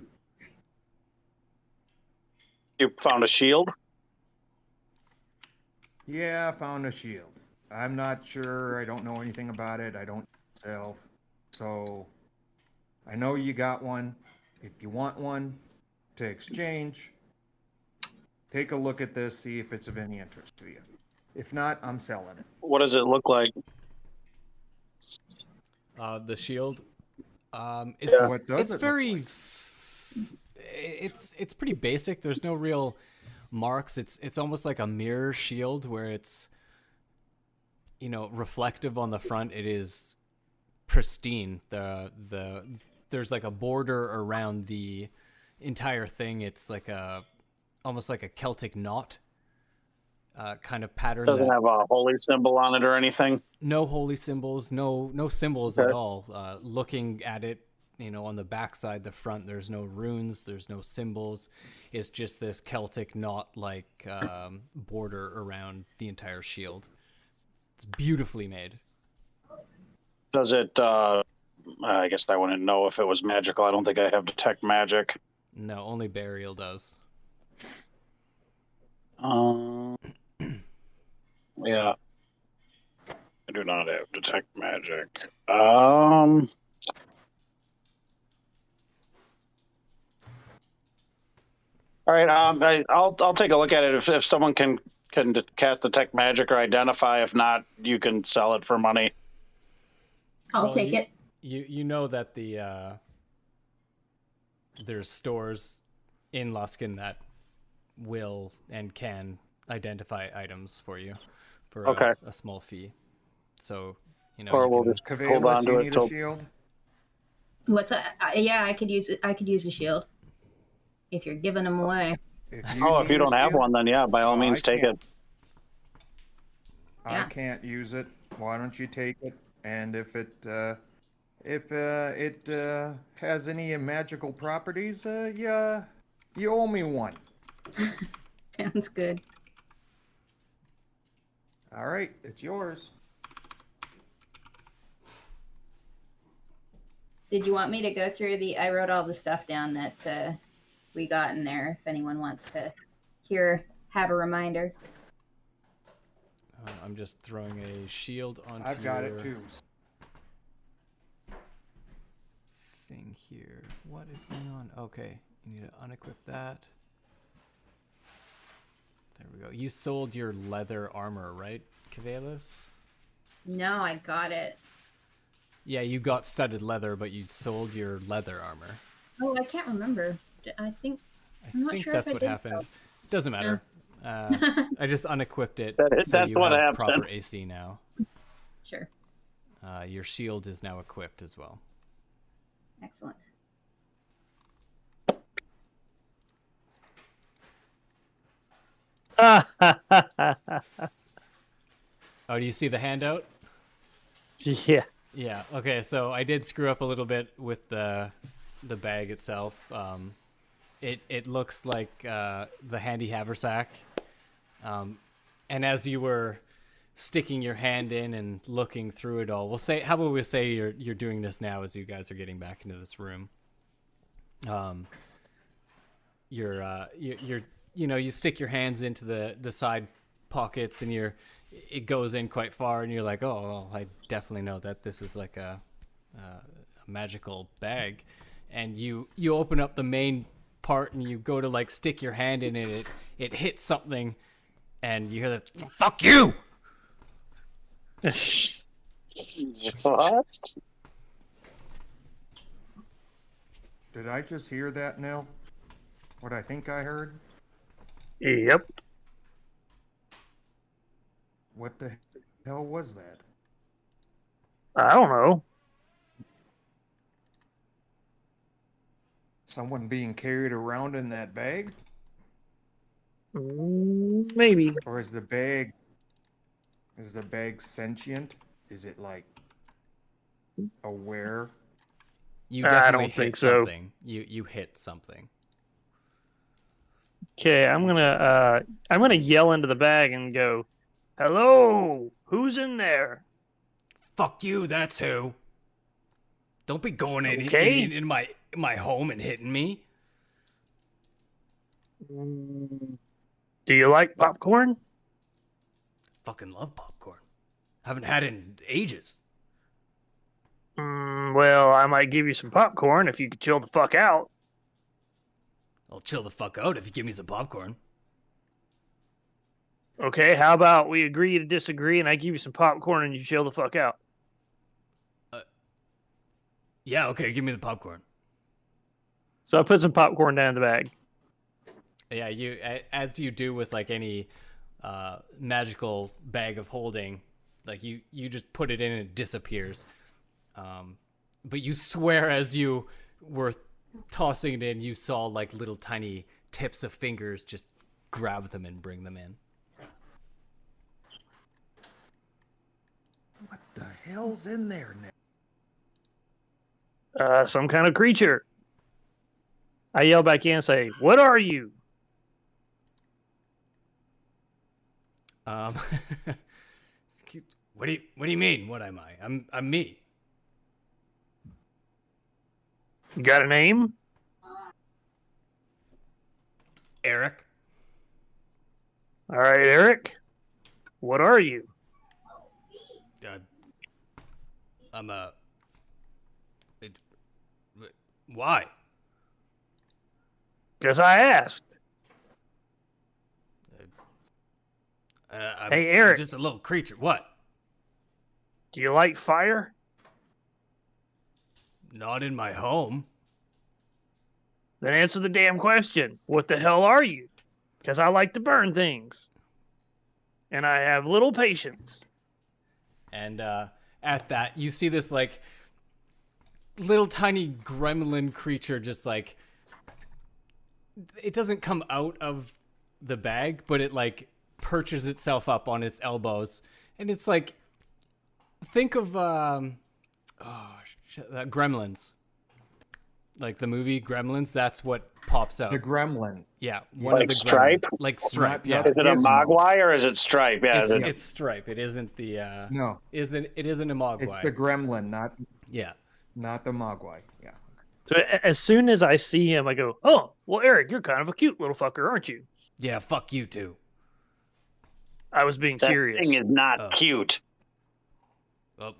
You found a shield? Yeah, I found a shield. I'm not sure. I don't know anything about it. I don't myself. So I know you got one. If you want one to exchange, take a look at this, see if it's of any interest to you. If not, I'm selling it. What does it look like? The shield. It's very. It's pretty basic. There's no real marks. It's almost like a mirror shield where it's, reflective on the front. It is pristine. There's like a border around the entire thing. It's like almost like a Celtic knot kind of pattern. Doesn't have a holy symbol on it or anything? No holy symbols, no symbols at all. Looking at it, on the backside, the front, there's no runes, there's no symbols. It's just this Celtic knot-like border around the entire shield. It's beautifully made. Does it, I guess I wouldn't know if it was magical. I don't think I have detect magic. No, only Bariel does. Yeah. I do not have detect magic. All right, I'll take a look at it. If someone can cast detect magic or identify, if not, you can sell it for money. I'll take it. You know that there's stores in Luskan that will and can identify items for you for a small fee. So or we'll just hold on to it till. Shield? What's that? Yeah, I could use it. I could use a shield. If you're giving them away. If you don't have one, then yeah, by all means, take it. I can't use it. Why don't you take it? And if if it has any magical properties, you owe me one. Sounds good. All right, it's yours. Did you want me to go through I wrote all the stuff down that we got in there if anyone wants to have a reminder. I'm just throwing a shield onto I've got your it too. thing here. What is going on? Okay, you need to unequip that. There we go. You sold your leather armor, right, Cavelis? No, I got it. Yeah, you got studded leather, but you sold your leather armor. Oh, I can't remember. I'm not think sure that's if I what did happened. so. Doesn't matter. I just unequipped it, That's so you what have happened. proper AC now. Sure. Your shield is now equipped as well. Excellent. Oh, do you see the handout? Yeah. Yeah. Okay. So I did screw up a little bit with the bag itself. It looks like the handy haversack. And as you were sticking your hand in and looking through it all, how about we say you're doing this now as you guys are getting back into this room. You stick your hands into the side pockets and it goes in quite far, and you're like, oh, well, I definitely know that this is like a magical bag. And you open up the main part and you go to like stick your hand in it. It hits something, and you hear the "fuck you." What? Did I just hear that, Nil? What I think I heard? Yep. What the hell was that? I don't know. Someone being carried around in that bag? Maybe. Or is the bag sentient? Is it like aware? You I definitely don't think hit so. something. You hit something. Okay, I'm gonna yell into the bag and go, "Hello, who's in there?" Fuck you. That's who. Don't be going Okay. in my home and hitting me. Do you like popcorn? Fucking love popcorn. Haven't had it in ages. Well, I might give you some popcorn if you could chill the fuck out. I'll chill the fuck out if you give me some popcorn. Okay, how about we agree to disagree and I give you some popcorn and you chill the fuck out? Yeah, okay, give me the popcorn. So I put some popcorn down in the bag. Yeah, as you do with like any magical bag of holding, like you just put it in and it disappears. But you swear as you were tossing it in, you saw like little tiny tips of fingers just grab them and bring them in. What the hell's in there now? Some kind of creature. I yell back in and say, "What are you?" What do you mean? What am I? I'm me. You got a name? Eric. All right, Eric. What are you? I'm why? Because I asked. Hey, Eric. I'm just a little creature. What? Do you like fire? Not in my home. Then answer the damn question. What the hell are you? Because I like to burn things. And I have little patience. And at that, you see this like little tiny gremlin creature just like, it doesn't come out of the bag, but it like perches itself up on its elbows. And it's like, think of, Gremlins. Like the movie Gremlins, that's what pops out. The gremlin. Yeah, Like Stripe? Like Stripe. Not- Yeah, Is it a Gizmo. Mogwai or is it Stripe? Yeah, it's Stripe. It isn't the. No, It isn't a Mogwai. it's the gremlin, Yeah. not the mogwai. Yeah. So as soon as I see him, I go, "Oh, well, Eric, you're kind of a cute little fucker, aren't you?" Yeah. Fuck you too. I was being that serious. thing is not Oh. cute. Well,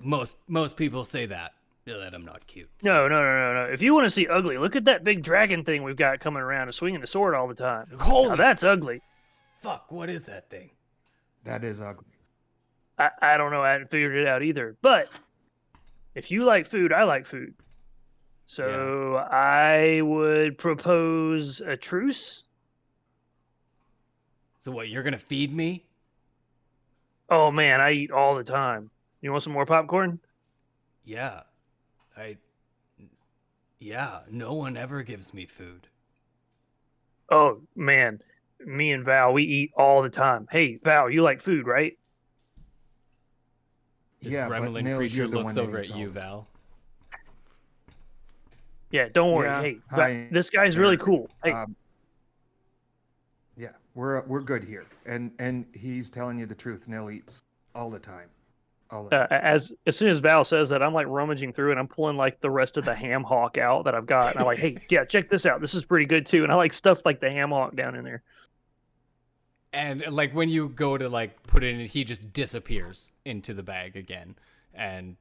most people say that I'm not cute. No. If you want to see ugly, look at that big dragon thing we've got coming around and swinging the sword all the time. Holy Now that's ugly. fuck! What is that thing? That is ugly. I don't know. I hadn't figured it out either. But if you like food, I like food. So I would propose a truce. So what? You're gonna feed me? Oh man, I eat all the time. You want some more popcorn? Yeah. Yeah. No one ever gives me food. Oh man, me and Val, we eat all the time. Hey Val, you like food, right? This Yeah, but gremlin Nil, creature you're the looks one that over eats at all you, the time. Val. Yeah, don't worry. Yeah, Hey, hi, this guy's really Eric. cool. Hey, Yeah, we're good here, and he's telling you the truth. Nil eats all the time. All the time. as soon as Val says that, I'm like rummaging through and I'm pulling like the rest of the ham hock out that I've got. And I'm like, hey, yeah, check this out. This is pretty good too. And I like stuff like the ham hock down in there. And like when you go to like put it in, he just disappears into the bag again. And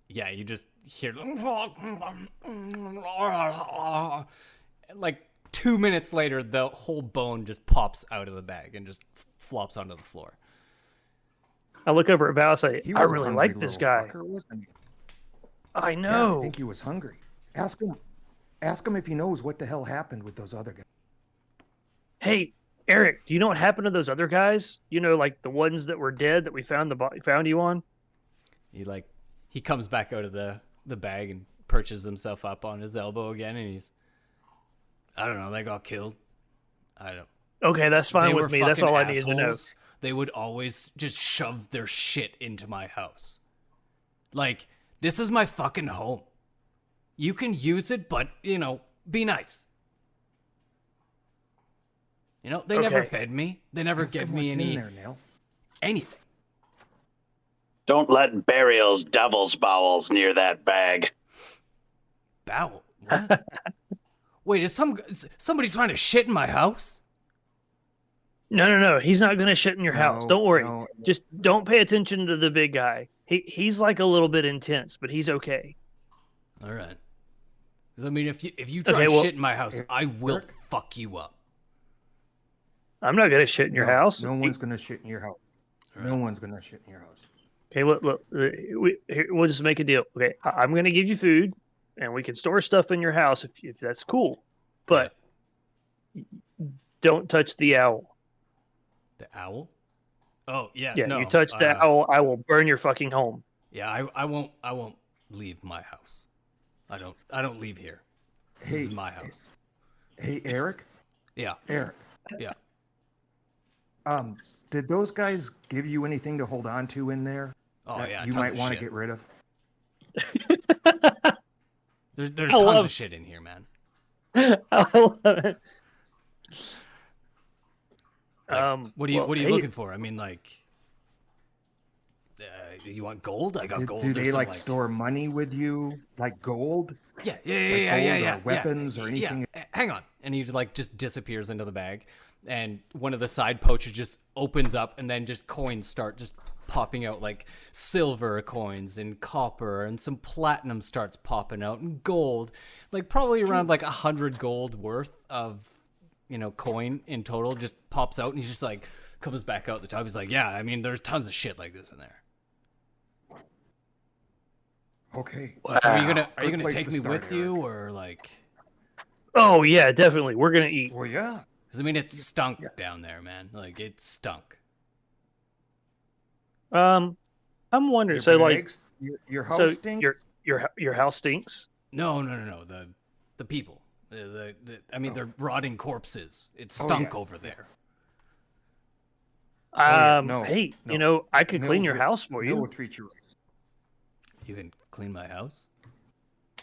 yeah, you just hear like 2 minutes later, the whole bone just pops out of the bag and just flops onto the floor. I look over at Val and say, He I was a really hungry like this little guy. fucker, wasn't he? I Yeah, know. I think he was hungry. Ask him if he knows what the hell happened with those other guys. Hey, Eric, do you know what happened to those other guys? You know, like the ones that were dead that we found found you on? He comes back out of the bag and perches himself up on his elbow again, and I don't know, they got killed. I don't. Okay, that's fine They with were me. That's fucking all I needed to know. assholes. They would always just shove their shit into my house. Like, this is my fucking home. You can use it, but, be nice. They never Okay. fed me. They never Ask gave him me what's in any there, Nil. anything. Don't let Bariel's devil's bowels near that bag. Bowel. What? Wait, is somebody trying to shit in my house? No. He's not going to shit in your house. Don't worry. No. Just don't pay attention to the big guy. He's like a little bit intense, but he's okay. All right. 'Cause, I mean, if you try Okay, to well- shit in my house, I will Eric? fuck you up. I'm not going to shit in your house. No one's gonna shit in your house. No one's gonna shit in your house. Okay, look. We'll just make a deal. Okay, I'm going to give you food, and we can store stuff in your house if that's cool. But don't touch the owl. The owl? Oh yeah. Yeah, no, you touch the owl, I will burn your fucking home. Yeah, I won't leave my house. I don't leave here. This Hey, is my house. hey, Eric. Yeah. Eric. Yeah. Did those guys give you anything to hold on to in there? Oh that yeah. You tons might of want to shit. get rid of. There's I tons love- of shit in here, man. I love it. Like, what are you well, hey, looking for? I mean, like, you want gold? I got gold. Do There's they some, like store money with you, like gold? Yeah, gold or weapons or yeah. anything? Hang on, and he like just disappears into the bag, and one of the side pouches just opens up, and then just coins start just popping out, like silver coins and copper, and some platinum starts popping out, and gold, like probably around like 100 gold worth of coin in total just pops out, and he's just like comes back out the top. He's like, yeah, I mean, there's tons of shit like this in there. Okay. So are you Good gonna place take to me start, with you, or like? Oh yeah, definitely. We're gonna eat. Well, yeah. Because I mean, it stunk down there, man. Like it stunk. I'm wondering. Your So like, bags, your house so stinks? your house stinks. No. The people. I mean, they're rotting corpses. It Oh, stunk yeah. over there. yeah, no, Hey, no. I could clean Nils your will- house for Nil you. will treat you right. You can clean my house.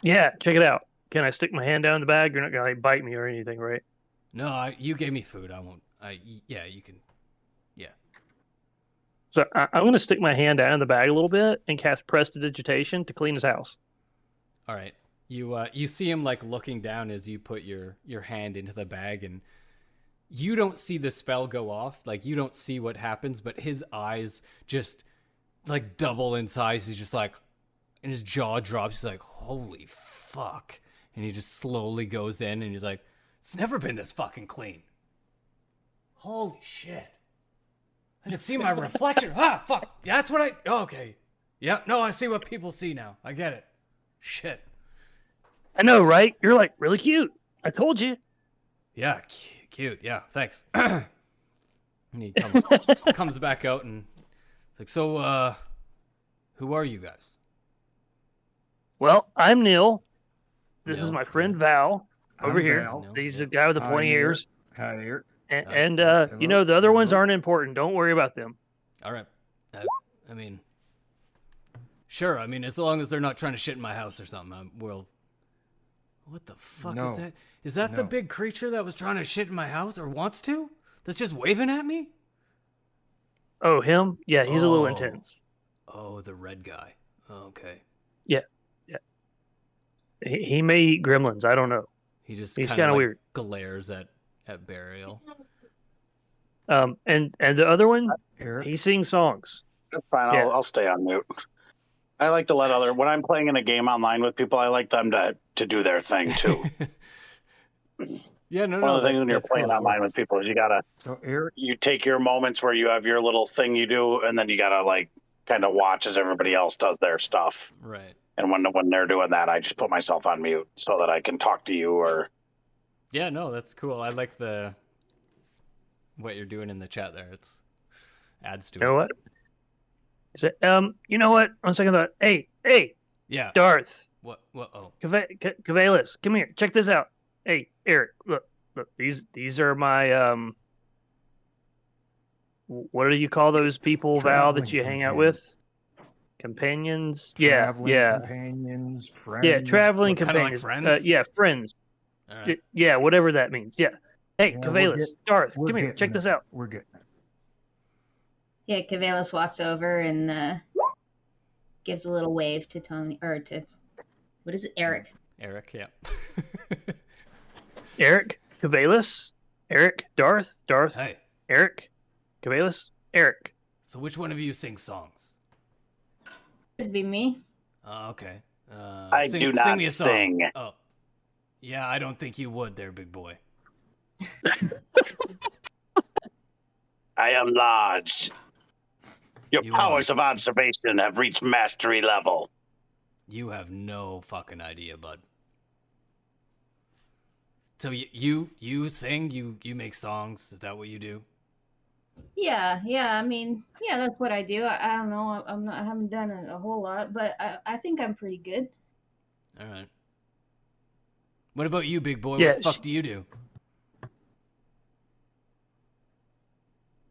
Yeah, check it out. Can I stick my hand down in the bag? You're not gonna like bite me or anything, right? No, you gave me food. I won't. Yeah, you can. Yeah. So I'm gonna stick my hand down in the bag a little bit and cast prestidigitation to clean his house. All right. You see him like looking down as you put your hand into the bag, and you don't see the spell go off. Like you don't see what happens, but his eyes just like double in size. He's just like, and his jaw drops. He's like, holy fuck. And he just slowly goes in and he's like, it's never been this fucking clean. Holy shit. I can see my reflection. Ah, fuck. Yeah, that's what okay. Yeah, no, I see what people see now. I get it. Shit. I know, right? You're like really cute. I told you. Yeah, cute. Yeah, thanks. And he comes back out and like, so, who are you guys? Well, I'm Nil. This is Nil, my friend Val over I'm here. Val. He's the guy with the Hi, pointy Eric. ears. Hi, Eric. And hello, you know, the other ones hello. aren't important. Don't worry about them. All right. I mean, sure. I mean, as long as they're not trying to shit in my house or something, we'll. What the fuck No. is that? Is that the No. big creature that was trying to shit in my house or wants to? That's just waving at me? Oh, him? Yeah, he's a little Oh. intense. Oh, the red guy. Okay. Yeah. He may eat gremlins. I don't know. He's He's kind kinda of weird. glares at Bariel. And the other one, Eric. he sings songs. That's fine. Yeah. I'll stay on mute. I like to let when I'm playing in a game online with people, I like them to do their thing too. Yeah, no, One no. of the things when you're that's playing cool, that online works. with people is So Eric, you take your moments where you have your little thing you do, and then you gotta like kind of watch as everybody else does their stuff. Right. And when they're doing that, I just put myself on mute so that I can talk to you or. Yeah, no, that's cool. I like what you're doing in the chat there. It's adds to You it. know what? He said, you know what? On second thought, hey, Yeah. Darth, What? Oh. Cavalis, come here. Check this out. Hey, Eric, look. These are my what do you call those people, Val, that Traveling you hang out companions. with? Companions? traveling Yeah. companions, friends. Yeah, traveling What, kinda like companions. friends? Yeah, friends. All right. Yeah, whatever that means. Yeah. Hey, Yeah, Cavalis, Darth, We're come here. getting Check this there. out. We're getting there. Yeah, Cavalis walks over and gives a little wave to Tony, or to, what is it, Eric? Eric, yeah. Eric, Cavalis, Eric, Darth, Hey, Eric, Cavalis, Eric. so which one of you sings songs? Could be me. Okay. I do not me a song. sing. Oh. Yeah, I don't think you would there, big boy. I am large. Your You powers of observation have reached mastery level. You have no fucking idea, bud. So you sing, you make songs. Is that what you do? Yeah. I mean, yeah, that's what I do. I don't know. I haven't done a whole lot, but I think I'm pretty good. All right. What about you, big boy? Yeah, What the fuck do you do?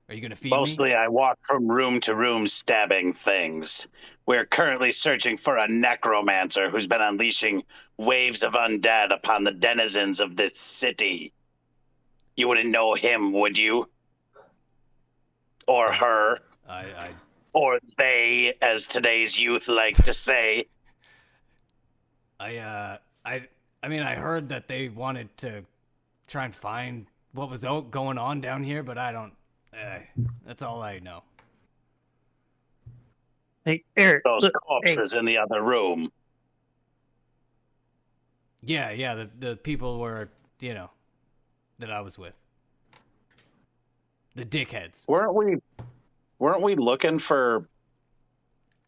Are you gonna feed Mostly, me? I walk from room to room stabbing things. We're currently searching for a necromancer who's been unleashing waves of undead upon the denizens of this city. You wouldn't know him, would you? Or her? I Or they, as today's youth like to say. I mean, I heard that they wanted to try and find what was going on down here, but I don't. That's all I know. Hey, Eric. Those Look, corpses in the other room. Yeah. The people were, that I was with. The dickheads. Weren't we looking for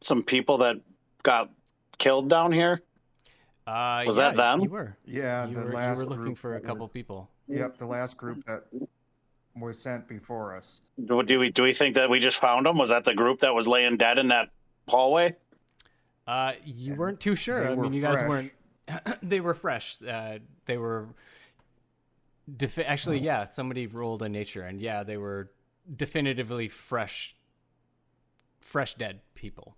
some people that got killed down here? Was that them? You were. Yeah, You the were last looking group for a that couple was- people. Yep, the last group that was sent before us. Do we think that we just found them? Was that the group that was laying dead in that hallway? You weren't too sure. They I were mean, you guys fresh. weren't. They were fresh. They were. Actually, yeah. Somebody rolled a nature, and yeah, they were definitively fresh dead people.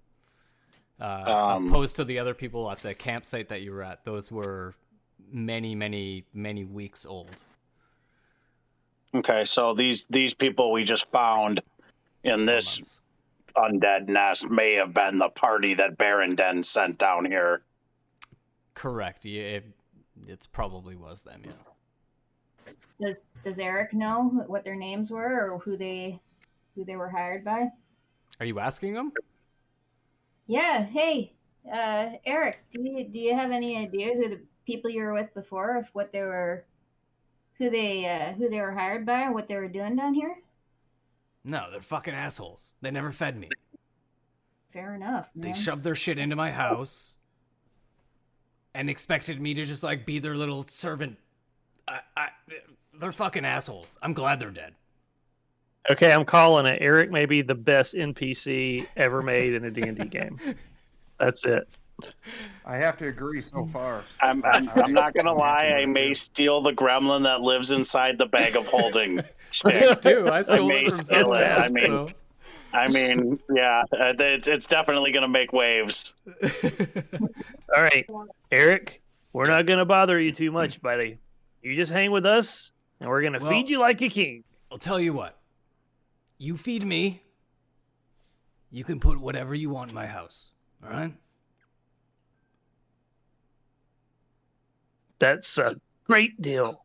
Opposed to the other people at the campsite that you were at, those were many, many, many weeks old. Okay, so these people we just found in this Months. undead nest may have been the party that Berenden sent down here. Correct. It's probably was them, yeah. Does Eric know what their names were or who they were hired by? Are you asking them? Yeah. Hey, Eric, do you have any idea who the people you were with before, of what they were, who they were hired by, or what they were doing down here? No, they're fucking assholes. They never fed me. Fair enough, man. They shoved their shit into my house and expected me to just like be their little servant. They're fucking assholes. I'm glad they're dead. Okay, I'm calling it. Eric may be the best NPC ever made in a D&D game. That's it. I have to agree so far. I'm not gonna lie. I may steal the gremlin that lives inside the bag of holding. Chick. Dude, I stole may it from steal someone it. else. I mean, yeah, it's definitely gonna make waves. All right, Eric, we're not going to bother you too much, buddy. You just hang with us, and we're going to feed you like a king. I'll tell you what. You feed me. You can put whatever you want in my house. All right? That's a great deal.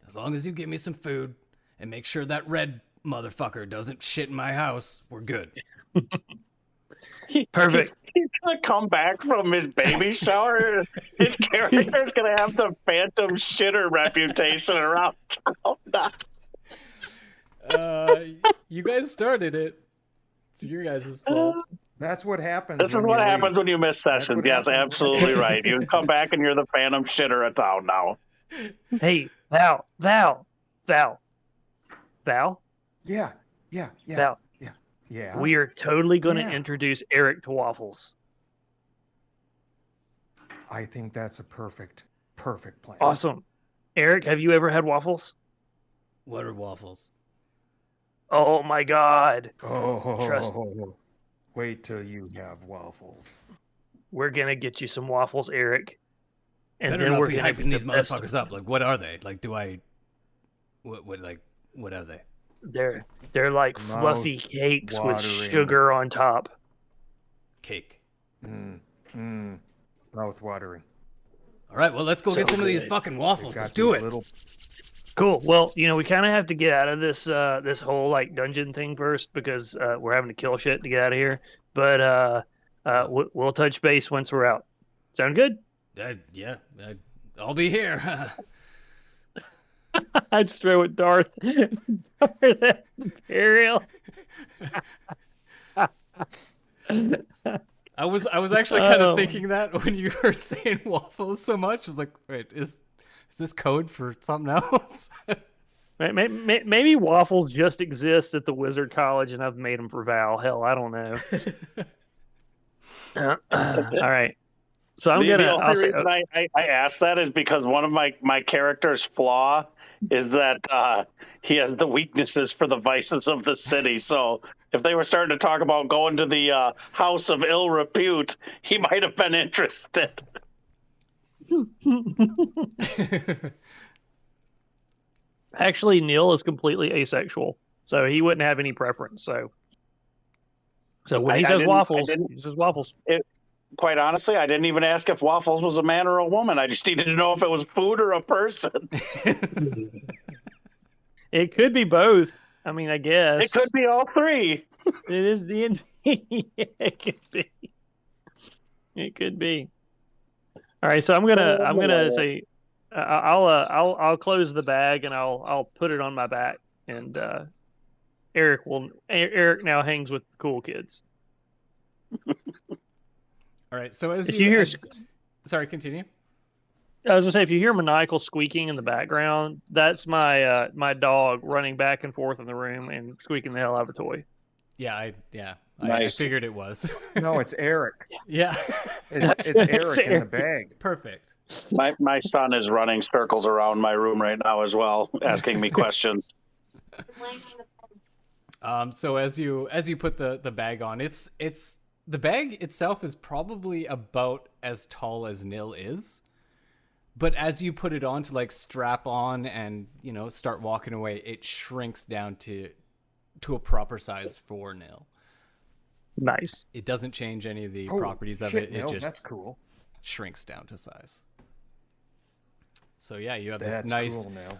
As long as you give me some food and make sure that red motherfucker doesn't shit in my house, we're good. Perfect. He's gonna come back from his baby shower. His character's gonna have the phantom shitter reputation around town. You guys started it. It's your guys' fault. That's what happens. This is when what you happens leave. when you miss sessions. what Yes, happens. absolutely right. You come back and you're the phantom shitter of town now. Hey, Val. Yeah. Val. Yeah. We are totally going to Yeah. introduce Eric to waffles. I think that's a perfect plan. Awesome. Eric, have you ever had waffles? What are waffles? Oh my God. Oh, Trust- wait till you have waffles. We're going to get you some waffles, Eric. And Better then not we're be going to hyping these motherfuckers up. Like, what are they? Like, do I... What are they? They're like fluffy Mouth cakes with watering. sugar on top. Cake. Mouth watering. All right, well, let's go get some of these good. fucking waffles. Got Let's do these it. little- Cool. Well, we kind of have to get out of this this whole like dungeon thing first because we're having to kill shit to get out of here. But we'll touch base once we're out. Sound good? Yeah, I'll be here. I'd throw it, Darth. That's Bariel. I was actually kind of thinking that when you were saying waffles so much. I was like, wait, is this code for something else? Maybe waffles just exist at the Wizard College, and I've made them for Val. Hell, I don't know. All right. So I'm The gonna. only I'll say, reason I asked that is because one of my character's flaw is that he has the weaknesses for the vices of the city. So if they were starting to talk about going to the house of ill repute, he might have been interested. Actually, Neil is completely asexual, so he wouldn't have any preference. So when he says waffles, he says waffles. Quite honestly, I didn't even ask if Waffles was a man or a woman. I just needed to know if it was food or a person. It could be both. I mean, I guess It could be all three. It is D&D. It could be. It could be. All right, so I'm gonna say, I'll close the bag and I'll put it on my back, and Eric Eric now hangs with the cool kids. All right, so as If you you hear, sorry, continue. I was gonna say, if you hear maniacal squeaking in the background, that's my my dog running back and forth in the room and squeaking the hell out of a toy. Yeah, I Nice. figured it was. No, it's Eric. Yeah, It's Eric in the bag. perfect. My son is running circles around my room right now as well, asking me questions. So as you put the bag on, it's The bag itself is probably about as tall as Nil is. But as you put it on to like strap on and, you know, start walking away, it shrinks down to a proper size for Nil. Nice. It doesn't change any of the properties of it. It just that's cool. shrinks down to size. So yeah, you have That's this nice cool, Nil.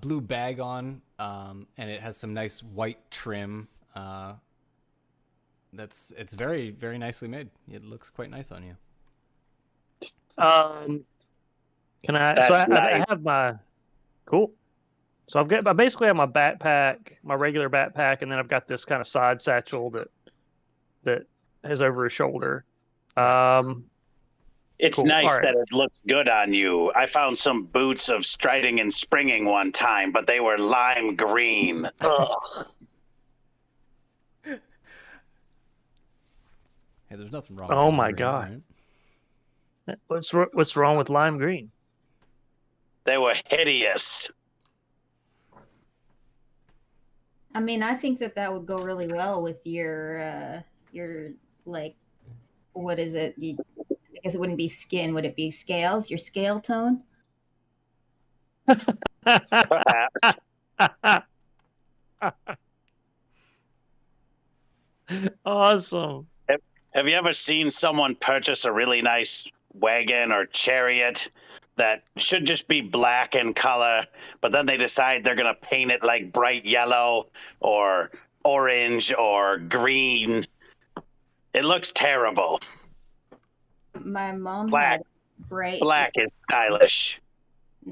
blue bag on, and it has some nice white trim. It's very, very nicely made. It looks quite nice on you. Can I? That's I nice. have my cool. So I basically have my backpack, my regular backpack, and then I've got this kind of side satchel that is over his shoulder. It's Cool. nice All right. that it looks good on you. I found some boots of striding and springing one time, but they were lime green. Ugh. Hey, there's nothing wrong. Oh with my lime green, God. right? What's wrong with lime green? They were hideous. I mean, I think that would go really well with your like, what is it? I guess it wouldn't be skin. Would it be scales? Your scale tone? Perhaps. Awesome. Have you ever seen someone purchase a really nice wagon or chariot that should just be black in color, but then they decide they're going to paint it like bright yellow or orange or green? It looks terrible. My mom Black. had bright. Black is stylish.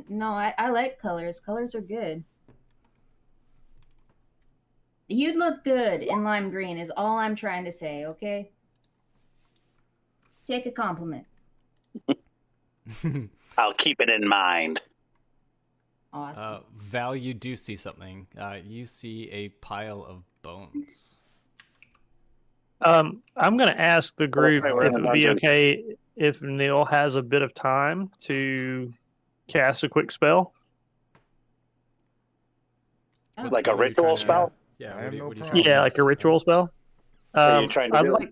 No, I like colors. Colors are good. You'd look good in lime green is all I'm trying to say, okay? Take a compliment. I'll keep it in mind. Awesome. Val, you do see something. You see a pile of bones. I'm going to ask the group Okay, we're if in it a would be dungeon. okay if Neil has a bit of time to cast a quick spell. Oh. Like a What are you ritual trying to- spell? Yeah, I have no what are you problem. trying to Yeah, like cast? a ritual spell. are you trying to do?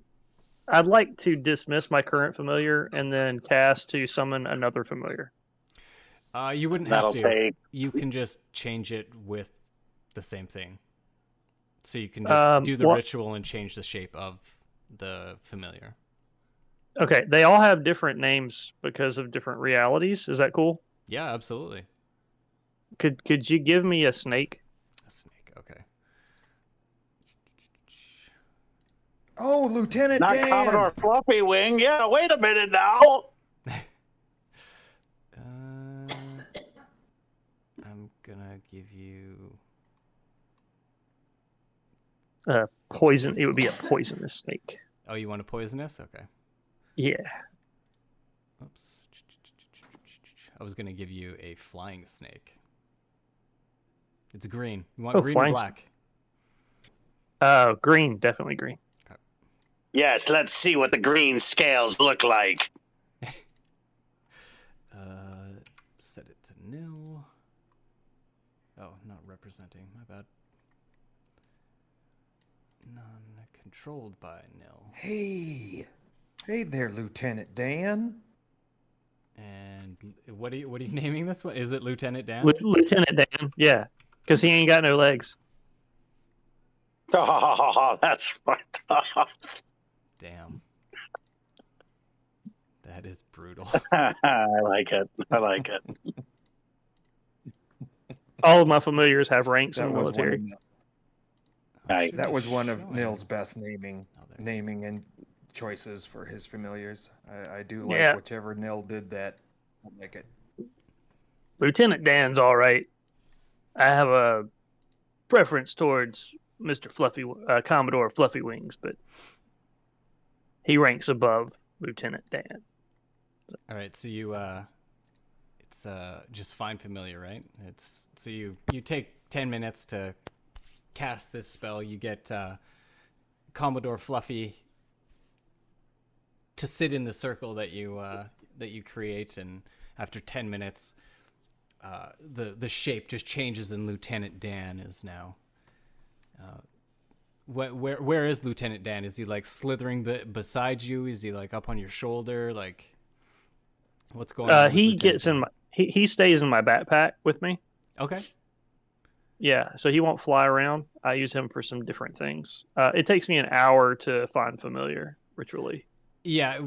I'd like to dismiss my current familiar and then cast to summon another familiar. You wouldn't That'll have to. take. You can just change it with the same thing. So you can just do the well- ritual and change the shape of the familiar. Okay, they all have different names because of different realities. Is that cool? Yeah, absolutely. Could you give me a snake? A snake, okay. Oh, Lieutenant Not Dan! Commodore Fluffy Wing. Yeah, wait a minute now. I'm gonna give you. Poison. It would be a poisonous snake. Oh, you want a poisonous? Okay. Yeah. Oops. I was gonna give you a flying snake. It's green. You want Oh, green or flying black? Green. Definitely green. Yes, let's see what the green scales look like. Set it to nil. Oh, not representing. My bad. Non-controlled by nil. Hey there, Lieutenant Dan. And what are you naming this one? Is it Lieutenant Dan? Lieutenant Dan. Yeah, because he ain't got no legs. Oh, that's Damn. That is brutal. I like it. I like it. All of my familiars have ranks in That the was one military. of, Nice. that was one of Showing. Nil's best naming and choices for his familiars. I do like Yeah. whichever Nil did that. I like it. Lieutenant Dan's all right. I have a preference towards Mr. Fluffy, Commodore Fluffy Wings, but he ranks above Lieutenant Dan. All right, so you it's just find familiar, right? It's so you take 10 minutes to cast this spell. You get Commodore Fluffy to sit in the circle that you create, and after 10 minutes, the shape just changes, and Lieutenant Dan is now Where is Lieutenant Dan? Is he like slithering beside you? Is he like up on your shoulder? Like, what's going on? He gets in my he stays in my backpack with me. Okay. Yeah, so he won't fly around. I use him for some different things. It takes me an hour to find familiar ritually. Yeah,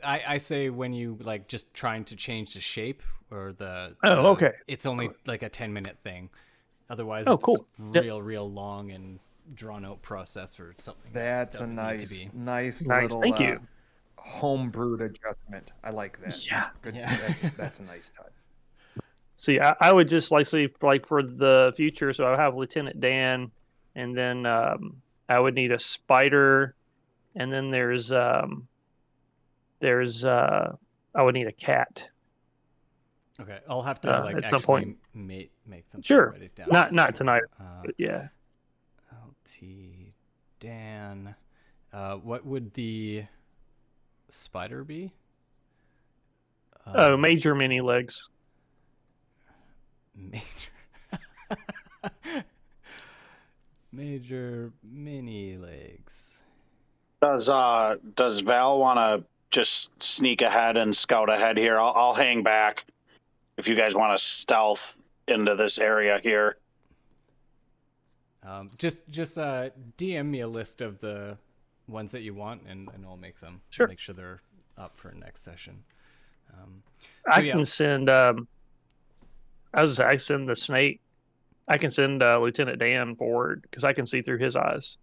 I say when you like just trying to change the shape or the okay. It's only like a 10-minute thing. Otherwise, Oh, it's cool. real long and drawn out process for something. That's a doesn't need to be. nice little Thank you. home-brewed adjustment. I like that. Yeah. Good. Yeah. That's a nice touch. See, I would just like see like for the future. So I have Lieutenant Dan, and then I would need a spider, and then there's I would need a cat. Okay, I'll have to like at some actually point. make something. Sure. Write it down. Not tonight, but yeah. LT Dan. What would the spider be? Major mini legs. Major mini legs. Does Val want to just sneak ahead and scout ahead here? I'll hang back if you guys want to stealth into this area here. Just DM me a list of the ones that you want, and I'll make them. Sure. Make sure they're up for next session. I can send. I send the snake. I can send Lieutenant Dan forward because I can see through his eyes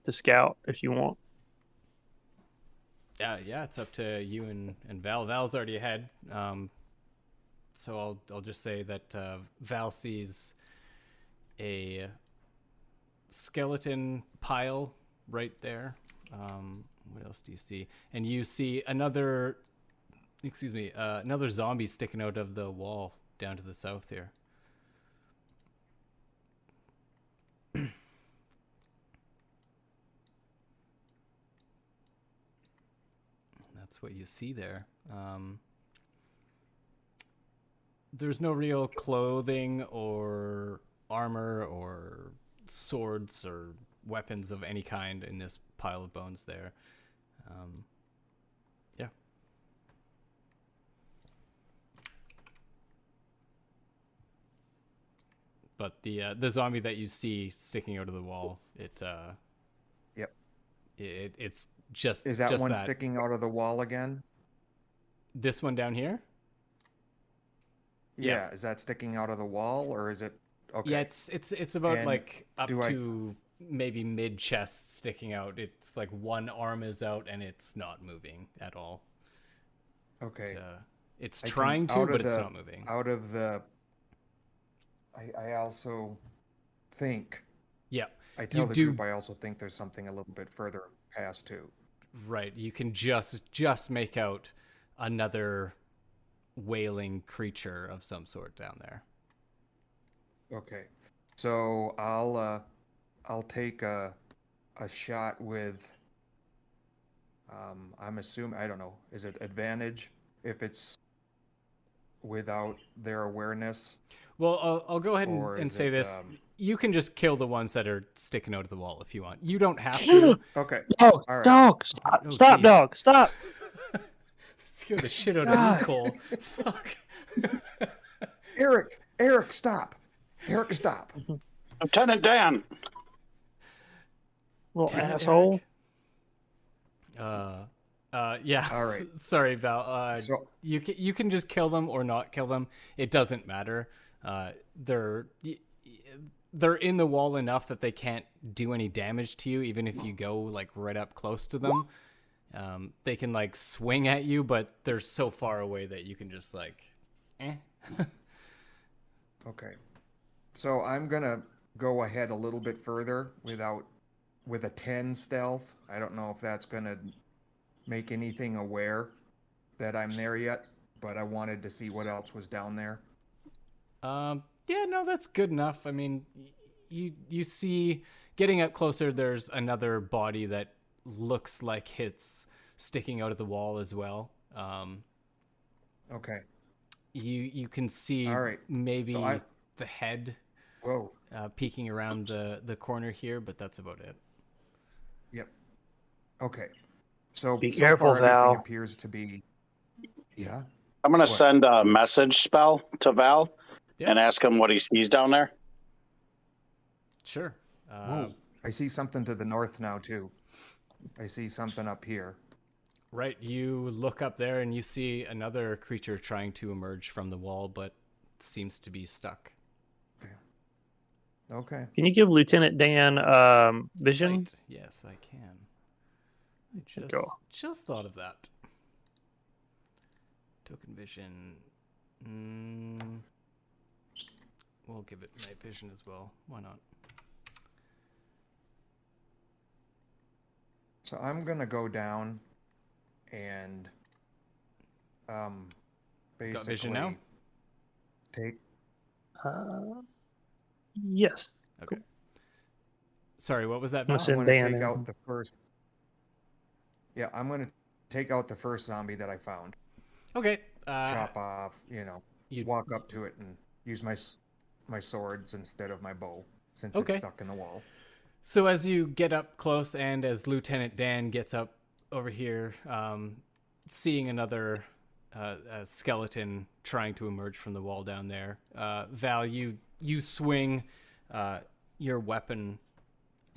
to scout if you want. Yeah, it's up to you and Val. Val's already ahead. So I'll just say that Val sees a skeleton pile right there. What else do you see? And you see another zombie sticking out of the wall down to the south here. That's what you see there. There's no real clothing or armor or swords or weapons of any kind in this pile of bones there. Yeah. But the zombie that you see sticking out of the wall, Yep. It's just Is that just one sticking out of the wall again? This one down here? Yeah. Is that sticking out of the wall, or is it? Okay. Yeah, it's about And like up to maybe mid chest sticking out. It's like one arm is out and it's not moving at all. Okay. It's trying to, but it's not moving. Out of the. I also think. Yeah. I tell the group I also think there's something a little bit further past too. Right. You can just make out another wailing creature of some sort down there. Okay. So I'll take a shot with I'm assuming, I don't know, is it advantage if it's without their awareness? Well, I'll go ahead and say this. You can just kill the ones that are sticking out of the wall if you want. You don't have to. Okay. Dog, All right. dog, stop, Oh, stop, geez. dog, stop. Scare the shit out of me, Cole. Fuck. Eric, stop. Eric, stop. Lieutenant Dan. Little Damn it, asshole. Yeah. All right. Sorry, Val. So- you can just kill them or not kill them. It doesn't matter. They're in the wall enough that they can't do any damage to you, even if you go like right up close to them. They can like swing at you, but they're so far away that you can just like, Okay. So I'm gonna go ahead a little bit further with a 10 stealth. I don't know if that's gonna make anything aware that I'm there yet, but I wanted to see what else was down there. Yeah, no, that's good enough. I mean, you see, getting up closer, there's another body that looks like it's sticking out of the wall as well. Okay. You can see All right. maybe So the head Whoa. peeking around the corner here, but that's about it. Yep. Okay. So Be so careful, far, everything Val. appears to be. Yeah. I'm gonna What? send a message spell to Val Yep. and ask him what he sees down there. Sure. Whoa. I see something to the north now too. I see something up here. Right, you look up there and you see another creature trying to emerge from the wall, but seems to be stuck. Okay. Can you give Lieutenant Dan vision? Sight. Yes, I can. I Go. just thought of that. Token vision. We'll give it night vision as well. Why not? So I'm gonna go down and basically Got vision now? take. Yes. Okay. Sorry, what was that? I'm gonna Val? send I'm gonna Dan take in. out the first. Yeah, I'm gonna take out the first zombie that I found. Okay. Chop off, you- walk up to it and use my swords instead of my bow since Okay. it's stuck in the wall. So as you get up close and as Lieutenant Dan gets up over here, seeing another skeleton trying to emerge from the wall down there, Val, you swing your weapon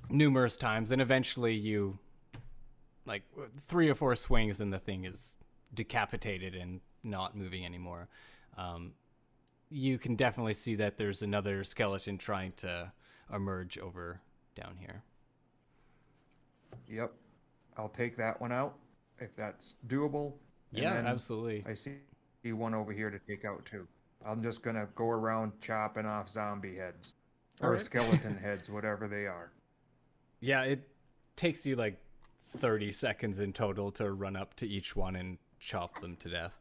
numerous times, and eventually you, like 3 or 4 swings, and the thing is decapitated and not moving anymore. You can definitely see that there's another skeleton trying to emerge over down here. Yep, I'll take that one out if that's doable. And Yeah, then absolutely. I see one over here to take out too. I'm just gonna go around chopping off zombie heads or Alright. skeleton heads, whatever they are. Yeah, it takes you like 30 seconds in total to run up to each one and chop them to death.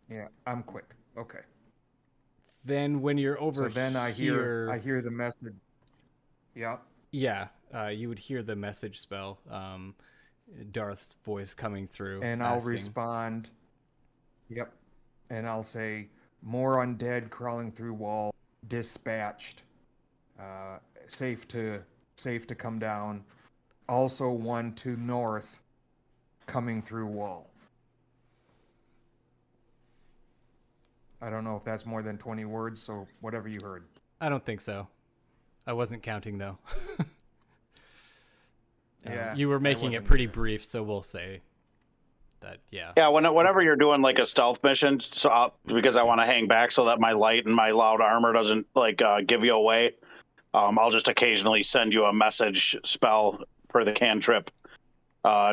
Yeah, I'm quick. Okay. Then when you're over So then I hear the message. Yeah. Yeah, you would hear the message spell, Darth's voice coming through. And I'll asking. respond. Yep. And I'll say, more undead crawling through wall, dispatched. Safe to come down. Also one to north, coming through wall. I don't know if that's more than 20 words, so whatever you heard. I don't think so. I wasn't counting though. Yeah, you were I making it wasn't pretty either. brief, so we'll say that. Yeah. Yeah, whenever you're doing like a stealth mission, because I want to hang back so that my light and my loud armor doesn't give you away. I'll just occasionally send you a message spell per the cantrip,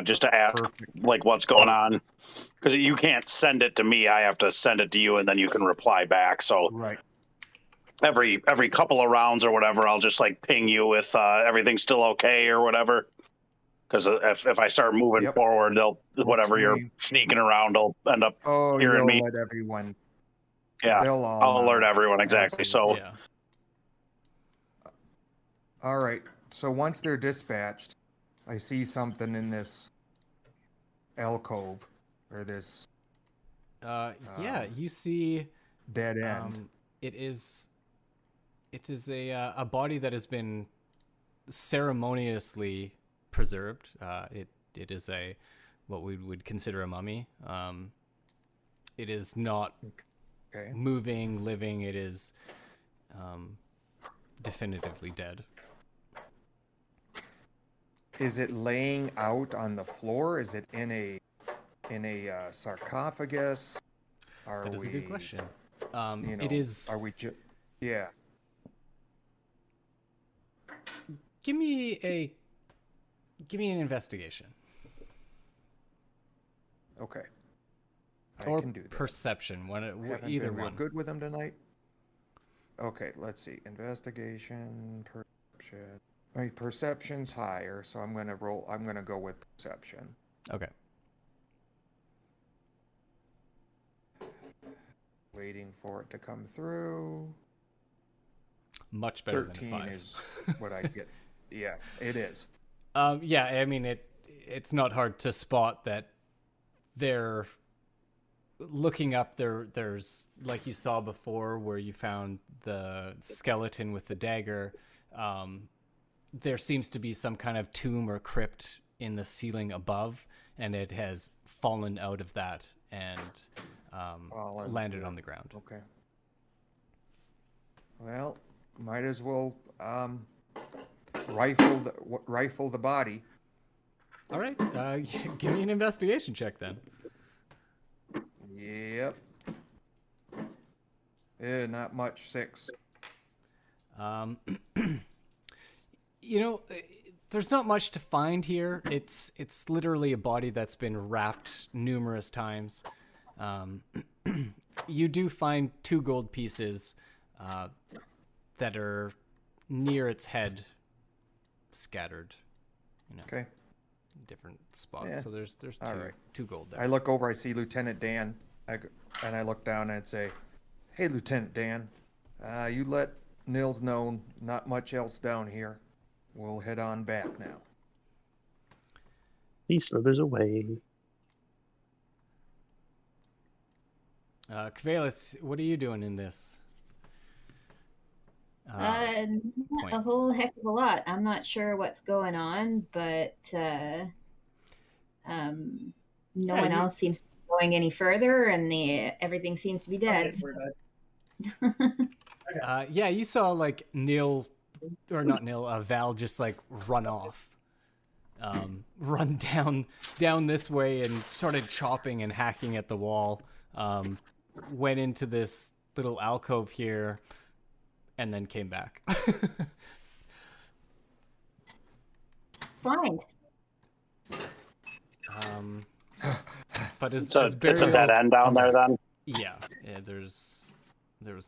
just to ask Perfect. what's going on, because you can't send it to me. I have to send it to you, and then you can reply back. So Right. every couple of rounds or whatever, I'll just ping you with everything's still okay or whatever. Because if I start moving Yep. forward, whatever you're me. sneaking around, will end up Oh, hearing you'll me. let everyone. Yeah, They'll all I'll alert know. everyone exactly. Absolutely. So Yeah. All right. So once they're dispatched, I see something in this alcove or this Yeah, you see. dead end. It is a body that has been ceremoniously preserved. It is what we would consider a mummy. It is not Okay. moving, living. It is definitively dead. Is it laying out on the floor? Is it in a sarcophagus? Are That is a good we- question. You know, It is. Are we yeah. Give me an investigation Okay. I or can do that. perception. Haven't Either been real one. good with them tonight. Okay, let's see. Investigation, perception. My perception's higher, so I'm gonna roll. I'm gonna go with perception. Okay. Waiting for it to come through. Much better 13 than a 5. is what I get. Yeah, it is. Yeah, I mean it's not hard to spot that they're looking up there's like you saw before where you found the skeleton with the dagger. There seems to be some kind of tomb or crypt in the ceiling above, and it has fallen out of that and landed on the ground. Okay. Well, might as well rifle the body. All right, give me an investigation check then. Yep. Not much. 6. You know, there's not much to find here. It's literally a body that's been wrapped numerous times. You do find 2 gold pieces that are near its head, scattered. You know, Okay. different spots. Yeah. So there's All right. 2 gold there. I look over. I see Lieutenant Dan, and I look down and say, "Hey, Lieutenant Dan, you let Nils know not much else down here. We'll head on back now." He slithers away. Kvalis, what are you doing in this? Not a whole heck of a lot. I'm not sure what's going on, but no one else seems to be going any further, and everything seems to be dead. So. Yeah, you saw like Val just like run off, run down this way and started chopping and hacking at the wall. Went into this little alcove here, and then came back. Fine. But It's a dead end down there then. Yeah, there was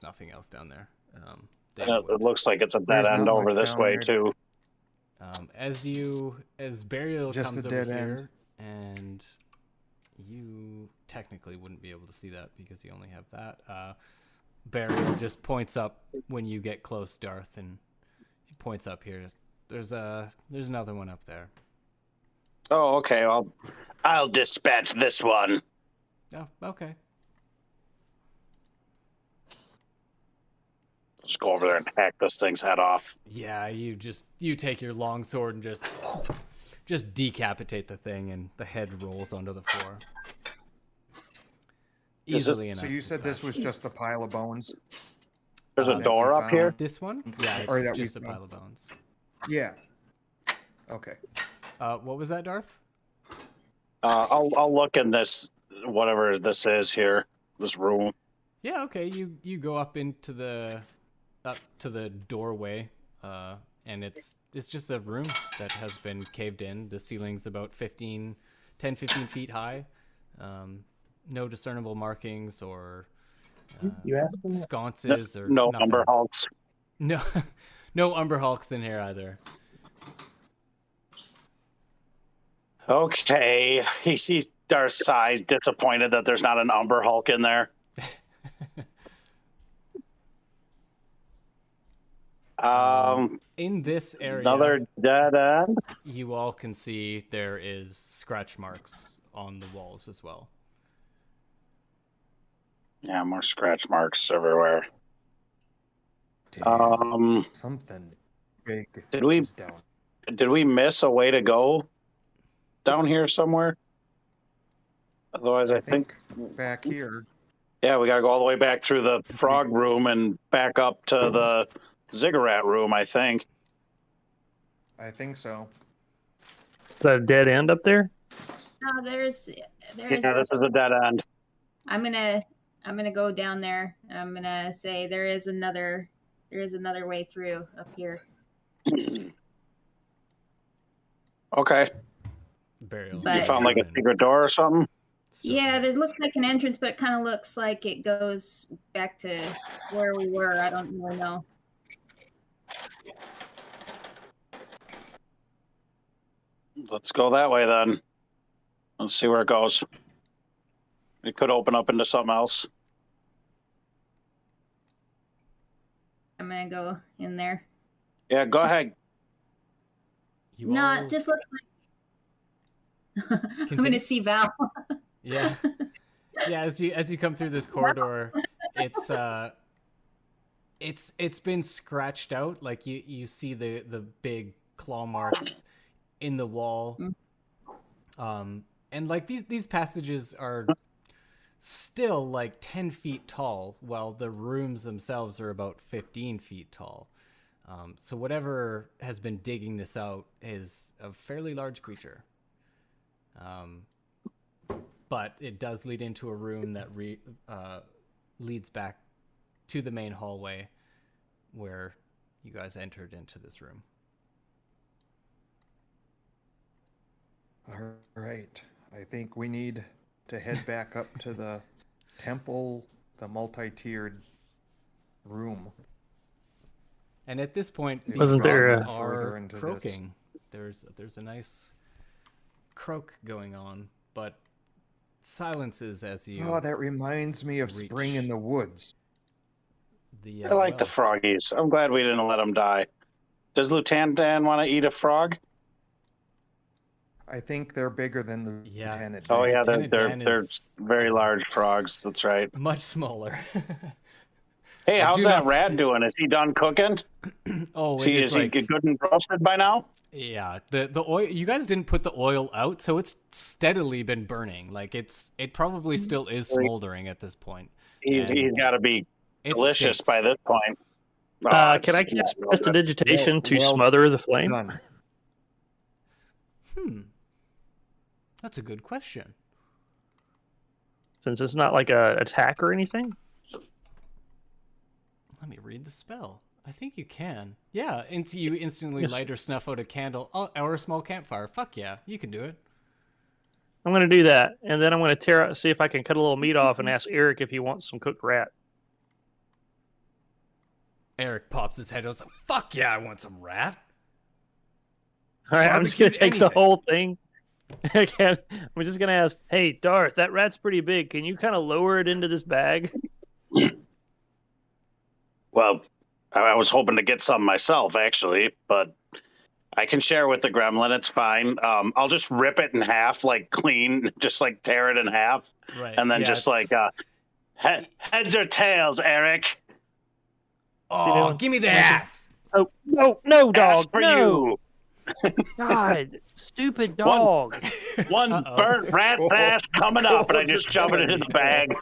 nothing else down there. It looks like it's a dead There's end not over much this down way there. too. As Bariel Just comes a over dead here, and you technically wouldn't be able to see that because you only have that. Bariel just points up when you get close, Darth, and he points up here. There's another one up there. Oh, okay. I'll dispatch this one. Oh, okay. Just go over there and hack this thing's head off. Yeah, you take your long sword and just decapitate the thing, and the head rolls onto the floor. Easily enough. So you said this was just a pile of bones? There's a that door we up here. This one? Yeah, Or that it's we just a found. pile of bones. Yeah. Okay. What was that, Darth? I'll look in this, whatever this is here, this room. Yeah, okay. You go up to the doorway, and it's just a room that has been caved in. The ceiling's about 15 feet high. No discernible markings or sconces or No nothing. Umber Hulks. No, no Umber Hulks in here either. Okay, he sees Darth's size, disappointed that there's not an Umber Hulk in there. In this area, Another dead end. you all can see there is scratch marks on the walls as well. Yeah, more scratch marks everywhere. Something big. Did we- is down. Did we miss a way to go down here somewhere? Otherwise, I think back here. yeah, we got to go all the way back through the frog room and back up to the ziggurat room, I think. I think so. Is that a dead end up there? No, there's. Yeah, this is a dead end. I'm gonna go down there. I'm gonna say there is another way through up here. Okay. Burial. But- You found like a secret door or something? Yeah, it looks like an entrance, but it kind of looks like it goes back to where we were. I don't really know. Let's go that way then. Let's see where it goes. It could open up into something else. I'm gonna go in there. Yeah, go ahead. You No, all- it just looks like I'm Continue. gonna see Val. Yeah. Yeah, as you come through this corridor, it's been scratched out. Like you see the big claw marks in the wall. And like these passages are still like 10 feet tall, while the rooms themselves are about 15 feet tall. So whatever has been digging this out is a fairly large creature. But it does lead into a room that leads back to the main hallway where you guys entered into this room. All right. I think we need to head back up to the temple, the multi-tiered room. And at this point, the Wasn't there frogs a- are croaking. There's a nice croak going on, but silences as you. Oh, that reminds me of spring in the woods. I like the well, froggies. I'm glad we didn't let them die. Does Lieutenant Dan want to eat a frog? I think they're bigger than the Yeah. lieutenant. Oh yeah, Lieutenant Dan they're is very large frogs. That's right. much smaller. Hey, how's do that not- rat doing? Is he done cooking? Oh, See, it is is he like, good and roasted by now? yeah. The oil. You guys didn't put the oil out, so it's steadily been burning. Like it probably still is smoldering at this point. He's And got to be it delicious stinks. by this point. Oh, Can I it's cast not real good. prestidigitation to Well smother the flame? Done. That's a good question. Since it's not like a attack or anything? Let me read the spell. I think you can. Yeah, you instantly Yes. light or snuff out a candle or a small campfire. Fuck yeah, you can do it. I'm going to do that, and then I'm going to see if I can cut a little meat off and ask Eric if he wants some cooked rat. Eric pops his head out. Like, fuck yeah, I want some rat. All right, I'm just going to Barbecued take the anything. whole thing. Again, I'm just going to ask, hey, Darth, that rat's pretty big. Can you kind of lower it into this bag? Well, I was hoping to get some myself, actually, but I can share with the gremlin. It's fine. I'll just rip it in half, like clean, just like tear it in half, Right. and then yeah, just it's- like heads or tails, Eric. oh, give me the ass. Oh, no, dog, Ass for no. you. God, stupid dog. One Uh-oh. burnt rat's ass coming up, and I just shove it into the bag.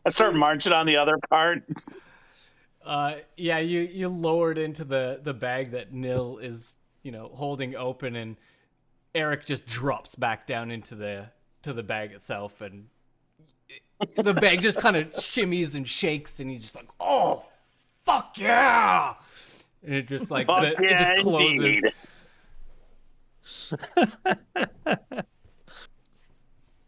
I start marching on the other part. Yeah, you lowered into the bag that Nil is, holding open, and Eric just drops back down into the bag itself, and the bag just kind of shimmies and shakes, and he's just like, "Oh, fuck yeah!" And it just like Fuck it just yeah, closes. indeed.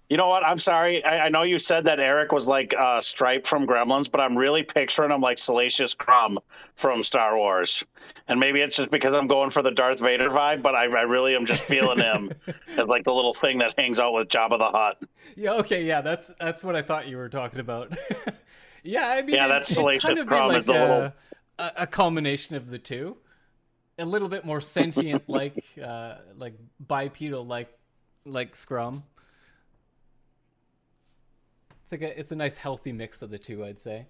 You know what? I'm sorry. I know you said that Eric was like Stripe from Gremlins, but I'm really picturing him like Salacious Crumb from Star Wars. And maybe it's just because I'm going for the Darth Vader vibe, but I really am just feeling him as like the little thing that hangs out with Jabba the Hutt. Yeah, okay, yeah, that's what I thought you were talking about. Yeah, I mean, Yeah, that's it'd Salacious kind of be Crumb like is the little- a culmination of the two. A little bit more sentient, like bipedal, like Scrum. It's a nice healthy mix of the two, I'd say.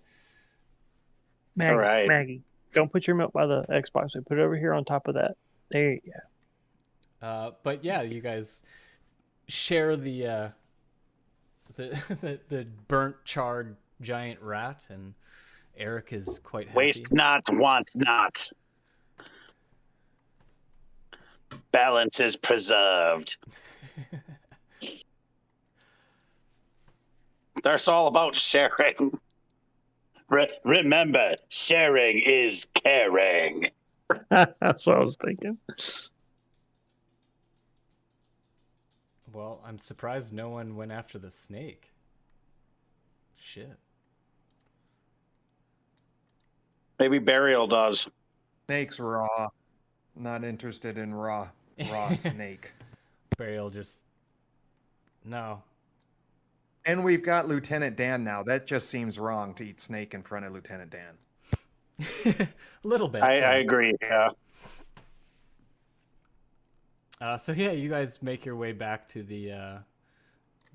Maggie, All right. Maggie, don't put your milk by the Xbox. Put it over here on top of that. There you go. But yeah, you guys share the the burnt, charred giant rat, and Eric is quite happy. Waste not, want not. Balance is preserved. That's all about sharing. Remember, sharing is caring. That's what I was thinking. Well, I'm surprised no one went after the snake. Shit. Maybe Bariel does. Snake's raw. Not interested in raw snake. Bariel just... No. And we've got Lieutenant Dan now. That just seems wrong to eat snake in front of Lieutenant Dan. A little bit. I agree, yeah. So yeah, you guys make your way back to the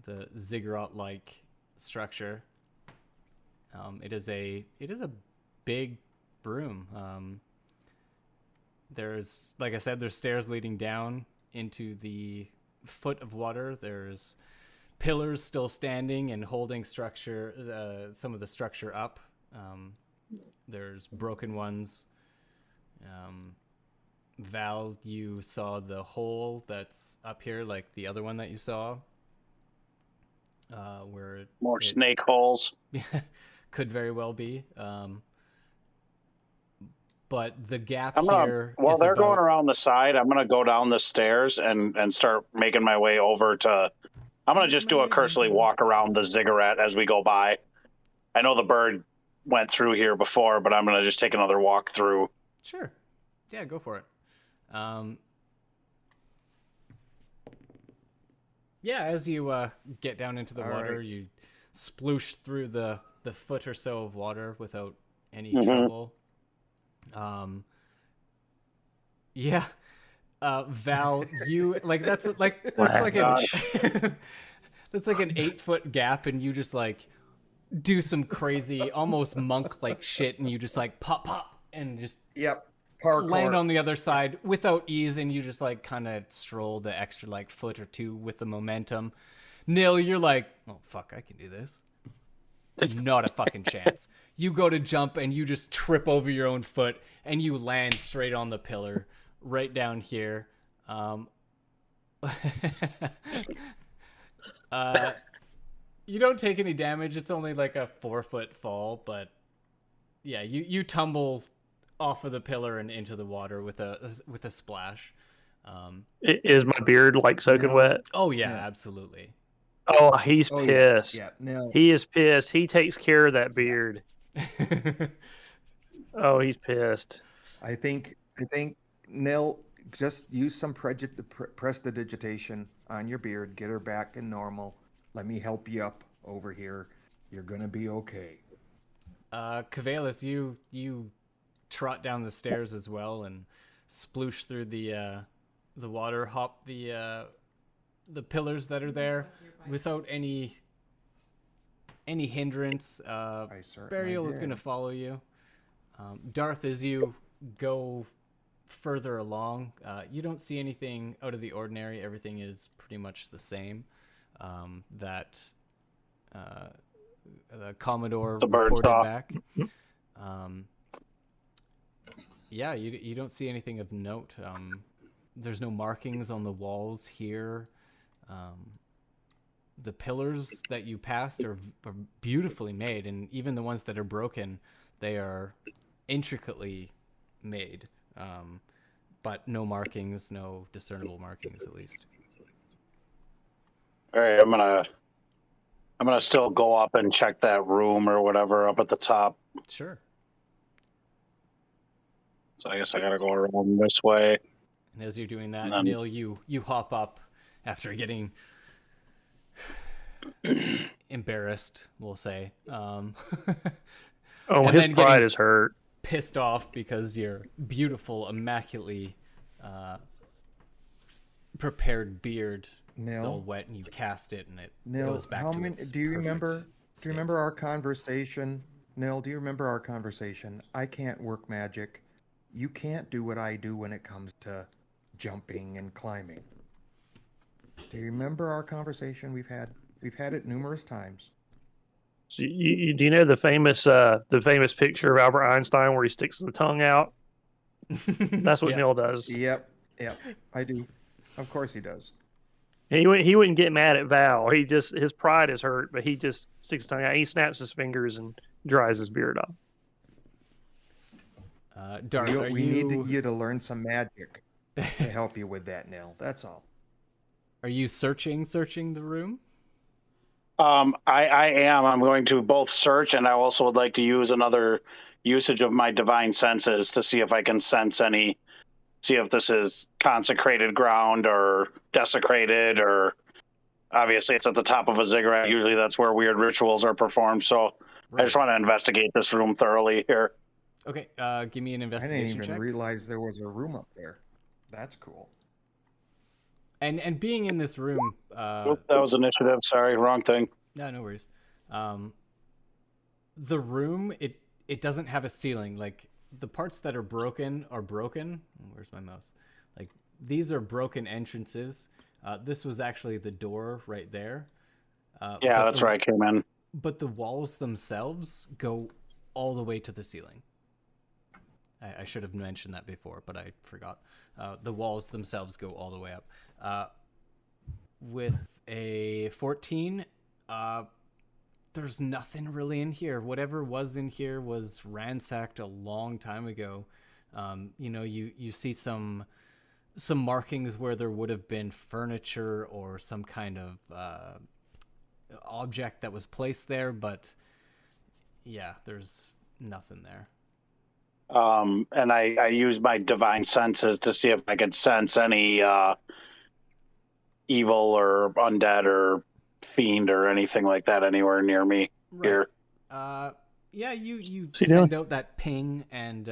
the ziggurat-like structure. It is a big room. There's, like I said, there's stairs leading down into the foot of water. There's pillars still standing and holding structure, some of the structure up. There's broken ones. Val, you saw the hole that's up here, like the other one that you saw. Where More snake holes. could very well be. But the gap I'm gonna, here. while is they're about... going around the side, I'm gonna go down the stairs and start making my way over to. I'm gonna just do a cursory walk around the ziggurat as we go by. I know the bird went through here before, but I'm gonna just take another walk through. Sure. Yeah, go for it. Yeah, as you get down into the water, you sploosh through the foot or so of water without any trouble. Yeah. Val, you like that's like an that's like an 8-foot gap, and you just like do some crazy, almost monk-like shit, and you just like pop and just Parkour. land on the other side without ease, and you just like kind of stroll the extra like foot or two with the momentum. Nil, you're like, oh fuck, I can do this. Not a fucking chance. You go to jump and you just trip over your own foot and you land straight on the pillar right down here. You don't take any damage. It's only like a 4-foot fall, but yeah, you tumble off of the pillar and into the water with a splash. Is my beard like soaking wet? Oh yeah, absolutely. Oh, he's pissed. Yeah, no. He is pissed. He takes care of that beard. Oh, he's pissed. I think Nil, just use some prestidigitation on your beard. Get her back in normal. Let me help you up over here. You're gonna be okay. Cavalis, you trot down the stairs as well and sploosh through the water, hop the pillars that are there without any hindrance. Bariel is going to follow you. Darth, as you go further along, you don't see anything out of the ordinary. Everything is pretty much the same. That the Commodore reported back. Yeah, you don't see anything of note. There's no markings on the walls here. The pillars that you passed are beautifully made, and even the ones that are broken, they are intricately made. But no markings, no discernible markings, at least. All right, I'm gonna still go up and check that room or whatever up at the top. Sure. So I guess I gotta go around this way. And as you're doing that, Nil, you hop up after getting embarrassed, we'll say. Oh, his pride is hurt. Pissed off because your beautiful, immaculately prepared beard is all wet, and you cast it, and it goes back to its do you remember? state. Do you remember our conversation, Nil? Do you remember our conversation? I can't work magic. You can't do what I do when it comes to jumping and climbing. Do you remember our conversation we've had? We've had it numerous times. So do you know the famous picture of Albert Einstein where he sticks the tongue out? That's what Nil does. Yep, I do. Of course he does. He wouldn't get mad at Val. His pride is hurt, but he just sticks his tongue out. He snaps his fingers and dries his beard off. Darth, we need you to learn some magic to help you with that, Nil. That's all. Are you searching the room? I am. I'm going to both search, and I also would like to use another usage of my divine senses to see if I can sense see if this is consecrated ground or desecrated, or obviously it's at the top of a ziggurat. Usually that's where weird rituals are performed. So I just want to investigate this room thoroughly here. Okay, give me an investigation check. I didn't even realize there was a room up there. That's cool. And being in this room, Oop, that was initiative. Sorry, wrong thing. no worries. The room, it doesn't have a ceiling. Like the parts that are broken are broken. Where's my mouse? Like these are broken entrances. This was actually the door right there. Yeah, that's where I came in. But the walls themselves go all the way to the ceiling. I should have mentioned that before, but I forgot. The walls themselves go all the way up. With a 14, there's nothing really in here. Whatever was in here was ransacked a long time ago. You see some markings where there would have been furniture or some kind of object that was placed there, but yeah, there's nothing there. And I used my divine senses to see if I could sense any evil or undead or fiend or anything like that anywhere near me here. Yeah, you What's he send doing? out that ping, and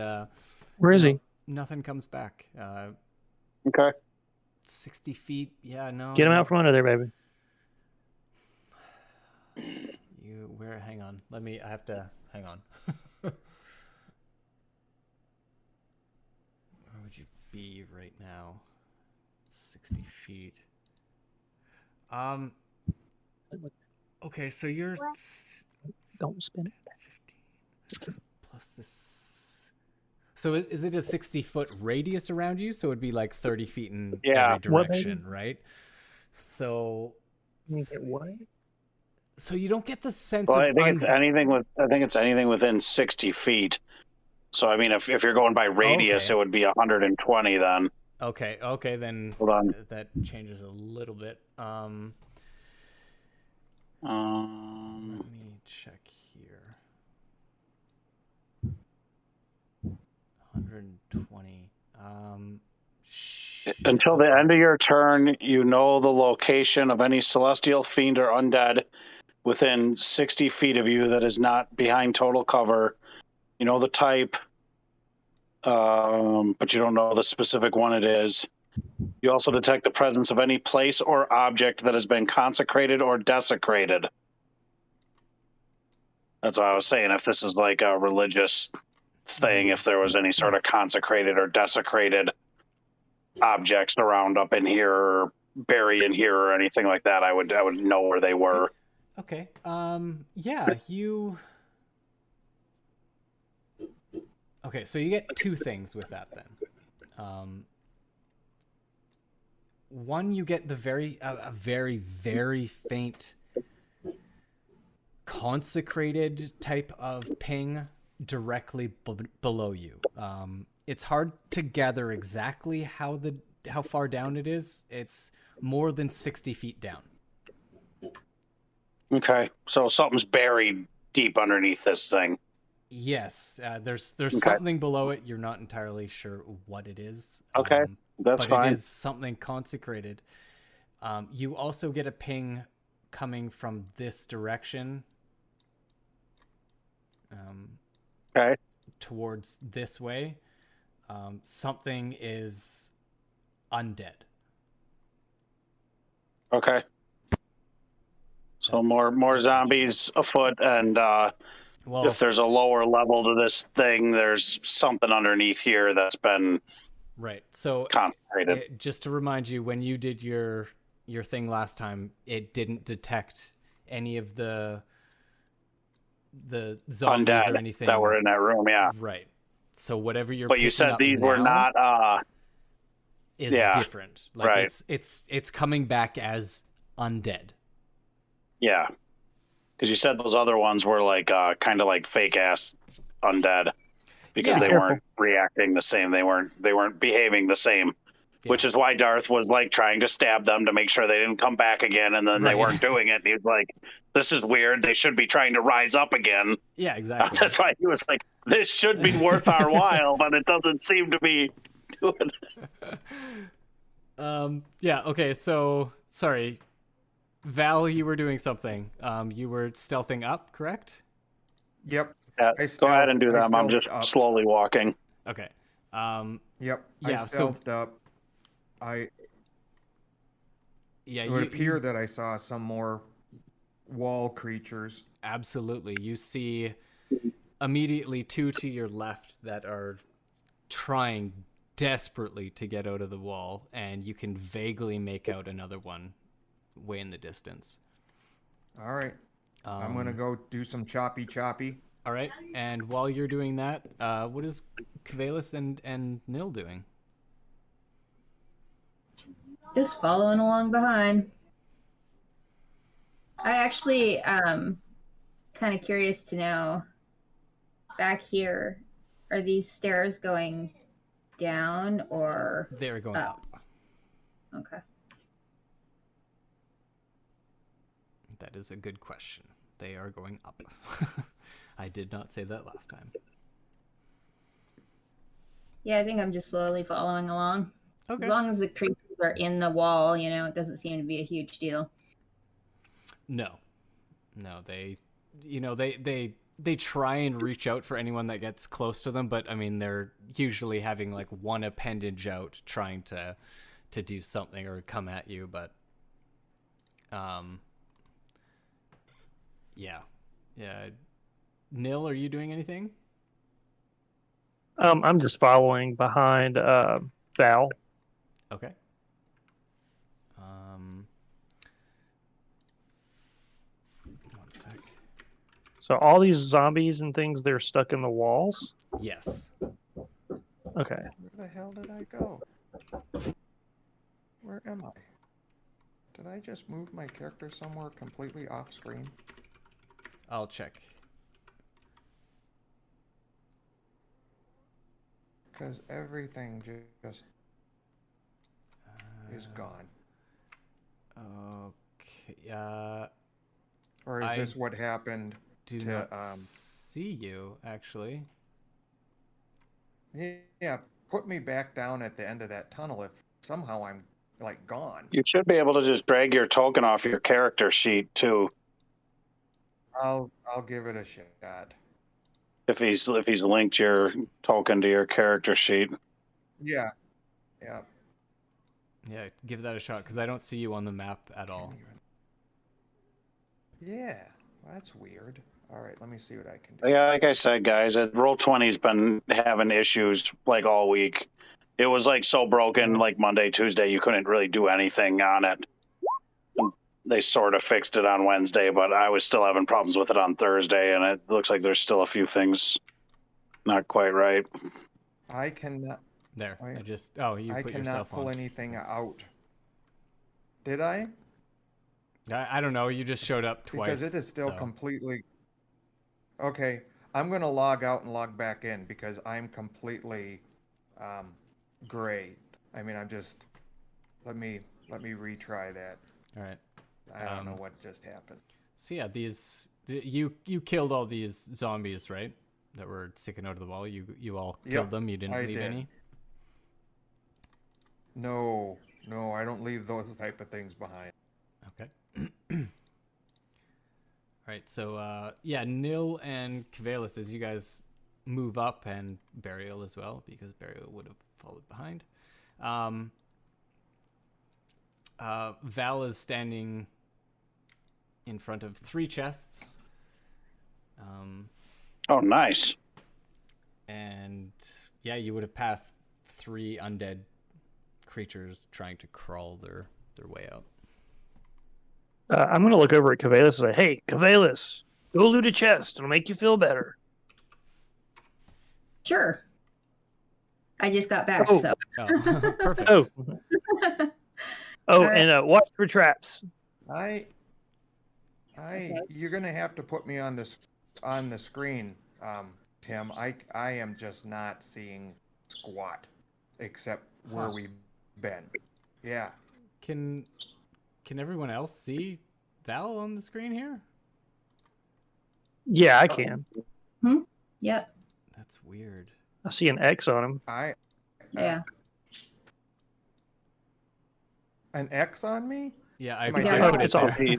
Where is he? nothing comes back. Okay. 60 feet. Yeah, no. Get him out from under there, baby. Hang on. I have to hang on. Where would you be right now? 60 feet. Okay, so you're Don't spin it. 15 plus this. So is it a 60-foot radius around you? So it'd be like 30 feet in every What, direction, baby? right? So You get what? so you don't get the sense Well, of I think it's anything within 60 feet. So I mean, if you're going by radius, Okay. it would be 120 then. Okay, then Hold on. that changes a little bit. Let me check here. 120. Until the end of your turn, you know the location of any celestial fiend or undead within 60 feet of you that is not behind total cover. You know the type, but you don't know the specific one it is. You also detect the presence of any place or object that has been consecrated or desecrated. That's what I was saying. If this is like a religious thing, if there was any sort of consecrated or desecrated objects around up in here or buried in here or anything like that, I would know where they were. Okay. Yeah, you. Okay, so you get two things with that then. One, you get the very very faint consecrated type of ping directly below you. It's hard to gather exactly how far down it is. It's more than 60 feet down. Okay, so something's buried deep underneath this thing. Yes, there's Okay. something below it. You're not entirely sure what it is. Okay, that's but fine. it is something consecrated. You also get a ping coming from this direction. Okay. Towards this way. Something is undead. Okay. So more zombies afoot, and Well, if there's a lower level to this thing, there's something underneath here that's been right. So consecrated. just to remind you, when you did your thing last time, it didn't detect any of the zombies Undead or anything that were in that room, yeah. Right. So whatever you're But you picking said up these were now not is yeah, different. Like right. it's coming back as undead. yeah. Because you said those other ones were like kind of like fake ass undead because Yeah. they Careful. weren't reacting the same. They weren't behaving the same. Yeah. Which is why Darth was like trying to stab them to make sure they didn't come back again, and then they Right. weren't doing it. And he was like, "This is weird. They should be trying to rise up again." Yeah, exactly. That's why he was like, "This should be worth our while," but it doesn't seem to be doing. Yeah, okay, so sorry. Val, you were doing something. You were stealthing up, correct? Yep. Yeah, go ahead and do I them. I'm stealthed just up. slowly walking. Okay. Yep. Yeah, I so- stealthed up. Yeah, It would appear that I saw some more wall creatures. absolutely. You see immediately 2 to your left that are trying desperately to get out of the wall, and you can vaguely make out another one way in the distance. All right. I'm going to go do some choppy. All right, and while you're doing that, what is Kvalis and Nil doing? Just following along behind. I actually kind of curious to know, back here, are these stairs going down or They're going up. Okay. That is a good question. They are going up. I did not say that last time. Yeah, I think I'm just slowly following along. Okay. As long as the creatures are in the wall, it doesn't seem to be a huge deal. No, they try and reach out for anyone that gets close to them, but I mean they're usually having like one appendage out trying to do something or come at you, but yeah. Nil, are you doing anything? I'm just following behind Val. Okay. One sec. So all these zombies and things, they're stuck in the walls? Yes. Okay. Where the hell did I go? Where am I? Did I just move my character somewhere completely off screen? I'll check. Because everything just is gone. Okay. Or is this what happened Do to not see you, actually. Yeah, put me back down at the end of that tunnel if somehow I'm like gone. You should be able to just drag your token off your character sheet too. I'll give it a shot. If he's linked your token to your character sheet. Yeah. Yeah, give that a shot, because I don't see you on the map at all. Yeah, that's weird. All right, let me see what I can do. Yeah, like I said, guys, Roll20's been having issues like all week. It was like so broken like Monday, Tuesday, you couldn't really do anything on it. They sort of fixed it on Wednesday, but I was still having problems with it on Thursday, and it looks like there's still a few things not quite right. I cannot. There, Wait. you put yourself cannot pull on. anything out. Did I? I don't know, you just showed up twice. Because it is still so. completely... Okay, I'm going to log out and log back in because I'm completely gray. I mean, I'm just... Let me retry that. All right. I don't know what just happened. So yeah, you killed all these zombies, right? That were sticking out of the wall. You all killed them. You didn't leave any. No, I don't leave those type of things behind. Okay. All right. So Nil and Kvalis, as you guys move up, and Bariel as well, because Bariel would have followed behind. Val is standing in front of 3 chests. Oh, nice. And yeah, you would have passed 3 undead creatures trying to crawl their way out. I'm going to look over at Kvalis and say, hey, Kvalis, go loot a chest. It'll make you feel better. Sure. I just got back, Oh. so. Oh, perfect. Right. And watch for traps. You're gonna have to put me on the screen, Tim. I am just not seeing squat, except where we've been. Yeah. Can everyone else see Val on the screen here? Yeah, I can. Yep. That's weird. I see an X on him. Yeah. An X on me? Yeah, I Am I put dead? it It's all- there.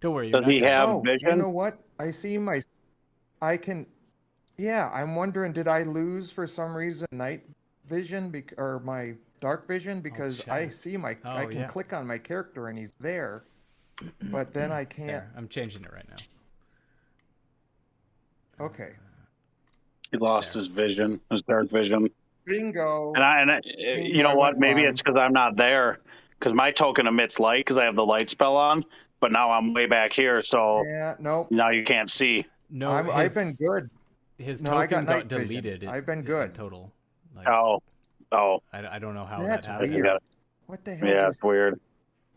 Don't worry. Does he have Oh, vision? you know what? I see I can. Yeah, I'm wondering, did I lose for some reason night vision or my dark vision because I check. see I Oh, can yeah. click on my character and he's there, but then I can't. There, I'm changing it right now. Okay. He lost There. his vision, his dark vision. Bingo. And you know I what? went Maybe blind. it's because I'm not there. Because my token emits light because I have the light spell on. But now I'm way back here, so Yeah, nope. now you can't see. No, I've been good. His No, I got token got night vision. deleted. I've been In good. total. Like, Oh. I don't know how That's that happened. weird. Yeah. What the hell? Yeah, Just it's weird.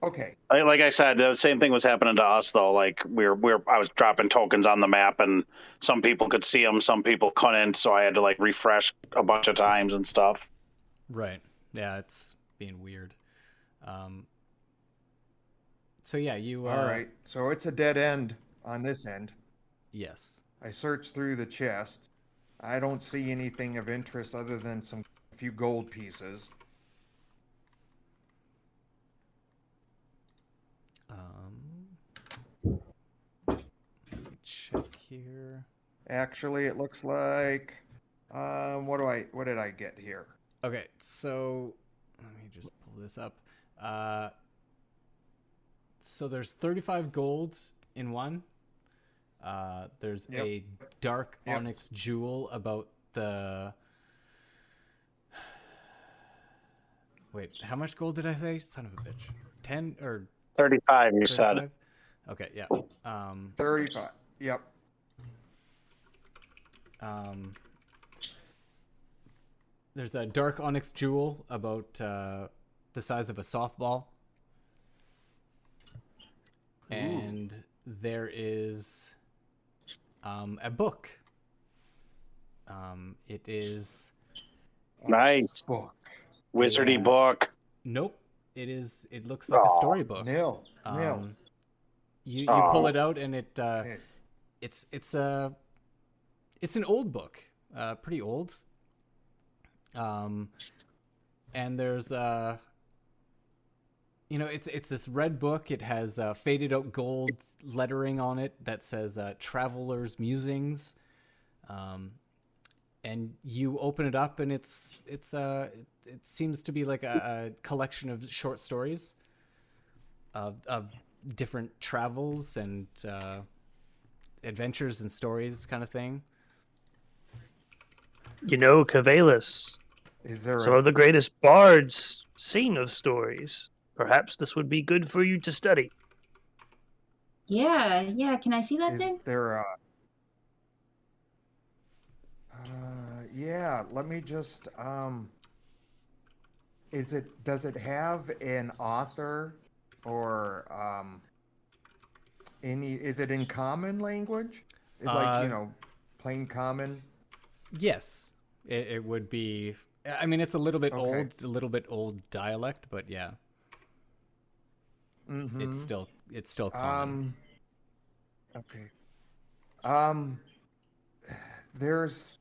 okay. Like I said, the same thing was happening to us though. Like I was dropping tokens on the map, and some people could see them, some people couldn't. So I had to like refresh a bunch of times and stuff. Right. Yeah, it's being weird. So yeah, you. All right. So it's a dead end on this end. Yes. I searched through the chest. I don't see anything of interest other than a few gold pieces. Let me check here. Actually, it looks like what did I get here? Okay, so let me just pull this up. So there's 35 gold in one. There's Yep. a dark Yep. onyx jewel about the. Wait, how much gold did I say? Son of a bitch. 10 or 35, you 35? said. Okay, yeah. 35. Yep. There's a dark onyx jewel about the size of a softball. And there is a book. It is... Nice. Book. Wizardy Yeah. book. Nope. It looks like a Aw. storybook. Nil. You Aw. pull it out and it Okay. it's an old book, pretty old. And there's it's this red book. It has faded out gold lettering on it that says "Traveler's Musings." And you open it up and it seems to be like a collection of short stories of different travels and adventures and stories, kind of thing. You know, Cavalis, Is there some a, of the greatest bards sing of stories. Perhaps this would be good for you to study. Yeah, yeah. Can I see that is then? there a yeah, let me just does it have an author or is it in common language? Like, plain common? Yes, it would be. I mean, it's a little bit Okay. old dialect, but yeah, Mm-hmm. it's still common. Okay. There's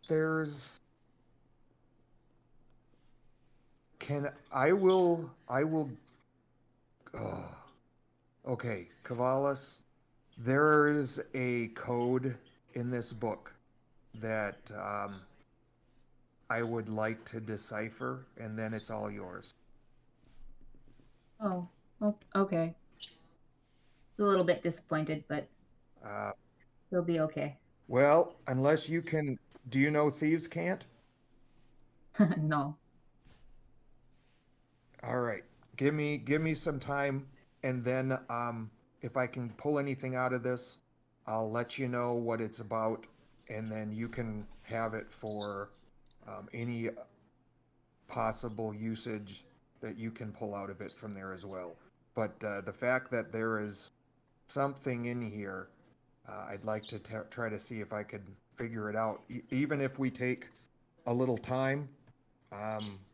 I will okay, Cavalis, there is a code in this book that I would like to decipher, and then it's all yours. Oh, okay. A little bit disappointed, but it'll be okay. Well, unless you can, do you know Thieves' Cant? No. All right, give me some time, and then if I can pull anything out of this, I'll let you know what it's about, and then you can have it for any possible usage that you can pull out of it from there as well. But the fact that there is something in here, I'd like to try to see if I could figure it out, even if we take a little time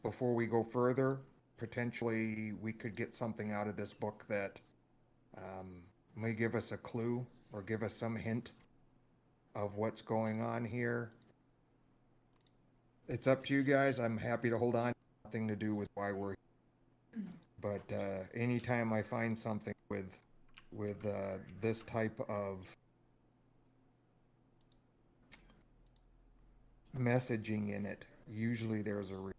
before we go further. Potentially we could get something out of this book that may give us a clue or give us some hint of what's going on here. It's up to you guys. I'm happy to hold on. Nothing to do with why we're here. But anytime I find something with this type of messaging in it, usually there's a reason.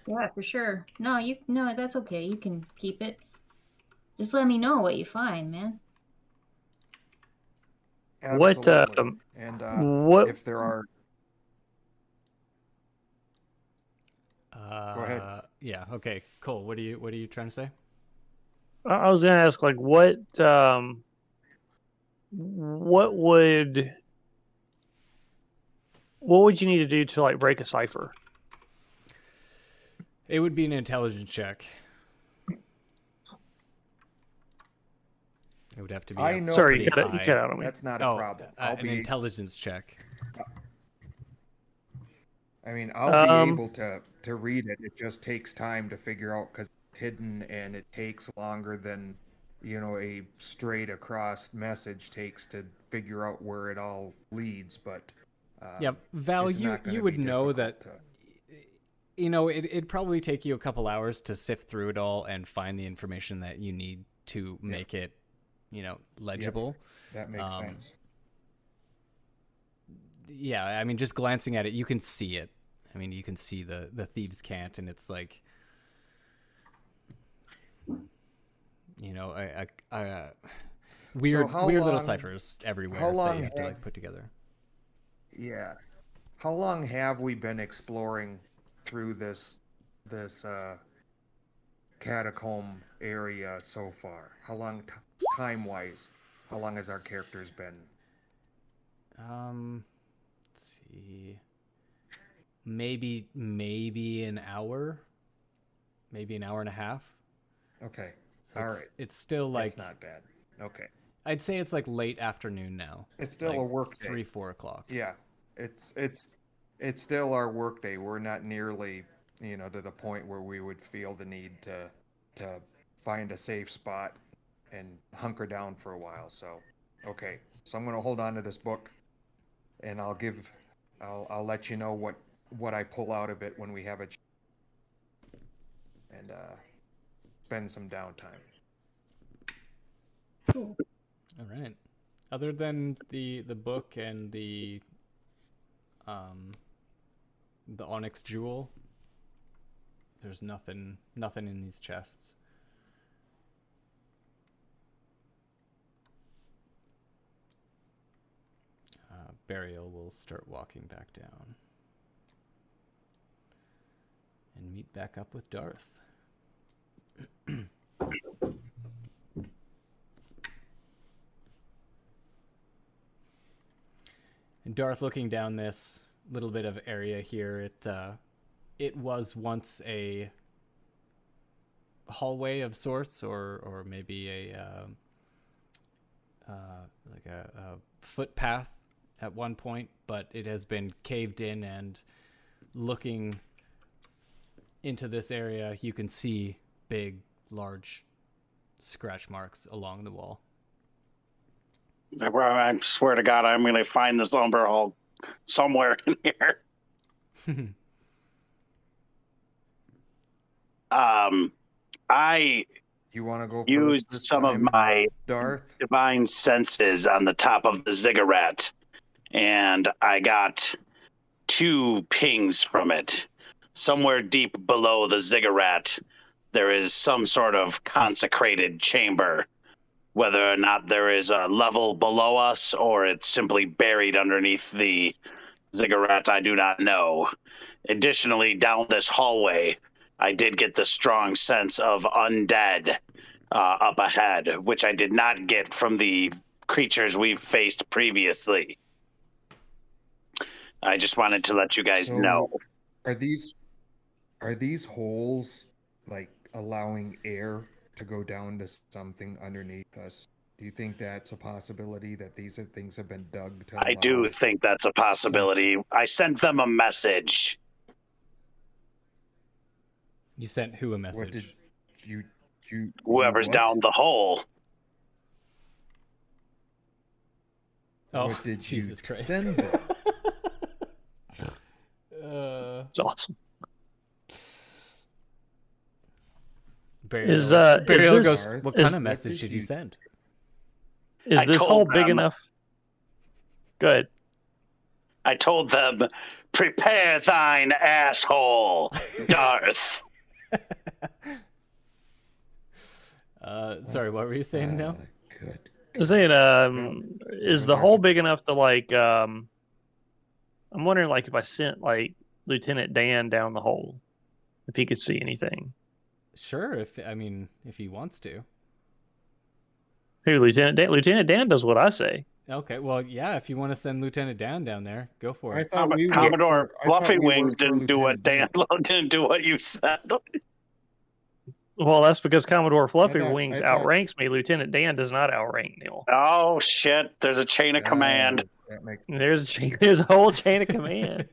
Yeah, for sure. No, that's okay. You can keep it. Just let me know what you find, man. What Absolutely. And what if there are, go ahead. Yeah. Okay. Cool. What are you trying to say? I was gonna ask, like, what would you need to do to like break a cipher? It would be an intelligence check. It would have to be. I know Sorry, pretty you cut high. out on me. That's not a problem. An intelligence check. I mean, I'll be able to read it. It just takes time to figure out because it's hidden and it takes longer than, a straight across message takes to figure out where it all leads. But yeah, Val, it's not gonna you would be know difficult that. It'd probably take you a couple hours to sift through it all and find the information that you need to make it, legible. That makes sense. Yeah, I mean, just glancing at it, you can see it. I mean, you can see the thieves' cant, and it's like, weird little ciphers everywhere how long that you have to like put together. Yeah. How long have we been exploring through this catacomb area so far? How long, time-wise, how long has our characters been? Let's see. Maybe an hour. Maybe an hour and a half. Okay. So all right. It's still like... It's not bad. Okay. I'd say it's like late afternoon now. It's still like a work day. 3-4 o'clock. Yeah. It's still our work day. We're not nearly, to the point where we would feel the need to find a safe spot and hunker down for a while. So, okay. So I'm going to hold on to this book, and I'll let you know what I pull out of it when we have and spend some downtime. Cool. All right. Other than the book and the onyx jewel, there's nothing in these chests. Bariel will start walking back down and meet back up with Darth. And Darth, looking down this little bit of area here, it was once a hallway of sorts, or maybe a footpath at one point, but it has been caved in, and looking into this area, you can see big, large scratch marks along the wall. I swear to God, I'm going to find this lumber hall somewhere in here. You want to go used some of my Darth? divine senses on the top of the ziggurat, and I got 2 pings from it. Somewhere deep below the ziggurat, there is some sort of consecrated chamber. Whether or not there is a level below us or it's simply buried underneath the ziggurat, I do not know. Additionally, down this hallway, I did get the strong sense of undead up ahead, which I did not get from the creatures we've faced previously. I just wanted to let you guys know. Are these holes like allowing air to go down to something underneath us? Do you think that's a possibility, that these things have been dug to? I do think that's a possibility. I sent them a message. You sent who a message? What did you Whoever's down the hole. Oh, what did Jesus you Christ. send them? It's awesome. Bariel goes, what kind of message did you send? Is this hole big enough? Good. I told them, Prepare thine asshole, Darth. Sorry, what were you saying now? Good. I was saying, is the hole big enough to like? I'm wondering like if I sent like Lieutenant Dan down the hole, if he could see anything. Sure, if he wants to. Who, Lieutenant Dan? Lieutenant Dan does what I say. Okay, well, yeah, if you want to send Lieutenant Dan down there, go for it. Commodore Fluffy Wings didn't do what Dan. didn't do what you said. Well, that's because Commodore Fluffy Wings outranks me. Lieutenant Dan does not outrank Neil. Oh shit! There's a chain of command. That makes There's a whole chain of command.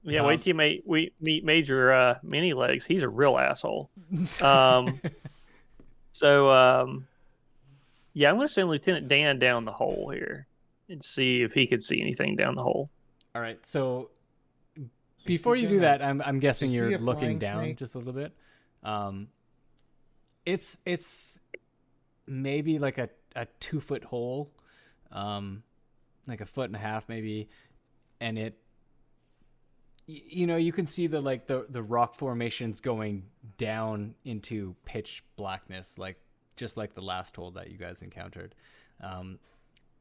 Yeah, wait till we meet Major Mini Legs. He's a real asshole. Yeah, I'm going to send Lieutenant Dan down the hole here and see if he could see anything down the hole. All right, so before you do that, I'm guessing Is he you're a looking flying down snake? just a little bit. It's maybe like a 2-foot hole, like 1.5 feet maybe, and it, you can see the rock formations going down into pitch blackness, just like the last hole that you guys encountered.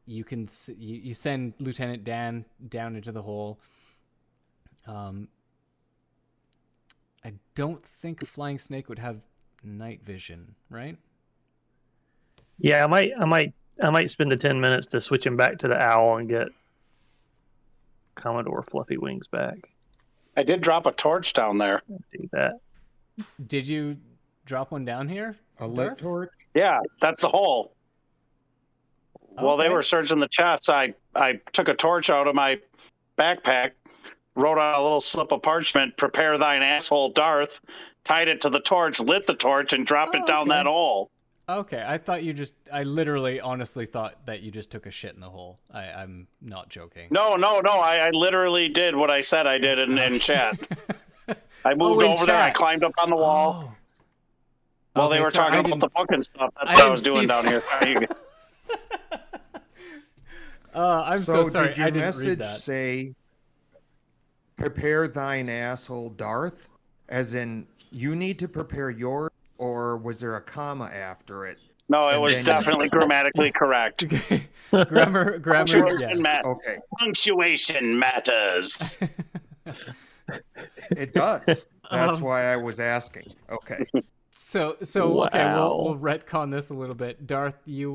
You can you send Lieutenant Dan down into the hole. I don't think a flying snake would have night vision, right? Yeah, I might spend the 10 minutes to switch him back to the owl and get Commodore Fluffy Wings back. I did drop a torch down there. Do that. Did you drop one down here? a lit Darth? torch. Yeah, that's the hole. While they Okay. were searching the chests, I took a torch out of my backpack, wrote on a little slip of parchment, "Prepare thine asshole, Darth," tied it to the torch, lit the torch, and dropped it down that hole. Okay, I literally honestly thought that you just took a shit in the hole. I'm not joking. No, I literally did what I said I did in chat. I moved in over there, I chat. climbed up on the wall. While they Okay, were so I talking about didn't- the book and stuff, that's I what I didn't was doing see down here. I'm so sorry. Did your I didn't read message that. say, "Prepare thine asshole, Darth"? As in, you need to prepare yours, or was there a comma after it? No, it And was then- definitely grammatically correct. grammar. Punctuation, Yeah. Okay, Punctuation matters. it does. That's Um, why I was asking. Okay. So okay, Wow. we'll retcon this a little bit. Darth, you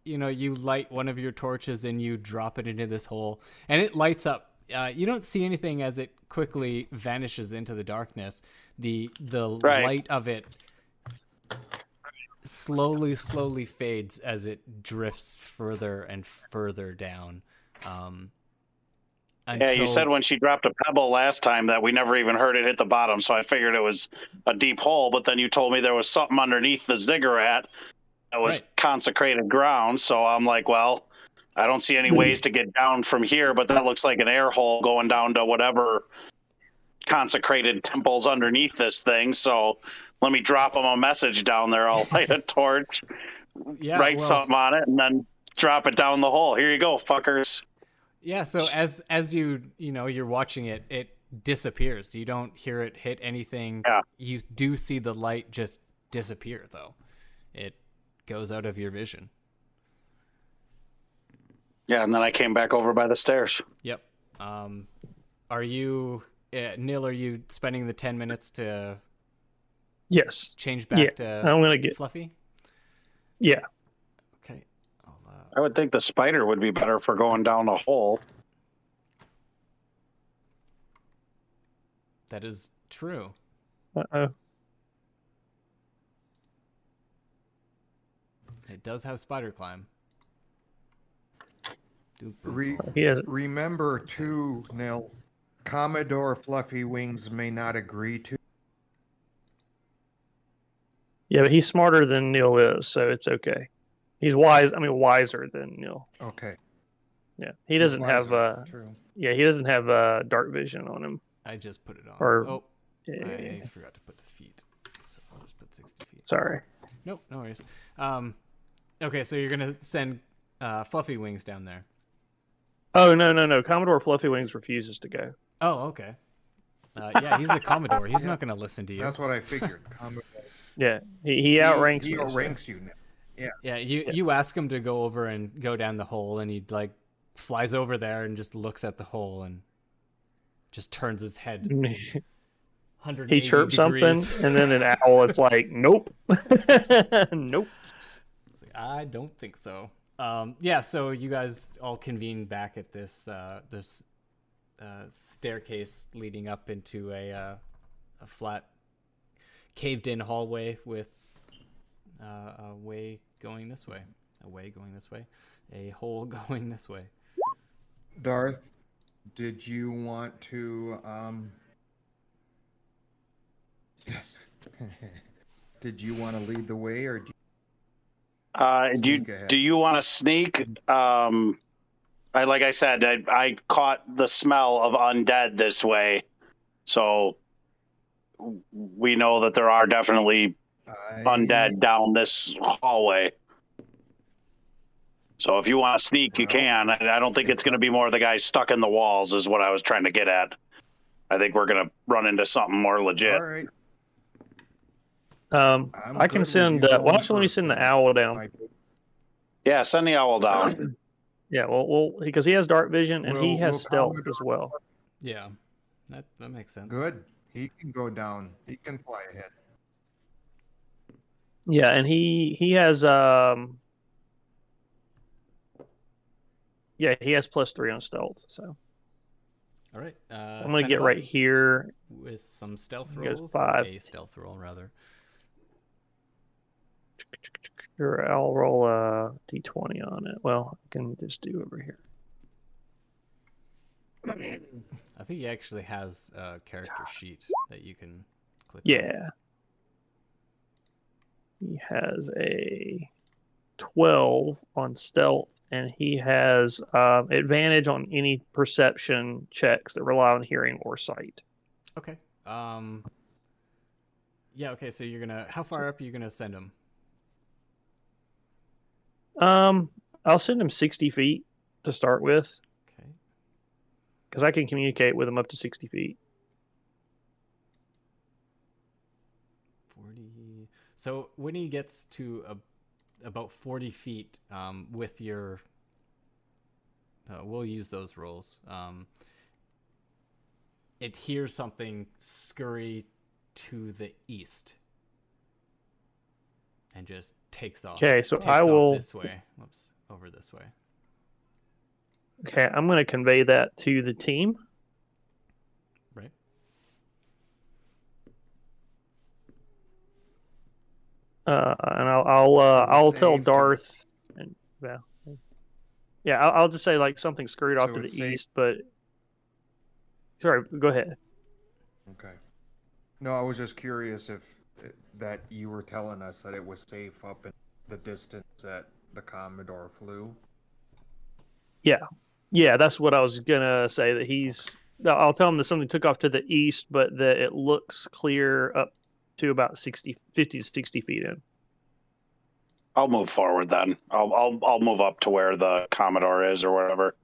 light one of your torches and you drop it into this hole, and it lights up. You don't see anything as it quickly vanishes into the darkness. The Right. light of it slowly fades as it drifts further and further down. Yeah, you said when she dropped a pebble last time that we never even heard it hit the bottom, so I figured it was a deep hole, but then you told me there was something underneath the ziggurat that was Right. consecrated ground, so I'm like, well, I don't see any ways to get down from here, but that looks like an air hole going down to whatever consecrated temples underneath this thing, so let me drop them a message down there. I'll light a torch, write something on it, and then drop it down the hole. Here you go, fuckers. Yeah, so as you're watching it, it disappears. You don't hear it hit anything. Yeah. You do see the light just disappear, though. It goes out of your vision. Yeah, and then I came back over by the stairs. Yep. Are you, Nil, are you spending the 10 minutes to Yes. change back Yeah, to I'm gonna get. Fluffy? Yeah. Okay. I'll, I would think the spider would be better for going down the hole. that is true. Uh-oh. It does have spider climb. He has. Remember, too, Nil, Commodore Fluffy Wings may not agree to. Yeah, but he's smarter than Neil is, so it's okay. He's wise. I mean, wiser than Neil. Okay. Yeah, he doesn't have. True. Yeah, he doesn't have dark vision on him. I just put it on. Or- I forgot to put the feet. So I'll just put 60 feet. Sorry. Nope, no worries. Okay, so you're gonna send Fluffy Wings down there. Oh, no. Commodore Fluffy Wings refuses to go. Oh, okay. Yeah, he's the Commodore. He's not going to listen to you. That's what I figured. Yeah, he outranks he me. outranks you now. Yeah. Yeah, you ask him to go over and go down the hole, and he like flies over there and just looks at the hole and just turns his head. He chirps degrees. something, and then an owl. It's like, nope, nope. It's like, I don't think so. Yeah, so you guys all convene back at this staircase leading up into a flat, caved-in hallway with a way going this way, a hole going this way. Darth, did you want to did you want to lead the way, or do you want to sneak? Like I said, I caught the smell of undead this way, so we know that there are definitely undead down this hallway. So if you want to sneak, you can. I don't think it's going to be more of the guys stuck in the walls is what I was trying to get at. I think we're going to run into something more legit. All right. I can send. Why don't you let me send the owl down? Yeah, send the owl down. Yeah, well, because he has dark vision and he has stealth as well. Yeah, that makes sense. Good. He can go down. He can fly ahead. Yeah, and he has he has +3 on stealth. So all right, I'm gonna get right here with some stealth He goes rolls. 5. A stealth roll rather. Here, I'll roll a d20 on it. Well, I can just do over here. I think he actually has a character sheet that you can click. Yeah. He has a 12 on stealth, and he has advantage on any perception checks that rely on hearing or sight. Okay. Yeah. Okay. So you're gonna. How far up are you gonna send him? I'll send him 60 feet to start with. Okay. Because I can communicate with him up to 60 feet. 40. So when he gets to about 40 feet, with your, we'll use those rolls. It hears something scurry to the east, and just takes off. Okay, so takes I off will this way. Whoops, over this way. Okay, I'm going to convey that to the team. Right. And I'll tell Darth and I'll just say like something scurried off to the east, but sorry, go ahead. Okay. No, I was just curious if that you were telling us that it was safe up in the distance that the Commodore flew. Yeah, that's what I was gonna say. That I'll tell him that something took off to the east, but that it looks clear up to about 50 to 60 feet in. I'll move forward then. I'll move up to where the Commodore is or whatever.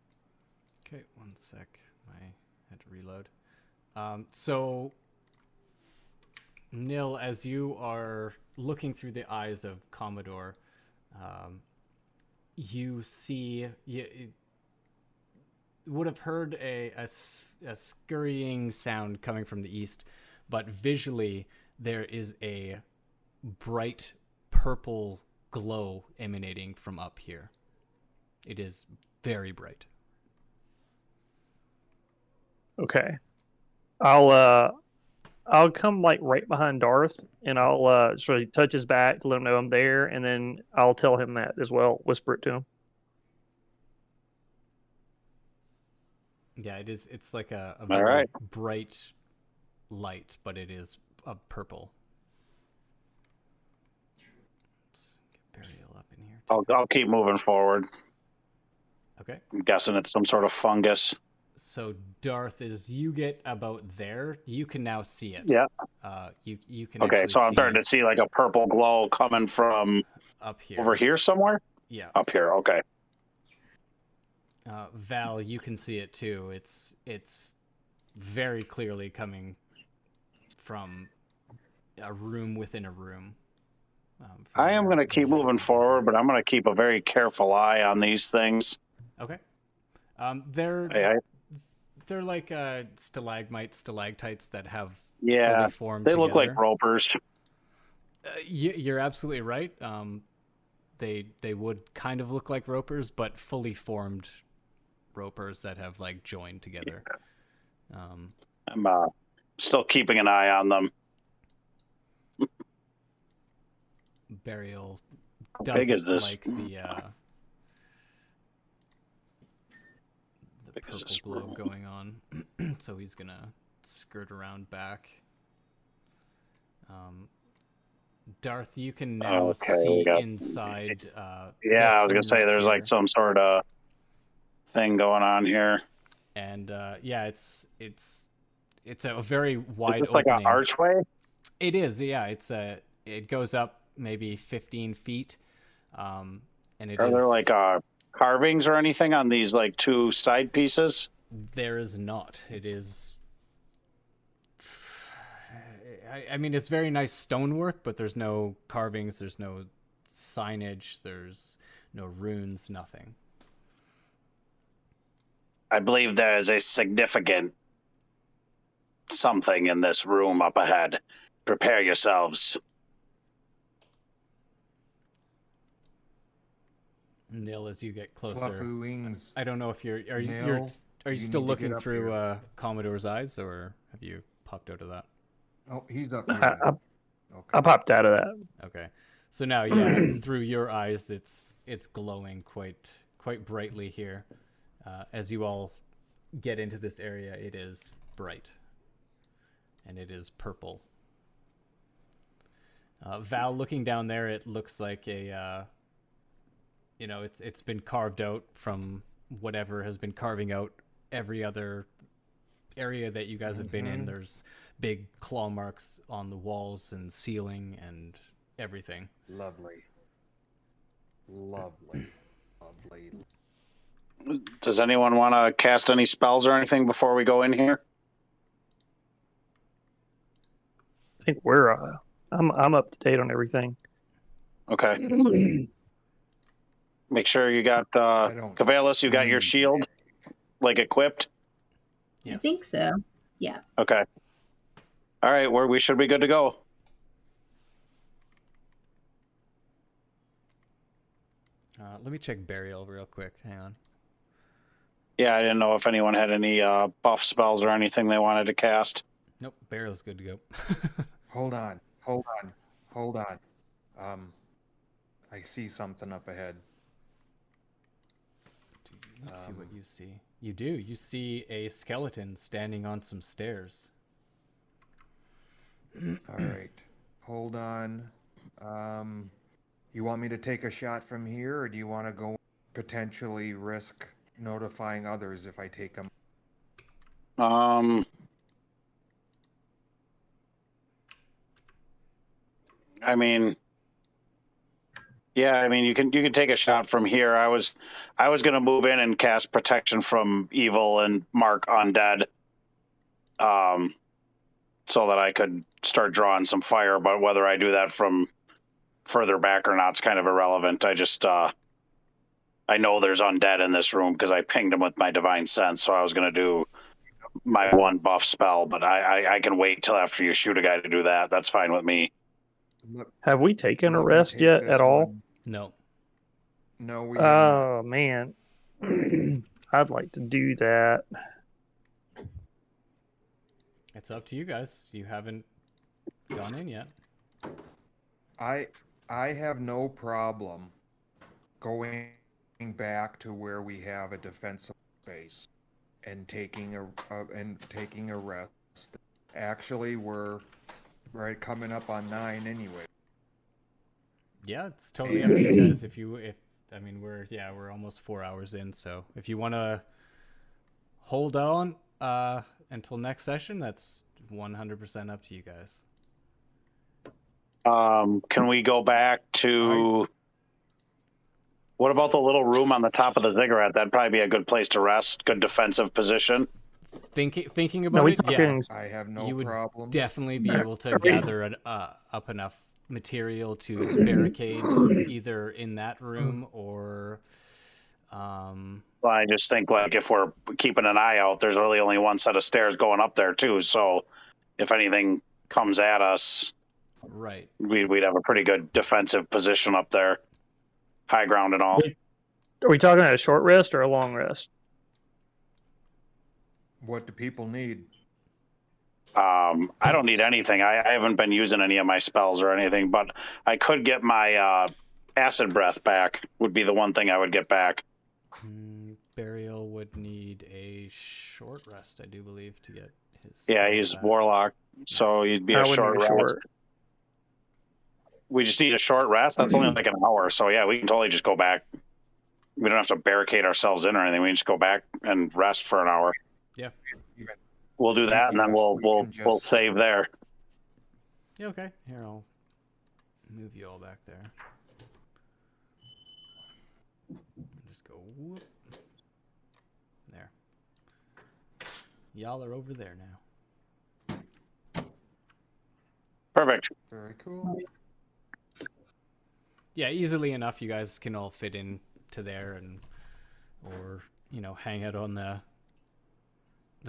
Okay, one sec. I had to reload. So, Nil, as you are looking through the eyes of Commodore, you see you would have heard a scurrying sound coming from the east, but visually there is a bright purple glow emanating from up here. It is very bright. Okay. I'll come like right behind Darth, and I'll sort of touch his back to let him know I'm there, and then I'll tell him that as well. Whisper it to him. Yeah, it is. It's like a very bright light, but it is purple. Let's get Bariel up in here. I'll keep moving forward. Okay. I'm guessing it's some sort of fungus. So Darth, as you get about there, you can now see it. Yeah. You can. Okay, so I'm starting to see like a purple glow coming from up here. Over here somewhere. Yeah. Up here. Okay. Val, you can see it too. It's very clearly coming from a room within a room. I am going to keep moving forward, but I'm going to keep a very careful eye on these things. Okay. They're like stalagmites, stalactites that have fully formed they together. look like ropers. You're absolutely right. They would kind of look like ropers, but fully formed ropers that have like joined together. I'm still keeping an eye on them. Bariel How big is doesn't this? like the purple glow going on, so he's gonna skirt around back. Darth, you can now see inside. I was gonna say there's like some sort of thing going on here, and it's a very wide. Is this like an archway? It is, yeah. It goes up maybe 15 feet, and Are there like carvings or anything on these like two side pieces? There is not. It is. I mean, it's very nice stonework, but there's no carvings, there's no signage, there's no runes, nothing. I believe there is a significant something in this room up ahead. Prepare yourselves. Nil, as you get closer. Fluffy wings. I don't know if are you still looking through Commodore's eyes, or have you popped out of that? Oh, he's up. I popped out of that. Okay, so now, through your eyes, it's glowing quite brightly here. As you all get into this area, it is bright, and it is purple. Val, looking down there, it looks like it's been carved out from whatever has been carving out every other area that you guys have been in. There's big claw marks on the walls and ceiling and everything. Lovely. Does anyone want to cast any spells or anything before we go in here? I think I'm up to date on everything. Okay. Make sure you got Cavalis, you got your shield like equipped? Yes. I think so. Yeah. Okay. All right, we should be good to go. Let me check Bariel real quick. Hang on. Yeah, I didn't know if anyone had any buff spells or anything they wanted to cast. Nope, Bariel's good to go. Hold on. I see something up ahead. Let's see what you see. You do. You see a skeleton standing on some stairs. All right. Hold on. You want me to take a shot from here, or do you want to go potentially risk notifying others if I take them? I mean, you can take a shot from here. I was going to move in and cast protection from evil and mark undead, so that I could start drawing some fire. But whether I do that from further back or not is kind of irrelevant. I just I know there's undead in this room because I pinged them with my divine sense. So I was going to do my one buff spell, but I can wait till after you shoot a guy to do that. That's fine with me. Have we taken a rest yet at all? No. No, we Oh, man. I'd like to do that. It's up to you guys. You haven't gone in yet. I have no problem going back to where we have a defensive space and taking a rest. Actually, we're right coming up on 9 anyway. Yeah, it's totally up to you guys. We're almost 4 hours in, so if you want to hold on until next session, that's 100% up to you guys. Can we go back to What about the little room on the top of the ziggurat? That'd probably be a good place to rest. Good defensive position. Thinking No, about we it, yeah, talking. I have no you would problem. definitely be able to gather up enough material to barricade either in that room or Well, I just think like if we're keeping an eye out, there's really only one set of stairs going up there too. So if anything comes at us, right. we'd have a pretty good defensive position up there, high ground and all. Are we talking about a short rest or a long rest? What do people need? I don't need anything. I haven't been using any of my spells or anything, but I could get my acid breath back. Would be the one thing I would get back. Bariel would need a short rest, I do believe, to get his. Yeah, spells he's back. warlock, so he'd be a short rest. We just need a short rest. That's only like an hour, so yeah, we can totally just go back. We don't have to barricade ourselves in or anything. We can just go back and rest for an hour. Yeah. We'll do that, and then we'll save there. Yeah. Okay. Here, I'll move you all back there. Just go whoop. There. Y'all are over there now. Perfect. Very cool. Yeah, easily enough. You guys can all fit in to there, and or hang out on the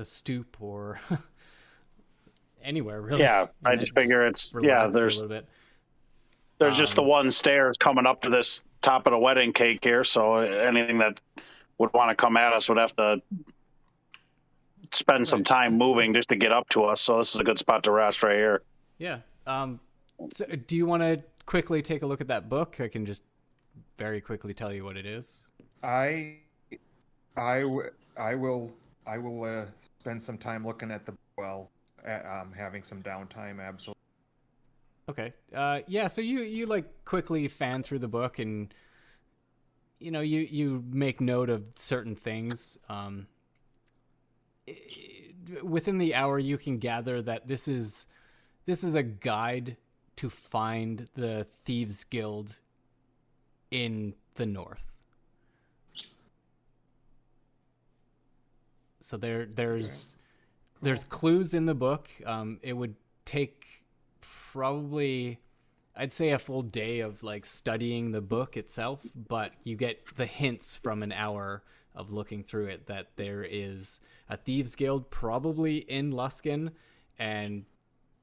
stoop or anywhere really. Yeah, I just figure it's there's just the one stairs coming up to this top of the wedding cake here, so anything that would want to come at us would have to spend some time moving just to get up to us. So this is a good spot to rest right here. Yeah. So do you want to quickly take a look at that book? I can just very quickly tell you what it is. I will spend some time looking at the having some downtime. Absolutely. Okay. Yeah. So you like quickly fan through the book, and you make note of certain things. Within the hour, you can gather that this is a guide to find the Thieves Guild in the north. So there's clues in the book. It would take probably, I'd say, a full day of like studying the book itself, but you get the hints from an hour of looking through it that there is a Thieves Guild probably in Luskan, and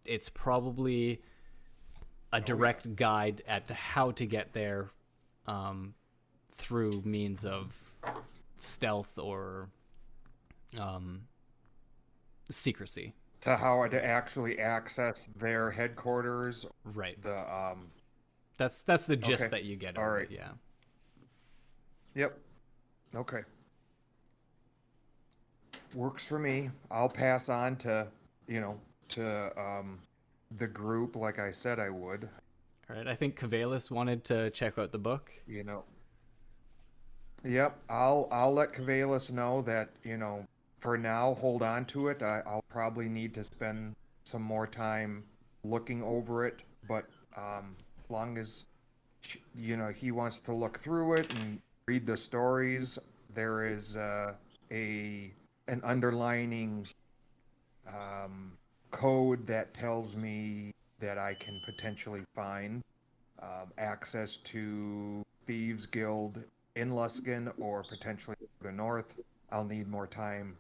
it's probably a direct guide at how to get there through means of stealth or secrecy. To how to actually access their headquarters. Right. That's the gist that you get. All right. Yeah. Yep. Okay. Works for me. I'll pass on to the group like I said I would. All right. I think Cavalis wanted to check out the book. Yep. I'll let Cavalis know that for now, hold on to it. I'll probably need to spend some more time looking over it, but as long as he wants to look through it and read the stories, there is an underlining code that tells me that I can potentially find access to Thieves Guild in Luskan or potentially the north. I'll need more time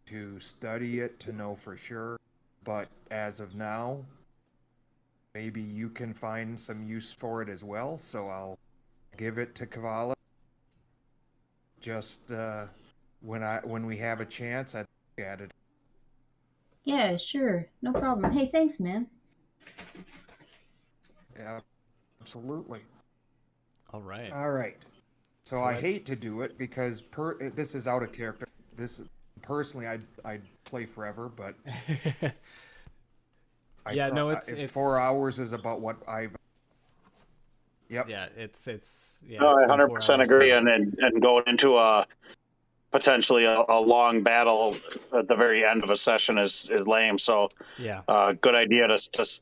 to study it to know for sure, but as of now, maybe you can find some use for it as well, so I'll give it to Kavala. Just when we have a chance, I'd look at it. Yeah, sure. No problem. Hey, thanks, man. Yeah, absolutely. All right. So I hate to do it because this is out of character. Personally, I'd play forever, but it's 4 hours is about what I've. Yep. Yeah, it's I 100% agree, and going into a potentially a long battle at the very end of a session is lame. So yeah, good idea to.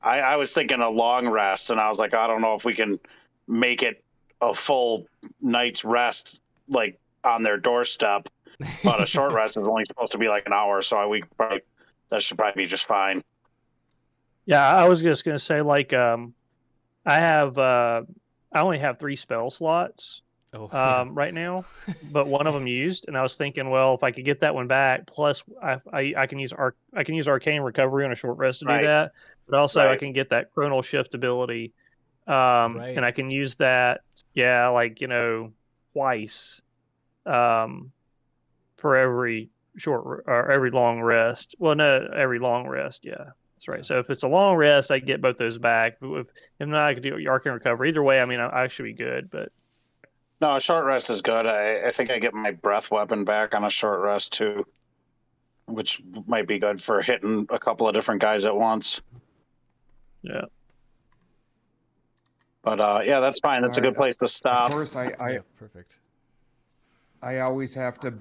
I was thinking a long rest, and I was like, I don't know if we can make it a full night's rest like on their doorstep, but a short rest is only supposed to be like an hour, so that should probably be just fine. Yeah, I was just gonna say like I only have 3 spell slots right now, but one of them used, and I was thinking, well, if I could get that one back, plus I can use arcane recovery on a short rest to do that, but also I can get that chronal shift ability, and I can use that, like twice, for every short or every long rest. Well, no, every long rest, yeah. That's right. So if it's a long rest, I get both those back. But if not, I could do arcane recovery. Either way, I mean, I should be good. But no, a short rest is good. I think I get my breath weapon back on a short rest too, which might be good for hitting a couple of different guys at once. Yeah. But yeah, that's fine. That's a good place to stop. Of course, perfect. I always have to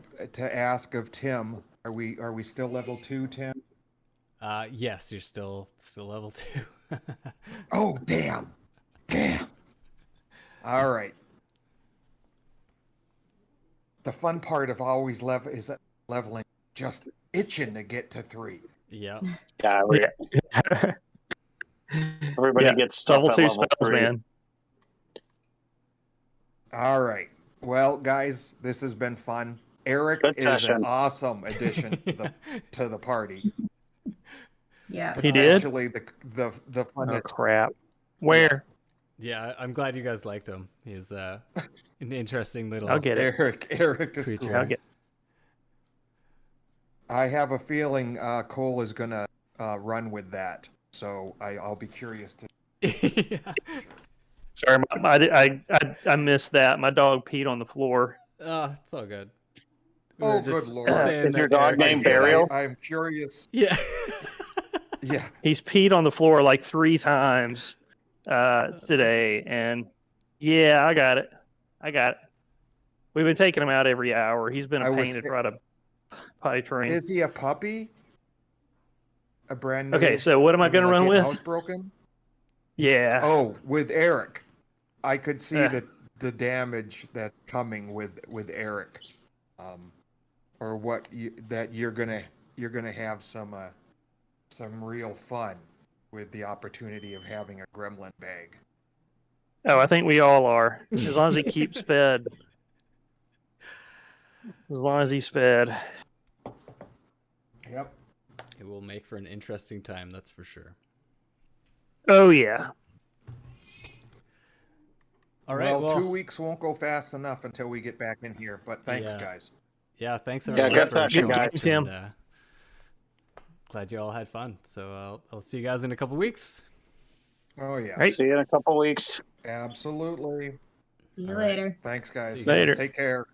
ask of Tim. Are we still level 2, Tim? Yes, you're still level 2. Oh, damn. All right. The fun part of always leveling, just itching to get to 3. Yeah. Yeah. Everybody gets stuff level at 2 level spells, 3. man. All right. Well, guys, this has been fun. Eric is an awesome addition to the party. Yeah. He did? Actually, the fun. Oh, crap. Where? Yeah, I'm glad you guys liked him. He's an interesting little I'll get it. Eric is creature. cool. I'll get I have a feeling Cole is going to run with that. So I'll be curious to. Yeah. Sorry, I missed that. My dog peed on the floor. It's all good. Oh, good lord. Is your dog named Bariel? I'm curious. Yeah. Yeah. He's peed on the floor like 3 times today, and yeah, I got it. We've been taking him out every hour. He's been a pain to try to potty train. Is he a puppy? A brand new? Okay, so what am I going to run with? Housebroken? Yeah. Oh, with Eric. I could see the damage that's coming with Eric, or you're gonna have some real fun with the opportunity of having a gremlin bag. Oh, I think we all are. As long as he keeps fed. As long as he's fed. Yep. It will make for an interesting time, that's for sure. Oh yeah. All right. Well, 2 weeks won't go fast enough until we get back in here. But thanks, guys. Yeah, thanks. Yeah, good session, guys. Tim. Glad you all had fun. So I'll see you guys in a couple weeks. Oh yeah. Right. See you in a couple weeks. Absolutely. See you later. Thanks, guys. Later. Take care.